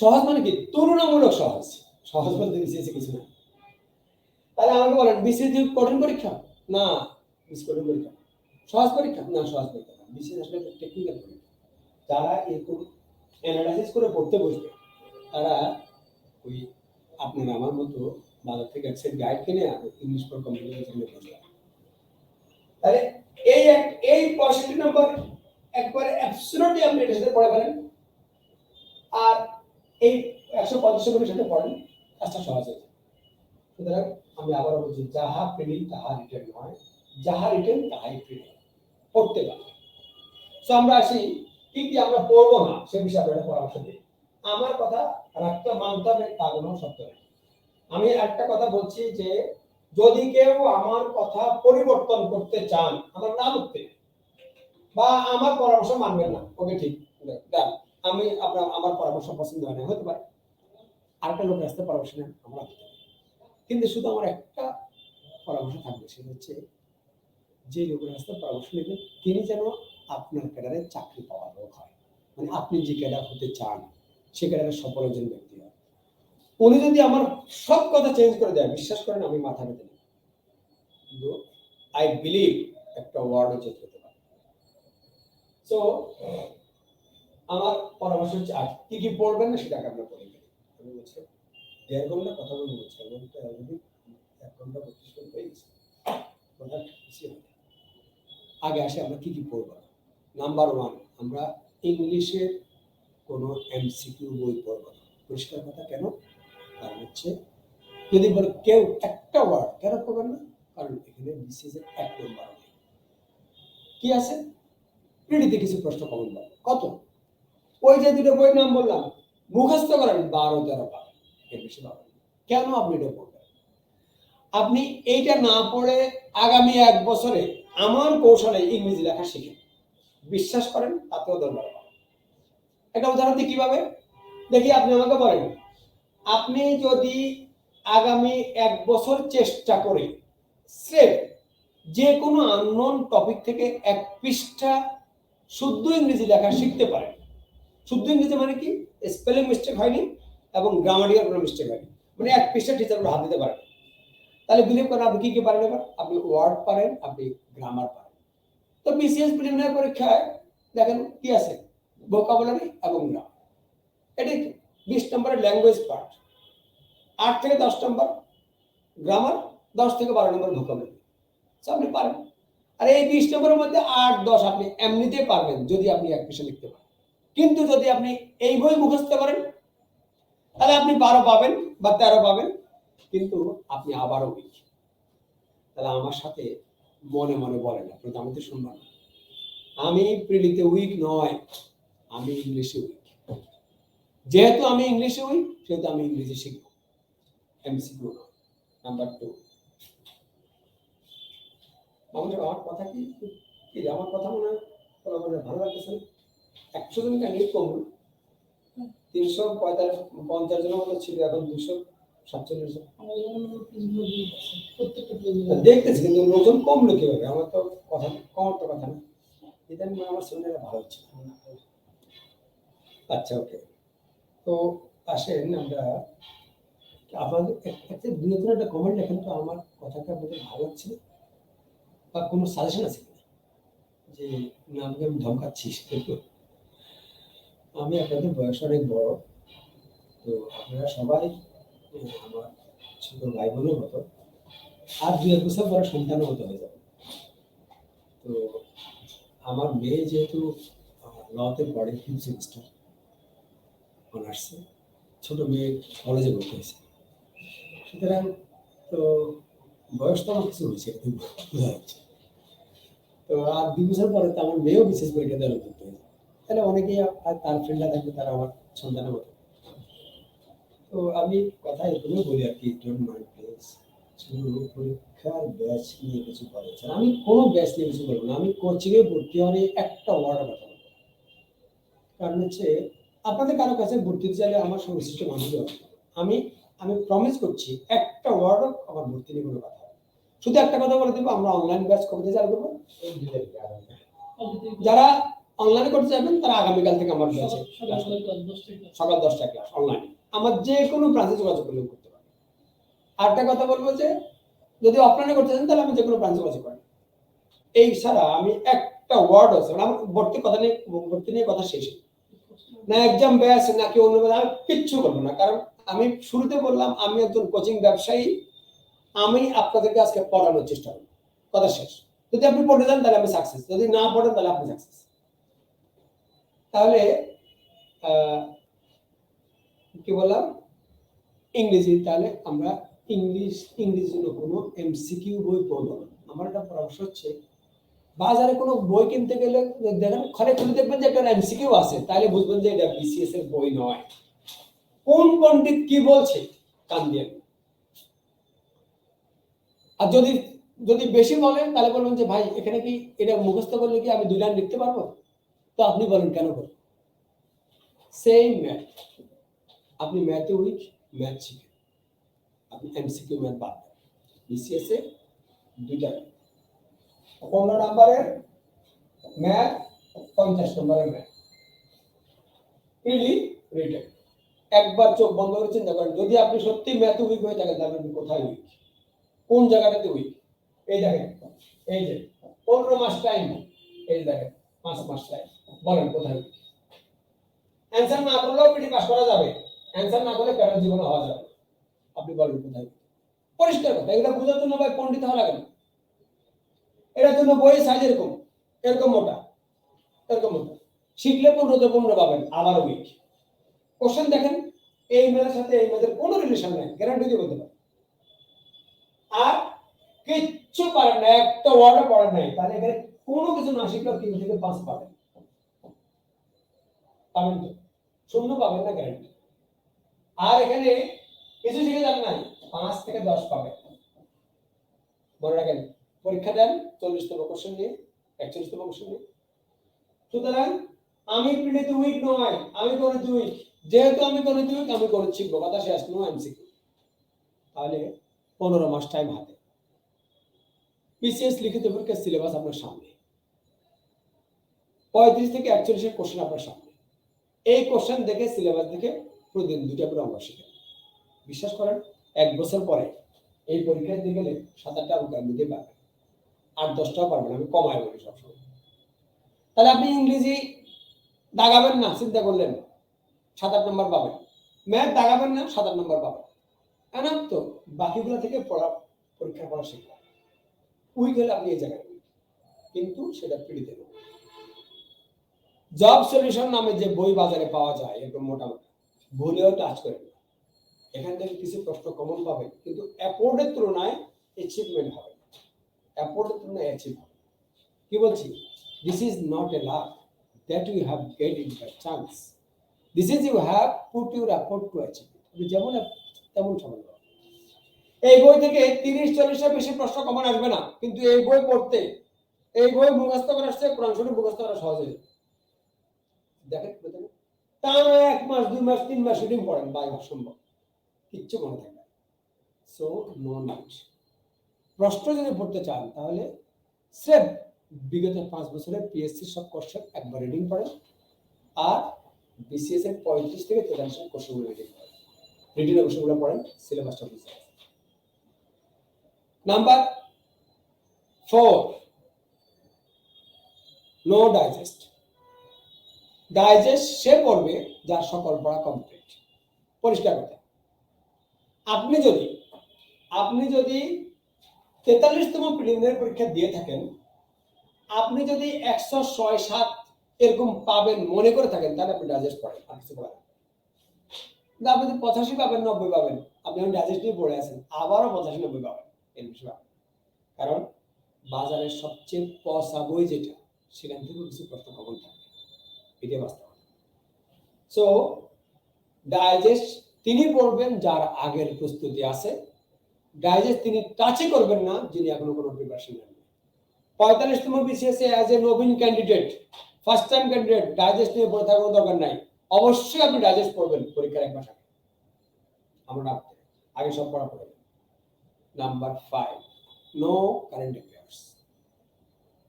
সহজ মানে কি? তুলনামূলক সহজ। সহজ বলতে বিসিএস কিছু না। তাহলে আমাকে বলেন বিসিএস কঠিন পরীক্ষা? না, বিসিএস কঠিন পরীক্ষা। সহজ পরীক্ষা? না, সহজ পরীক্ষা না। বিসিএস আসলে টেকনিক্যাল পরীক্ষা। যারা এরকম অ্যানালাইসিস করে পড়তে বসবে তারা ওই আপনার আমার মতো বাজার থেকে এক সেট গাইড কিনে আর ইংলিশ ফর কম্পিউটার জন্য পড়বে। তাহলে এই 65 নম্বর একবারে অ্যাবসলিউটলি আপনি এটার সাথে পড়ে ফেলেন, আর এই 150 নম্বরের সাথে পড়েন, কাজটা সহজ হয়ে যায়। সুতরাং আমি আবারও বলছি, যাহা প্রিলিম তাহা রিটেন নয়, যাহা রিটেন তাহাই প্রিলিম। পড়তে পারে। তো আমরা আসি কি কি আমরা পড়বো না সে বিষয়ে আপনারা পরামর্শ দিই। আমার কথা রাখতে মানতে হবে তা কোনো সত্য নয়। আমি একটা কথা বলছি যে যদি কেউ আমার কথা পরিবর্তন করতে চান আমার নাম উঠতে বা আমার পরামর্শ মানবেন না, ওকে ঠিক দেন, আমি আপনার আমার পরামর্শ পছন্দ হয় না, হতে পারে আরেকটা লোক আসতে পরামর্শ নেন, আমরা কিন্তু শুধু আমার একটা পরামর্শ থাকবে, সেটা হচ্ছে যে লোকের আসতে পরামর্শ নেবেন তিনি যেন আপনার ক্যাডারে চাকরি পাওয়ার লোক হয়, মানে আপনি যে ক্যাডার হতে চান সে ক্যাডারে সফল একজন ব্যক্তি হয়। উনি যদি আমার সব কথা চেঞ্জ করে দেয়, বিশ্বাস করেন আমি মাথা পেতে নিই, কিন্তু আই বিলিভ একটা ওয়ার্ডও চেঞ্জ করতে পারে। সো আমার পরামর্শ হচ্ছে আর কি কি পড়বেন না সেটাকে আমরা পড়ে গেলি। আমি বলছি 1.5 ঘন্টা কথা বলবো, বলছি এমনটা অলরেডি 1 ঘন্টা 32 মিনিট হয়ে গেছে, কথা বেশি হবে। আগে আসে আমরা কি কি পড়বো। নাম্বার 1, আমরা ইংলিশের কোনো এমসিকিউ বই পড়বো না। পরিষ্কার কথা, কেন? কারণ হচ্ছে যদি বলে কেউ একটা ওয়ার্ড কেন পড়বেন না, কারণ এখানে বিসিএস এর 1 নম্বর কি আছে, প্রিলিতে কিছু প্রশ্ন কমন পাবেন। কত? ওই যে দুটো বই নাম বললাম মুখস্থ করেন 12-13 বার, এর বেশি পাবেন। কেন আপনি এটা পড়বেন? আপনি এইটা না পড়ে আগামী 1 বছরে আমার কৌশলে ইংরেজি লেখা শিখেন, বিশ্বাস করেন তাতেও দরকার। একটা উদাহরণ দিই কিভাবে, দেখি আপনি আমাকে বলেন, আপনি যদি আগামী 1 বছর চেষ্টা করে স্রেফ যে কোনো আননোন টপিক থেকে 1 পৃষ্ঠা শুদ্ধ ইংরেজি লেখা শিখতে পারেন। শুদ্ধ ইংরেজি মানে কি? স্পেলিং মিস্টেক হয়নি এবং গ্রামাটিক্যাল কোনো মিস্টেক হয়নি, মানে 1 পৃষ্ঠা টিচার হাত দিতে পারেন। তাহলে বিলিভ করেন আপনি কি কি পারেন? এবার আপনি ওয়ার্ড পারেন, আপনি গ্রামার পারেন। তো বিসিএস প্রিলিমিনারি পরীক্ষায় দেখেন কি আছে, ভোকাবুলারি এবং গ্রামার। এটি 20 নম্বরের ল্যাঙ্গুয়েজ পার্ট, 8 থেকে 10 নম্বর গ্রামার, 10 থেকে 12 নম্বর ভোকাবুলারি। আপনি পারেন। আর এই 20 নম্বরের মধ্যে 8-10 আপনি এমনিতেই পারবেন যদি আপনি 1 পৃষ্ঠা লিখতে পারেন। কিন্তু যদি আপনি এই বই মুখস্থ করেন তাহলে আপনি 12 পাবেন বা 13 পাবেন, কিন্তু আপনি আবারও উইক। তাহলে আমার সাথে মনে মনে বলেন, আপনি তো আমি তো শুনবেন না, আমি প্রিলিতে উইক নয়, আমি ইংলিশে উইক। যেহেতু আমি ইংলিশে উইক সেহেতু আমি ইংলিশে শিখব, এমসিকিউ না। নাম্বার 2, আমার কথা কি আমার কথা মনে হয় ভালো লাগতেছে না? 100 জন ক্যান্ডিডেট কমল, 350 জনের মতো ছিল, এখন 247 জন দেখতেছি, কিন্তু লোকজন কমলো কিভাবে? আমার তো কথা কমার তো কথা না, এটা নিয়ে আমার সেমিনারে ভালো হচ্ছে। আচ্ছা ওকে, তো আসেন আমরা আপনাদের একটা 2-3টা কমেন্ট লেখেন তো, আমার কথাটা আপনাদের ভালো লাগছে বা কোনো সাজেশন আছে কিনা, যে না আমাকে আমি ধমকাচ্ছি। আমি আপনাদের বয়স অনেক বড়, তো আপনারা সবাই আমার ছোট ভাই বোনের মতো, আর 2-1 বছর পরে সন্তানের মতো হয়ে যাবে। তো আমার মেয়ে যেহেতু লতে পড়ে 3 সেমিস্টার অনার্সে, ছোট মেয়ে কলেজে ভর্তি হয়েছে, সুতরাং তো বয়স তো আমার কিছু হয়েছে, এটা তো বোঝা যাচ্ছে। তো আর 2 বছর পরে তো আমার মেয়েও বিশেষ পরীক্ষা দেওয়ার ভর্তি হয়েছে, তাহলে অনেকেই আর তার ফ্রেন্ডরা থাকবে, তারা আমার সন্তানের মতো। তো আমি কথা এরকমই বলি আর কি, ডোন্ট মাইন্ড প্লিজ। শুধু পরীক্ষার ব্যাচ নিয়ে কিছু বলেছেন, আমি কোনো ব্যাচ নিয়ে কিছু বলবো না, আমি কোচিং এ ভর্তি হওয়ার একটা ওয়ার্ড কথা বলবো। কারণ হচ্ছে আপনাদের কারো কাছে ভর্তি হতে চাইলে আমার সংশ্লিষ্ট মানুষ হবে। আমি আমি প্রমিস করছি একটা ওয়ার্ডও আমার ভর্তি নিয়ে কোনো কথা হবে না। শুধু একটা কথা বলে দেবো, আমরা অনলাইন ব্যাচ করতে চালু করবো। যারা অনলাইনে করতে চাইবেন তারা আগামীকাল থেকে আমার ব্যাচে সকাল 10টায় ক্লাস অনলাইনে, আমার যে কোনো ব্রাঞ্চে যোগাযোগ করলে করতে পারেন। আরেকটা কথা বলবো যে যদি অফলাইনে করতে চান তাহলে আমি যে কোনো ব্রাঞ্চে যোগাযোগ করেন। এই ছাড়া আমি একটা ওয়ার্ড আছে আমার ভর্তি নিয়ে কথা শেষ, না এক্সাম ব্যাচ নাকি অন্য আমি কিচ্ছু বলবো না। কারণ আমি শুরুতে বললাম আমি একজন কোচিং ব্যবসায়ী, আমি আপনাদেরকে আজকে পড়ানোর চেষ্টা করব, কথা শেষ। যদি আপনি পড়ে যান তাহলে আমি সাকসেস, যদি না পড়েন তাহলে আপনি সাকসেস। তাহলে কি বললাম ইংরেজি, তাহলে আমরা ইংরেজির জন্য কোনো এমসিকিউ বই পড়বো না। আমার একটা পরামর্শ হচ্ছে বাজারে কোনো বই কিনতে গেলে দেখেন ঘরে খুলে দেখবেন যে একটা এমসিকিউ আছে, তাহলে বুঝবেন যে এটা বিসিএস এর বই নয়। কোন পণ্ডিত কি বলছে কান দিয়ে। আর যদি যদি বেশি বলেন তাহলে বলবেন যে ভাই এখানে কি এটা মুখস্থ করলে কি আমি 2 লাইন লিখতে পারবো, তো আপনি বলেন কেন করবেন। সেম ম্যাথ, আপনি ম্যাথে উইক, ম্যাথ শিখেন, আপনি এমসিকিউ ম্যাথ বাদ দেন। বিসিএস এ 2টা 15 নম্বরের ম্যাথ, 50 নম্বরের ম্যাথ, প্রিলি রিটেন। একবার চোখ বন্ধ করে চিন্তা করেন, যদি আপনি সত্যি ম্যাথে উইক হয়ে থাকেন তাহলে আপনি কোথায় উইক, কোন জায়গাটাতে উইক। এই দেখেন, এই যে 15 মাস টাইম, এই দেখেন 5 মাস টাইম, বলেন কোথায় উইক। অ্যানসার না করলেও পিটি পাস করা যাবে, অ্যানসার না করলে প্যারা জীবনে হওয়া যাবে। আপনি বলেন কোথায়। পরিষ্কার কথা, এগুলো বোঝার জন্য ভাই পণ্ডিত হওয়া লাগে না। এটার জন্য বই সাইজ এরকম এরকম মোটা, এরকম মোটা, শিখলে 15 পাবেন, আবার উইক। কোশ্চেন দেখেন, এই ম্যাথের সাথে এই ম্যাথের কোনো রিলেশন নাই, গ্যারান্টি দিয়ে বলতে পারি। আর কিচ্ছু পারেন না, একটা ওয়ার্ডও পড়েন নাই, তাহলে এখানে কোনো কিছু না শিখলেও 3 থেকে 5 পাবেন। পাবেন তো, শূন্য পাবেন না গ্যারান্টি। আর এখানে কিছু শিখে যান নাই, 5 থেকে 10 পাবেন। মনে রাখেন, পরীক্ষা দেন 40তম কোশ্চেন নিয়ে, 41তম কোশ্চেন নিয়ে। সুতরাং আমি প্রিলিতে উইক নয়, আমি গণিত উইক। যেহেতু আমি গণিত উইক, আমি গণিত শিখবো, কথা শেষ, নো এমসিকিউ। তাহলে 15 মাস টাইম হাতে। বিসিএস লিখিত পরীক্ষার সিলেবাস আপনার সামনে, 35 থেকে 41 এর কোশ্চেন আপনার সামনে। এই কোশ্চেন দেখে সিলেবাস দেখে প্রতিদিন 2টা করে অঙ্ক শিখেন। বিশ্বাস করেন 1 বছর পরে এই পরীক্ষা দিতে গেলে 7-8টা অঙ্ক নিতে পারবেন, 8-10টাও পারবেন, আমি কমায় বলি সবসময়। তাহলে আপনি ইংরেজি দাগাবেন না, চিন্তা করলেন 7-8 নম্বর পাবেন, ম্যাথ দাগাবেন না, 7-8 নম্বর পাবেন। এমন তো বাকিগুলো থেকে পরীক্ষা পড়া শিখবেন। উইক হলে আপনি এই জায়গায়, কিন্তু সেটা পিড়িতে না। জব সলিউশন নামে যে বই বাজারে পাওয়া যায় এরকম মোটামুটি, ভুলেও টাচ করেন না। এখান থেকে কিছু প্রশ্ন কমন পাবেন, কিন্তু অ্যাপোর্ডের তুলনায় অ্যাচিভমেন্ট হবে, অ্যাপোর্ডের তুলনায় অ্যাচিভ হবে। কি বলছি, this is not a luck that you have get it by chance, this is you have put your effort to achieve it. যেমন তেমন সফল হবে। এই বই থেকে 30-40-এর বেশি প্রশ্ন কমন আসবে না, কিন্তু এই বই পড়তে, এই বই মুখস্থ করার চেয়ে কোরআন শরীফ মুখস্থ করা সহজ হয়ে যাবে। দেখেন টানা 1 মাস 2 মাস 3 মাস রিডিং পড়েন, বাই অসম্ভব, কিচ্ছু মনে থাকে না। So no need. প্রশ্ন যদি পড়তে চান তাহলে স্রেফ বিগত 5 বছরের পিএসসি সব কোশ্চেন একবার রিডিং পড়েন, আর বিসিএস এর 35 থেকে 43 কোশ্চেনগুলো রিডিং করেন। রিডিংয়ের কোশ্চেনগুলো পড়েন, সিলেবাসটা বুঝতে। Number 4, no digest. ডাইজেস্ট সে পড়বে যার সকল পড়া কমপ্লিট। পরিষ্কার কথা, আপনি যদি আপনি যদি 43তম প্রিলিমিনারি পরীক্ষা দিয়ে থাকেন, আপনি যদি 106-7 এরকম পাবেন মনে করে থাকেন, তাহলে আপনি ডাইজেস্ট পড়েন, আর কিছু করেন। কিন্তু আপনি যদি 85 পাবেন, 90 পাবেন, আপনি এখন ডাইজেস্ট নিয়ে পড়ে আছেন, আবারও 85-90 পাবেন, এর বেশি পাবেন। কারণ বাজারের সবচেয়ে পচা বই যেটা, সেখান থেকেও কিছু প্রশ্ন কমন থাকে, এটাই বাস্তব। সো ডাইজেস্ট তিনি পড়বেন যার আগের প্রস্তুতি আছে, ডাইজেস্ট তিনি টাচই করবেন না যিনি এখনো কোনো প্রিপারেশন নেন। 45তম বিসিএস অ্যাজ এ নবীন candidate, first time candidate, digest নিয়ে পড়ে থাকার কোনো দরকার নাই। অবশ্যই আপনি ডাইজেস্ট পড়বেন পরীক্ষার এক মাস আগে, আমরা আগে সব পড়া পড়ে। Number 5, no current affairs.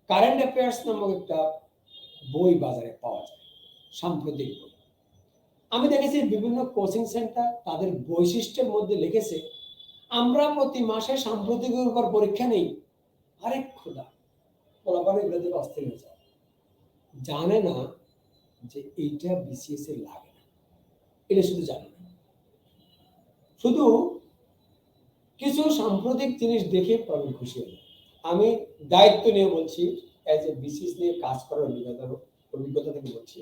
Current affairs নামক একটা বই বাজারে পাওয়া যায়, সাম্প্রতিক বই। আমি দেখেছি বিভিন্ন কোচিং সেন্টার তাদের বৈশিষ্ট্যের মধ্যে লিখেছে, আমরা প্রতি মাসে সাম্প্রতিকের উপর পরীক্ষা নেই। আরেক খোদা, পোলাপানের বিরুদ্ধে অস্থির হয়ে যায়, জানে না যে এইটা বিসিএস এর লাগে না, এটা শুধু জানে না, শুধু কিছু সাম্প্রতিক জিনিস দেখে প্রবলেম খুশি হয়ে। আমি দায়িত্ব নিয়ে বলছি, এজ এ বিসিএস নিয়ে কাজ করার অভিজ্ঞতা থেকে বলছি,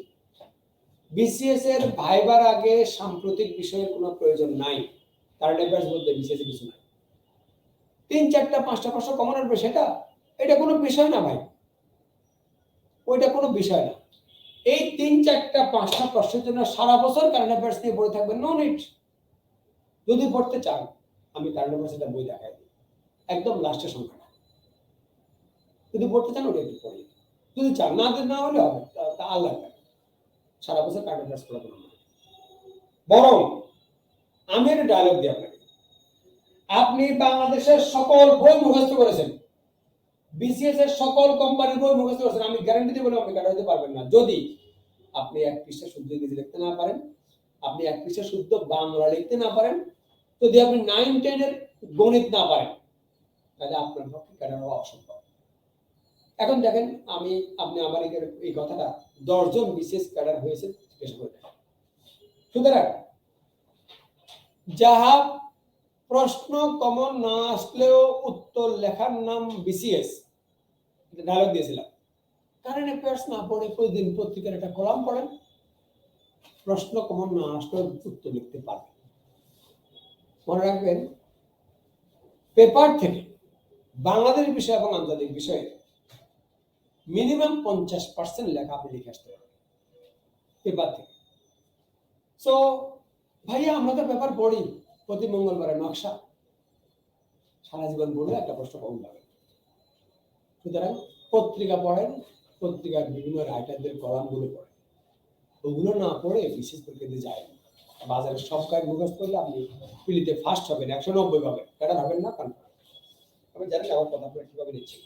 বিসিএস এর ভাইবার আগে সাম্প্রতিক বিষয়ের কোনো প্রয়োজন নাই। কারেন্ট অ্যাফেয়ার্স বলতে বিসিএস এর কিছু নাই। 3-4-5টা প্রশ্ন কমন আসবে, এটা কোনো বিষয় না ভাই, ওইটা কোনো বিষয় না। এই 3-4-5টা প্রশ্নের জন্য সারা বছর কারেন্ট অ্যাফেয়ার্স নিয়ে পড়ে থাকবেন, নো নিড। যদি পড়তে চান, আমি কারেন্ট অ্যাফেয়ার্স একটা বই দেখাই দিই, একদম লাস্টের সংখ্যাটা। যদি পড়তে চান ওটা একটু পড়ি, যদি চান না হলে হবে, তা আল্লাহ সারা বছর কারেন্ট অ্যাফেয়ার্স পড়া কোনো না। বরং আমি একটা ডায়লগ দিই আপনাকে, আপনি বাংলাদেশের সকল বই মুখস্থ করেছেন, বিসিএস এর সকল কোম্পানির বই মুখস্থ করেছেন, আমি গ্যারান্টি দিয়ে বলে আপনি কাটা হতে পারবেন না যদি আপনি 1 পৃষ্ঠা শুদ্ধ ইংরেজি লিখতে না পারেন, আপনি 1 পৃষ্ঠা শুদ্ধ বাংলা লিখতে না পারেন, যদি আপনি 9-10 এর গণিত না পারেন, তাহলে আপনার পক্ষে কাটা হওয়া অসম্ভব। এখন দেখেন, আপনি আমার এই কথাটা 10 জন বিসিএস ক্যাডার হয়েছে জিজ্ঞেস করে দেখেন। সুতরাং যাহা প্রশ্ন কমন না আসলেও উত্তর লেখার নাম বিসিএস, ডায়লগ দিয়েছিলাম। কারেন্ট অ্যাফেয়ার্স না পড়ে প্রতিদিন পত্রিকার একটা কলাম পড়েন, প্রশ্ন কমন না আসলেও উত্তর লিখতে পারবেন। মনে রাখবেন, পেপার থেকে বাংলাদেশ বিষয় এবং আন্তর্জাতিক বিষয়ে মিনিমাম 50% লেখা আপনি লিখে আসতে পারবেন পেপার থেকে। সো ভাইয়া, আমরা তো পেপার পড়ি প্রতি মঙ্গলবারে, নকশা সারা জীবন পড়লে একটা প্রশ্ন কম লাগে। সুতরাং পত্রিকা পড়েন, পত্রিকার বিভিন্ন রাইটারদের কলামগুলো পড়েন, ওগুলো না পড়ে বিশেষ পরীক্ষাতে যায়। বাজারের সব কাজ মুখস্থ করলে আপনি পিলিতে ফার্স্ট হবেন, 190 পাবেন, এটা হবেন না কনফার্ম। আমি জানি আমার কথা আপনারা কিভাবে নিচ্ছি।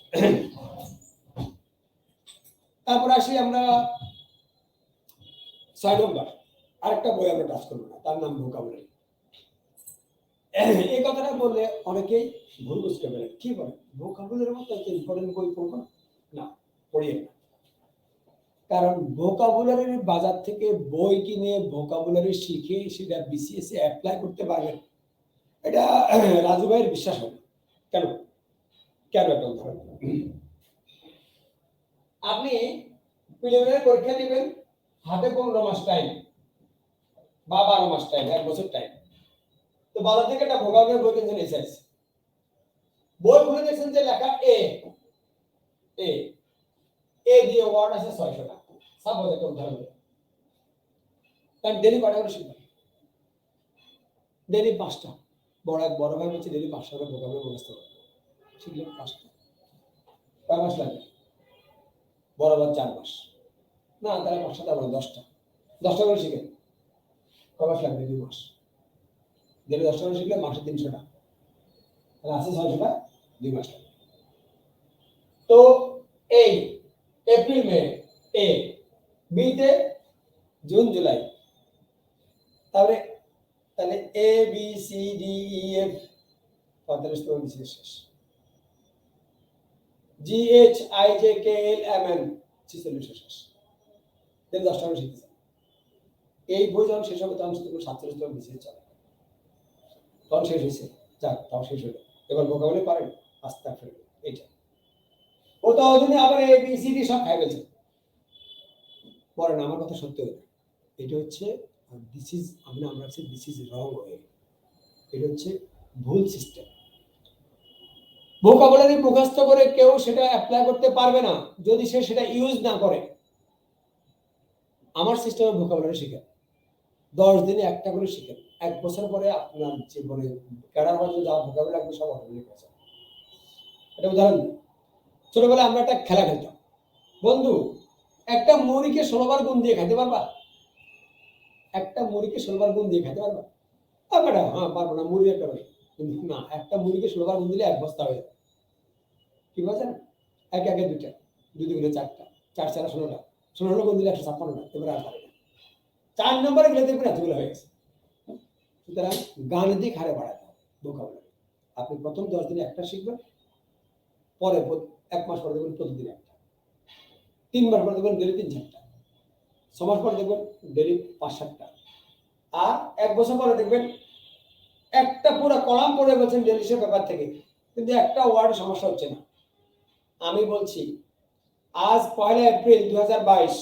তারপর আসি আমরা 6 নম্বর, আরেকটা বই আমরা টাচ করবো না, তার নাম ভোকাবুলারি। এই কথাটা বললে অনেকেই ভুল বুঝতে পারে, কি বলে ভোকাবুলারির মতো একটা ইম্পর্টেন্ট বই পড়বো না, পড়িয়ে না। কারণ ভোকাবুলারির বাজার থেকে বই কিনে ভোকাবুলারি শিখে সেটা বিসিএস এ অ্যাপ্লাই করতে পারবেন, এটা রাজু ভাইয়ের বিশ্বাস হয় না। কেন একটা উদাহরণ, আপনি প্রিলিমিনারি পরীক্ষা দিবেন, হাতে 15 মাস টাইম বা 12 মাস টাইম, 1 বছর টাইম। তো বাজার থেকে একটা ভোকাবুলারি বই কিনছেন, এসএস বই খুলে দেখছেন যে লেখা এ দিয়ে ওয়ার্ড আছে 600 টাকা। সাপোজ একটা উদাহরণ দিই, কারণ ডেলি কয়টা করে শিখবেন? ডেলি 5টা। বড় ভাই বলছে ডেলি 500 করে ভোকাবুলারি মুখস্থ করতে, শিখলেন 5টা, কয় মাস লাগবে? বরাবর 4 মাস না, তাহলে 5টা, তারপরে 10টা করে শিখেন, কয় মাস লাগবে? 2 মাস। ডেলি 10টা করে শিখলে মাসে 300 টাকা, তাহলে আছে 600 টাকা, 2 মাস লাগবে। তো এই এপ্রিল মে এ, বি তে জুন জুলাই, তাহলে A B C D E F 45তম বিসিএস শেষ। G H I J K L M N 46 শেষ। তাহলে 10টা করে শিখতেছেন। এই বই যখন শেষ হবে তখন 47তম বিসিএস চলে। তখন শেষ হয়েছে, যাক তাও শেষ হলো। এবার ভোকাবুলারি পারেন, আস্তে আস্তে এইটা ও তো ওদিনে আবার এ বি সি ডি সব খাই ফেলছে। পরে না, আমার কথা সত্য হলো, এটা হচ্ছে দিস ইজ, আমরা দিস ইজ রং ওয়ে, এটা হচ্ছে ভুল সিস্টেম। ভোকাবুলারি মুখস্থ করে কেউ সেটা অ্যাপ্লাই করতে পারবে না যদি সে সেটা ইউজ না করে। আমার সিস্টেমে ভোকাবুলারি শিখেন, 10 দিনে একটা করে শিখেন, 1 বছর পরে আপনার জীবনে ক্যাডার হওয়ার জন্য যা ভোকাবুলারি লাগবে সব অটোমেটিক হয়ে যাবে। এটা উদাহরণ দিই, ছোটবেলায় আমরা একটা খেলা খেলতাম, বন্ধু একটা মুড়িকে 16 বার গুণ দিয়ে খাইতে পারবা? একটা মুড়িকে 16 বার গুণ দিয়ে খাইতে পারবা? হ্যাঁ পারবো না, মুড়ি একটা রয়েছে, কিন্তু না, একটা মুড়িকে 16 বার গুণ দিলে 1 বস্তা হয়ে যাবে। কি বলছেন? এক একে 2টা, 2 দুগুণে 4টা, 4 4 16টা, 16 গুণ দিলে 156টা, এবার আর পারে না। 4 নম্বরে গেলে দেখবেন এতগুলো হয়ে গেছে। সুতরাং গাণিতিক হারে বাড়াতে হবে ভোকাবুলারি। আপনি প্রথম 10 দিনে একটা শিখবেন, পরে 1 মাস পরে দেখবেন প্রতিদিন একটা, 3 মাস পরে দেখবেন ডেলি 3-4টা, 6 মাস পরে দেখবেন ডেলি 5-7টা, আর 1 বছর পরে দেখবেন একটা পুরো কলাম পড়ে বলছেন ডেলিশের পেপার থেকে, কিন্তু একটা ওয়ার্ড সমস্যা হচ্ছে না। আমি বলছি আজ 1 এপ্রিল 2022,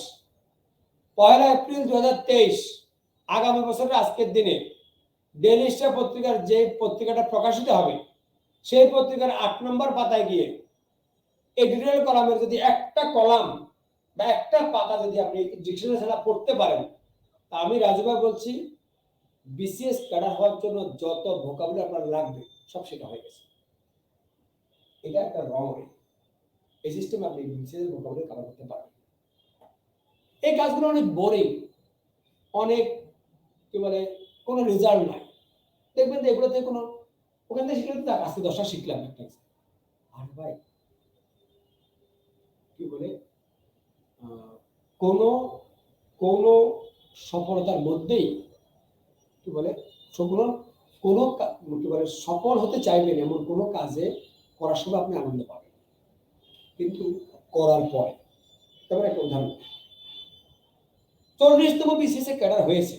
1 এপ্রিল 2023, আগামী বছরের আজকের দিনে ডেইলি স্টার পত্রিকার যে পত্রিকাটা প্রকাশিত হবে সেই পত্রিকার 8 নম্বর পাতায় গিয়ে এডিটোরিয়াল কলামের যদি একটা কলাম বা একটা পাতা যদি আপনি ডিকশনারি ছাড়া পড়তে পারেন, তা আমি রাজু ভাই বলছি বিসিএস ক্যাডার হওয়ার জন্য যত ভোকাবুলারি আপনার লাগবে সব সেটা হয়ে গেছে। এটা একটা রং ওয়ে, এই সিস্টেমে আপনি বিসিএস ভোকাবুলারি কভার করতে পারবেন। এই কাজগুলো অনেক বোরিং, অনেক কি বলে কোনো রেজাল্ট নাই, দেখবেন যে এগুলোতে কোনো, ওখান থেকে শিখলে তো আজকে 10টা শিখলাম একটা, আর ভাই কি বলে কোনো কোনো সফলতার মধ্যেই কি বলে কোনো কোনো কি বলে সফল হতে চাইবেন এমন কোনো কাজে করার সময় আপনি আনন্দ পাবেন, কিন্তু করার পরে। তারপরে একটা উদাহরণ, 40তম বিসিএস ক্যাডার হয়েছে,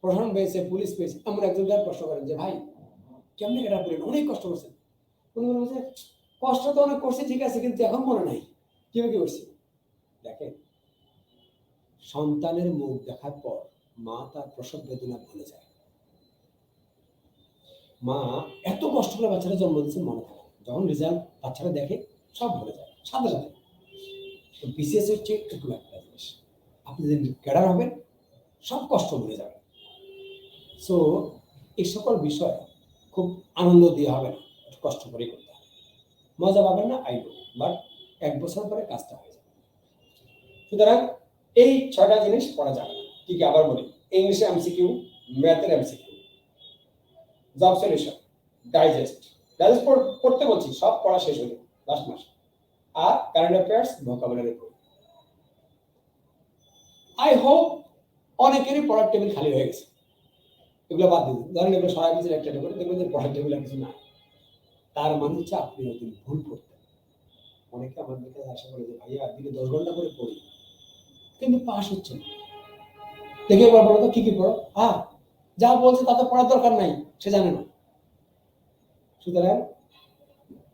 প্রশাসন পেয়েছে, পুলিশ পেয়েছে, আমরা একজন প্রশ্ন করেন যে ভাই কেমনি ক্যাডার করেন, অনেক কষ্ট করছেন, উনি বলছে কষ্ট তো অনেক করছে ঠিক আছে, কিন্তু এখন মনে নাই কিভাবে কি করছি। দেখেন, সন্তানের মুখ দেখার পর মা তার প্রসব বেদনা ভুলে যায়। মা এত কষ্ট করে বাচ্চারা জন্ম দিচ্ছে মনে থাকে, যখন রেজাল্ট বাচ্চারা দেখে সব ভুলে যায় সাথে সাথে। বিসিএস হচ্ছে একটু একটা জিনিস, আপনি যদি ক্যাডার হবেন সব কষ্ট ভুলে যাবেন। সো এই সকল বিষয় খুব আনন্দ দিয়ে হবে না, একটু কষ্ট করে করতে হবে, মজা পাবেন না আই নো, বাট 1 বছর পরে কাজটা হয়ে যাবে। সুতরাং এই 6টা জিনিস পড়া যাবে না। কি কি আবার বলি, ইংলিশে এমসিকিউ, ম্যাথের এমসিকিউ, জব সলিউশন, ডাইজেস্ট পড়তে বলছি, সব পড়া শেষ হলো লাস্ট মাস, আর কারেন্ট অ্যাফেয়ার্স, ভোকাবুলারি বই। আই হোপ অনেকেরই পড়ার টেবিল খালি হয়ে গেছে, এগুলো বাদ দিন, ধরেন এগুলো সবাই মিলে একটা করে দেখবেন যে পড়ার টেবিল আর কিছু নাই, তার মানে হচ্ছে আপনি নতুন ভুল করতেন। অনেকে আমার দিকে আশা করে যে ভাইয়া দিনে 10 ঘন্টা করে পড়ি কিন্তু পাস হচ্ছে না, দেখে এবার বলো তো কি কি পড়ো, যা বলছে তা তো পড়ার দরকার নাই, সে জানে না। সুতরাং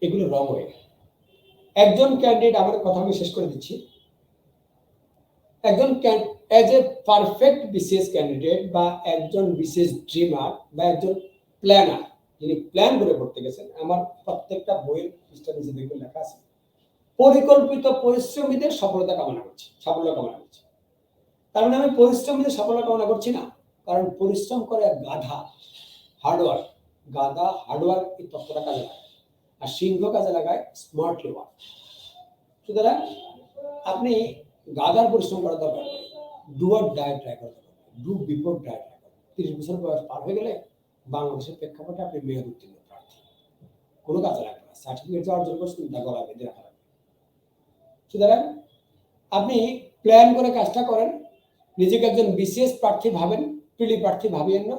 এগুলো রং হয়ে একজন ক্যান্ডিডেট, আমার কথা আমি শেষ করে দিচ্ছি, একজন as a perfect BCS candidate বা একজন বিসিএস ড্রিমার বা একজন প্ল্যানার, যিনি প্ল্যান করে পড়তে গেছেন, আমার প্রত্যেকটা বইয়ের পৃষ্ঠা নিচে দেখবেন লেখা আছে পরিকল্পিত পরিশ্রমীদের সফলতা কামনা করছি, সাফল্য কামনা করছি। তার মানে আমি পরিশ্রমীদের সাফল্য কামনা করছি না, কারণ পরিশ্রম করে গাধা হার্ডওয়ার্ক, গাধা হার্ডওয়ার্ক এই তত্ত্বটা কাজে লাগায়, আর সিংহ কাজে লাগায় স্মার্টলি ওয়ার্ক। সুতরাং আপনি গাধার পরিশ্রম করার দরকার নেই, ডু অর ডাই ট্রাই করার দরকার, ডু বিফোর ডাই ট্রাই করা। 30 বছর বয়স পার হয়ে গেলে বাংলাদেশের প্রেক্ষাপটে আপনি মেয়াদ উত্তীর্ণ প্রার্থী, কোনো কাজে লাগবে না, সার্টিফিকেট অর্জন করছেন তা গলা বেঁধে রাখা লাগবে। সুতরাং আপনি প্ল্যান করে কাজটা করেন, নিজেকে একজন বিসিএস প্রার্থী ভাবেন, প্রিলি প্রার্থী ভাবিয়েন না।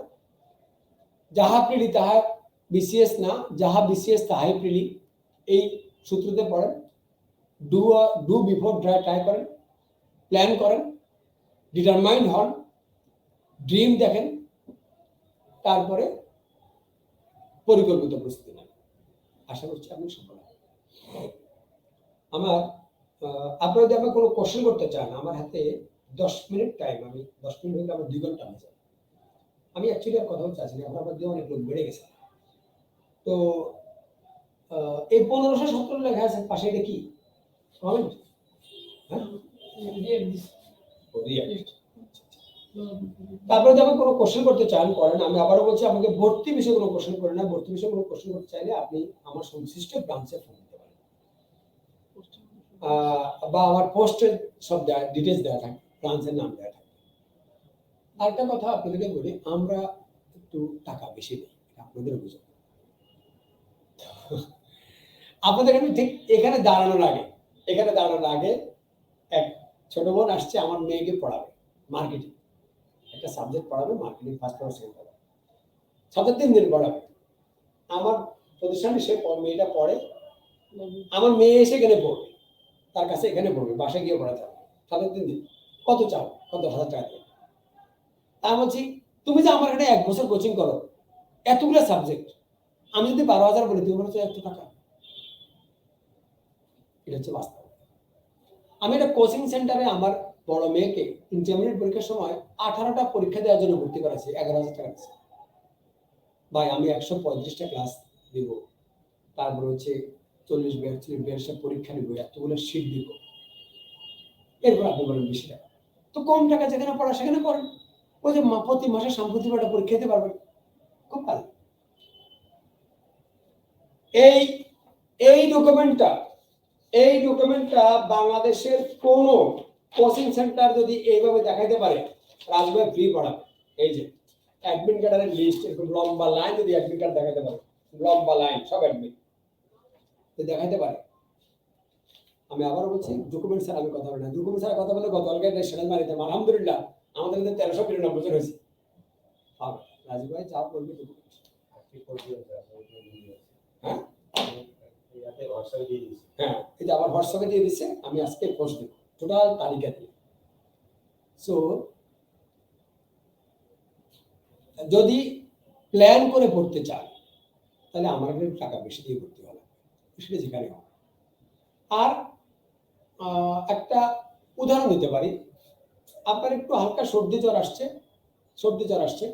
যাহা প্রিলি তাহা বিসিএস না, যাহা বিসিএস তাহাই প্রিলি, এই সূত্রতে পড়েন। ডু বিফোর ট্রাই করেন, প্ল্যান করেন, ডিটারমাইন্ড হন, ড্রিম দেখেন, তারপরে পরিকল্পিত প্রস্তুতি নেন। আশা করছি আপনি সফল হবেন। আমার আপনারা যদি আমাকে কোনো কোশ্চেন করতে চান, আমার হাতে 10 মিনিট টাইম, আমি 10 মিনিট হলে আমার 2 ঘন্টা হয়ে যায়। আমি অ্যাকচুয়ালি আর কথা বলতে চাচ্ছি না, এখন আমার দিয়ে অনেক লোক বেড়ে গেছে। তো এই 1517 লেখা আছে পাশে, এটা কি কমেন্ট? হ্যাঁ, তারপরে যদি আমাকে কোনো কোশ্চেন করতে চান করেন। আমি আবারও বলছি, আমাকে ভর্তি বিষয়ে কোনো কোশ্চেন করেন না। ভর্তি বিষয়ে কোনো কোশ্চেন করতে চাইলে আপনি আমার সংশ্লিষ্ট ব্রাঞ্চে ফোন দিতে পারেন, বা আমার পোস্টের সব ডিটেলস দেওয়া থাকে, ব্রাঞ্চের নাম দেওয়া থাকে। আরেকটা কথা আপনাদেরকে বলি, আমরা একটু টাকা বেশি দিই, আপনাদের বুঝুন। আপনাদের আমি ঠিক এখানে দাঁড়ানোর আগে এক ছোট বোন আসছে আমার মেয়েকে পড়াবে, মার্কেটিং একটা সাবজেক্ট পড়াবে, marketing first year second year, সাথে 3 দিন পড়াবে। আমার প্রতিষ্ঠানে সে মেয়েটা পড়ে, আমার মেয়ে এসে এখানে পড়বে, তার কাছে এখানে পড়বে, বাসায় গিয়ে পড়াতে হবে, সাথে 3 দিন। কত চাও? কত 1000 টাকা দিয়ে। তা বলছি, তুমি যে আমার এখানে 1 বছর কোচিং করো, এতগুলো সাবজেক্ট, আমি যদি 12,000 বলি, তুমি বলছো এত টাকা? এটা হচ্ছে বাস্তব। আমি একটা কোচিং সেন্টারে আমার বড় মেয়েকে ইন্টারমিডিয়েট পরীক্ষার সময় 18টা পরীক্ষা দেওয়ার জন্য ভর্তি করাছি, 11,000 টাকা দিচ্ছি। ভাই, আমি 135টা ক্লাস দিব, তারপর হচ্ছে 40-42 পরীক্ষা নিব, এতগুলো শীট দিব, এরপর আপনি বলেন বেশি টাকা। তো কম টাকা যেখানে পড়া সেখানে করেন। ওই যে প্রতি মাসে সাম্প্রতিক একটা পরীক্ষা দিতে পারবেন, খুব ভালো। এই ডকুমেন্টটা বাংলাদেশের কোন কোচিং সেন্টার যদি এইভাবে দেখাইতে পারে, রাজভাই ফ্রি পড়াবে। এই যে অ্যাডমিট কার্ডের লিস্ট, এরকম লম্বা লাইন যদি অ্যাডমিট কার্ড দেখাইতে পারে, লম্বা লাইন সব অ্যাডমিট দেখাইতে পারে। আমি আবারও বলছি, ডকুমেন্ট ছাড়া আমি কথা বলি না। ডকুমেন্ট ছাড়া কথা বলে গতকালকে ন্যাশনাল মারিতাম, আলহামদুলিল্লাহ আমাদের 1393 বছর হয়েছে। রাজীব ভাই যা বলবে ডকুমেন্ট, হ্যাঁ হ্যাঁ, এই যে আবার হোয়াটসঅ্যাপে দিয়ে দিচ্ছে, আমি আজকে পোস্ট দেব টোটাল তালিকা দিয়ে। সো যদি প্ল্যান করে পড়তে চান, তাহলে আমার কাছে টাকা বেশি দিয়ে ভর্তি হবে, সেটা যেখানে হবে। আর একটা উদাহরণ দিতে পারি, আপনার একটু হালকা সর্দি জ্বর আসছে,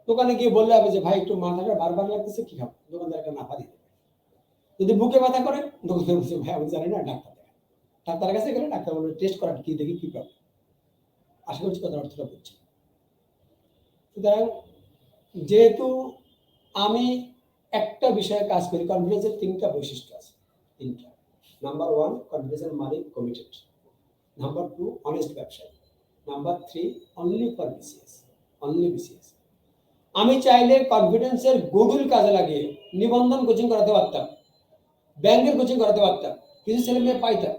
দোকানে গিয়ে বললে হবে যে ভাই একটু মাথাটা বারবার লাগতেছে, কি খাবো? দোকানদার একটা নাফা দিতে। যদি বুকে ব্যথা করে, দোকানদার বলছে ভাই আমি জানি না, ডাক্তারের কাছে গেলে ডাক্তার বলবে টেস্ট করার, কি দেখি কি প্রবলেম। আশা করছি কথার অর্থটা বুঝছি। সুতরাং যেহেতু আমি একটা বিষয়ে কাজ করি, কনফিডেন্সের 3টা বৈশিষ্ট্য আছে, 3টা। নাম্বার 1, কনফিডেন্সের মালিক, কমিটেড। নাম্বার 2, অনেস্ট ব্যবসায়ী। Number 3, only for BCS, only BCS. আমি চাইলে কনফিডেন্সের গুগল কাজে লাগিয়ে নিবন্ধন কোচিং করাতে পারতাম, ব্যাংকের কোচিং করাতে পারতাম, কিছু ছেলে মেয়ে পাইতাম।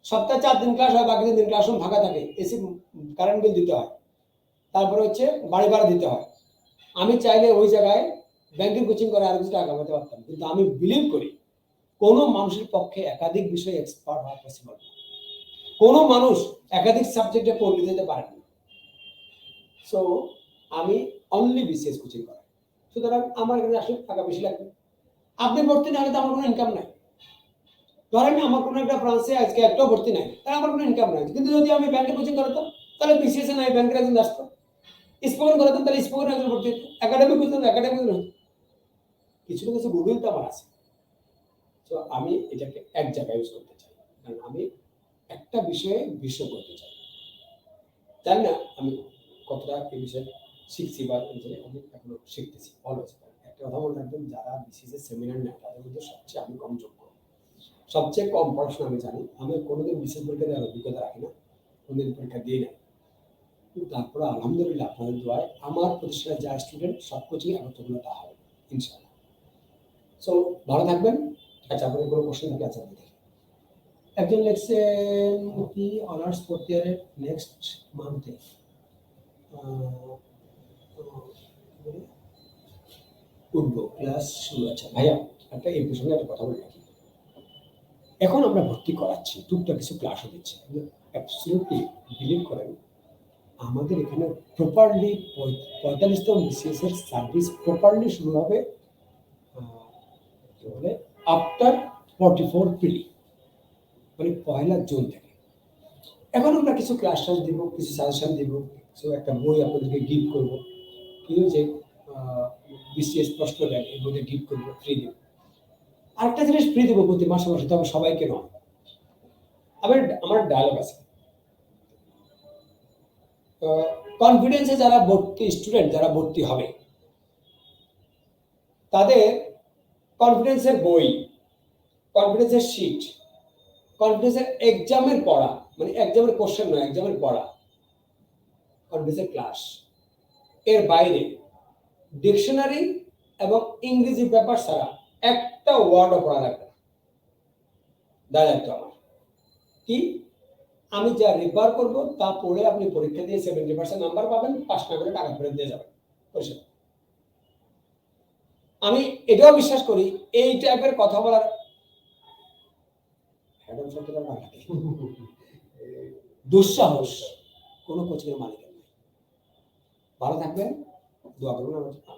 সপ্তাহে 4 দিন ক্লাস হয়, বাকি 3 দিন ক্লাসরুম ফাঁকা থাকে, এসি কারেন্ট বিল দিতে হয়, তারপরে হচ্ছে বাড়ি ভাড়া দিতে হয়। আমি চাইলে ওই জায়গায় ব্যাংকের কোচিং করে আরো কিছু টাকা কামাতে পারতাম। কিন্তু আমি বিলিভ করি, কোনো মানুষের পক্ষে একাধিক বিষয়ে এক্সপার্ট হওয়া পসিবল না। কোনো মানুষ একাধিক সাবজেক্টে পড়ে যেতে পারে না। সো আমি অনলি বিসিএস কোচিং করাই। সুতরাং আমার এখানে আসলে টাকা বেশি লাগবে। আপনি ভর্তি না হলে তো আমার কোনো ইনকাম নাই। ধরেন আমার কোনো একটা ব্রাঞ্চে আজকে একটাও ভর্তি নাই, তাহলে আমার কোনো ইনকাম নাই। কিন্তু যদি আমি ব্যাংকে কোচিং করাতাম, তাহলে বিসিএস এ নাই ব্যাংকের একজন আসতো। স্পোকেন করাতাম, তাহলে স্পোকেন একজন ভর্তি হতো। একাডেমিক করতাম, একাডেমিক হতো। কিছু না কিছু গুগল তো আমার আছে। তো আমি এটাকে এক জায়গায় ইউজ করতে চাই, কারণ আমি একটা বিষয়ে বিশ্ব করতে চাই। জানি না আমি কতটা এই বিষয়ে শিখছি, বা আমি এখনো শিখতেছি, অলওয়েজ। একটা কথা মনে রাখবেন, যারা বিসিএস এর সেমিনার নেয় তাদের মধ্যে সবচেয়ে আমি কম যোগ্য, সবচেয়ে কম পড়াশোনা আমি জানি। আমি কোনোদিন বিসিএস পরীক্ষা দেওয়ার অভিজ্ঞতা রাখি না, কোনোদিন পরীক্ষা দিই না। তারপরে আলহামদুলিল্লাহ আপনাদের দোয়ায় আমার প্রতিষ্ঠানে যা স্টুডেন্ট সব কোচিং একত্রগুলো তা হবে ইনশাআল্লাহ। সো ভালো থাকবেন। আচ্ছা, আপনাদের কোনো কোশ্চেন থাকলে আচ্ছা দেখি। একজন লেখছেন কি অনার্স 4th ইয়ারের নেক্সট মান্থে উঠবো, ক্লাস শুরু। আচ্ছা ভাইয়া, একটা এই প্রসঙ্গে একটা কথা বলে রাখি। এখন আমরা ভর্তি করাচ্ছি, টুকটাক কিছু ক্লাসও দিচ্ছি, কিন্তু অ্যাবসলিউটলি বিলিভ করেন, আমাদের এখানে প্রপারলি 45তম বিসিএস এর সার্ভিস প্রপারলি শুরু হবে তাহলে আফটার 44 প্রিলি মানে 1 জুন থেকে। এখন আমরা কিছু ক্লাস দিব, কিছু সাজেশন দিব, কিছু একটা বই আপনাদেরকে গিফট করবো। কি হয়েছে বিসিএস প্রশ্ন ব্যাংক এই বইটা গিফট করবো, ফ্রি দেবো। আরেকটা জিনিস ফ্রি দেবো প্রতি মাসে মাসে, তবে সবাইকে নয়। আমার ডায়লগ আছে, কনফিডেন্সে যারা ভর্তি স্টুডেন্ট যারা ভর্তি হবে তাদের কনফিডেন্সের বই, কনফিডেন্সের শিট, কনফিডেন্সের এক্সামের পড়া, মানে এক্সামের কোশ্চেন নয়, এক্সামের পড়া, কনফিডেন্সের ক্লাস, এর বাইরে ডিকশনারি এবং ইংরেজি পেপার ছাড়া একটা ওয়ার্ডও পড়া লাগবে না। দায়িত্ব আমার কি, আমি যা রেফার করব তা পড়ে আপনি পরীক্ষা দিয়ে 70% নাম্বার পাবেন, পাস না করে টাকা ফেরত দিয়ে যাবেন। আমি এটাও বিশ্বাস করি এই টাইপের কথা বলার দুঃসাহস কোনো কোচিং এর মালিকের নাই। ভালো থাকবেন, দোয়া করবেন আমার জন্য।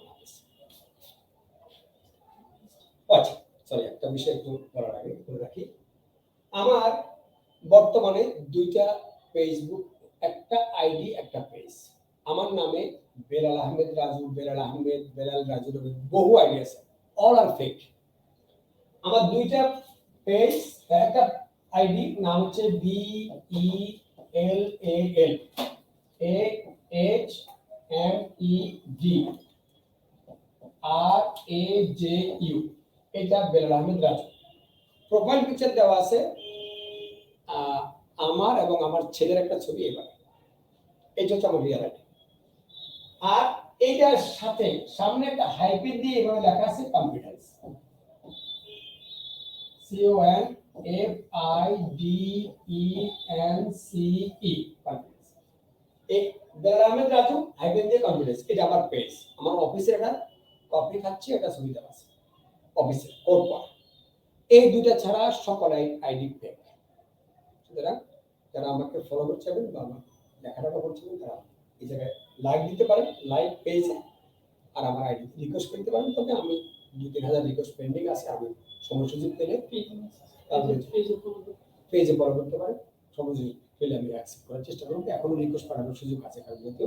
আচ্ছা সরি, একটা বিষয় একটু বলার আগে বলে রাখি, আমার বর্তমানে 2টা ফেসবুক, একটা আইডি একটা পেজ। আমার নামে বেলাল আহমেদ রাজু, বেলাল আহমেদ, বেলাল রাজু, বহু আইডি আছে, অল আর ফেক। আমার 2টা পেজ, একটা আইডি নাম হচ্ছে BELALAHMEDRAJU, এটা বেলাল আহমেদ রাজু। প্রোফাইল পিকচার দেওয়া আছে আমার এবং আমার ছেলের একটা ছবি, এভাবে। এটা হচ্ছে আমার রিয়েল আইডি। আর এইটার সাথে সামনে একটা হাইফেন দিয়ে এভাবে লেখা আছে কনফিডেন্স, CONFIDENCE, কনফিডেন্স। এই বেলাল আহমেদ রাজু হাইফেন দিয়ে কনফিডেন্স, এটা আমার পেজ। আমার অফিসের একটা কপি খাচ্ছি, এটা ছবি দেওয়া আছে অফিসের কোড পড়া। এই 2টা ছাড়া সকল আইডি ফেক। সুতরাং যারা আমাকে ফলো করছেন বা আমার লেখাটা করছেন তারা এই জায়গায় লাইক দিতে পারেন, লাইক পেয়েছে, আর আমার আইডি রিকোয়েস্ট করতে পারেন। তবে আমি 2-3 হাজার রিকোয়েস্ট পেন্ডিং আছে, আমি সময় সুযোগ পেলে পেজে ফলো করতে পারেন। সময় সুযোগ পেলে আমি অ্যাকসেপ্ট করার চেষ্টা করব। এখনো রিকোয়েস্ট পাঠানোর সুযোগ আছে, কারণ যেহেতু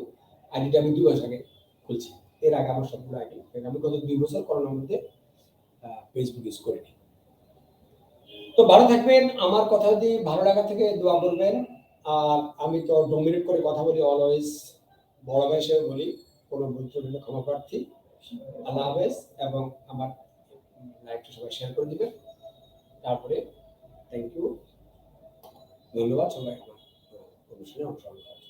আইডিটা আমি 2 মাস আগে খুলছি। এর আগে আমার সবগুলো আইডি, আমি গত 2 বছর করোনার মধ্যে ফেসবুক ইউজ করিনি। তো ভালো থাকবেন, আমার কথা যদি ভালো লাগা থেকে দোয়া করবেন। আর আমি তো ডমিনেট করে কথা বলি অলওয়েজ, বড় ভাই হিসেবে বলি, কোনো ভুল ত্রুটি ক্ষমা প্রার্থী। আল্লাহ হাফেজ, এবং আমার লাইভটা সবাই শেয়ার করে দিবেন। তারপরে থ্যাংক ইউ, ধন্যবাদ সবাই আমার অনুষ্ঠানে অংশগ্রহণ করার জন্য।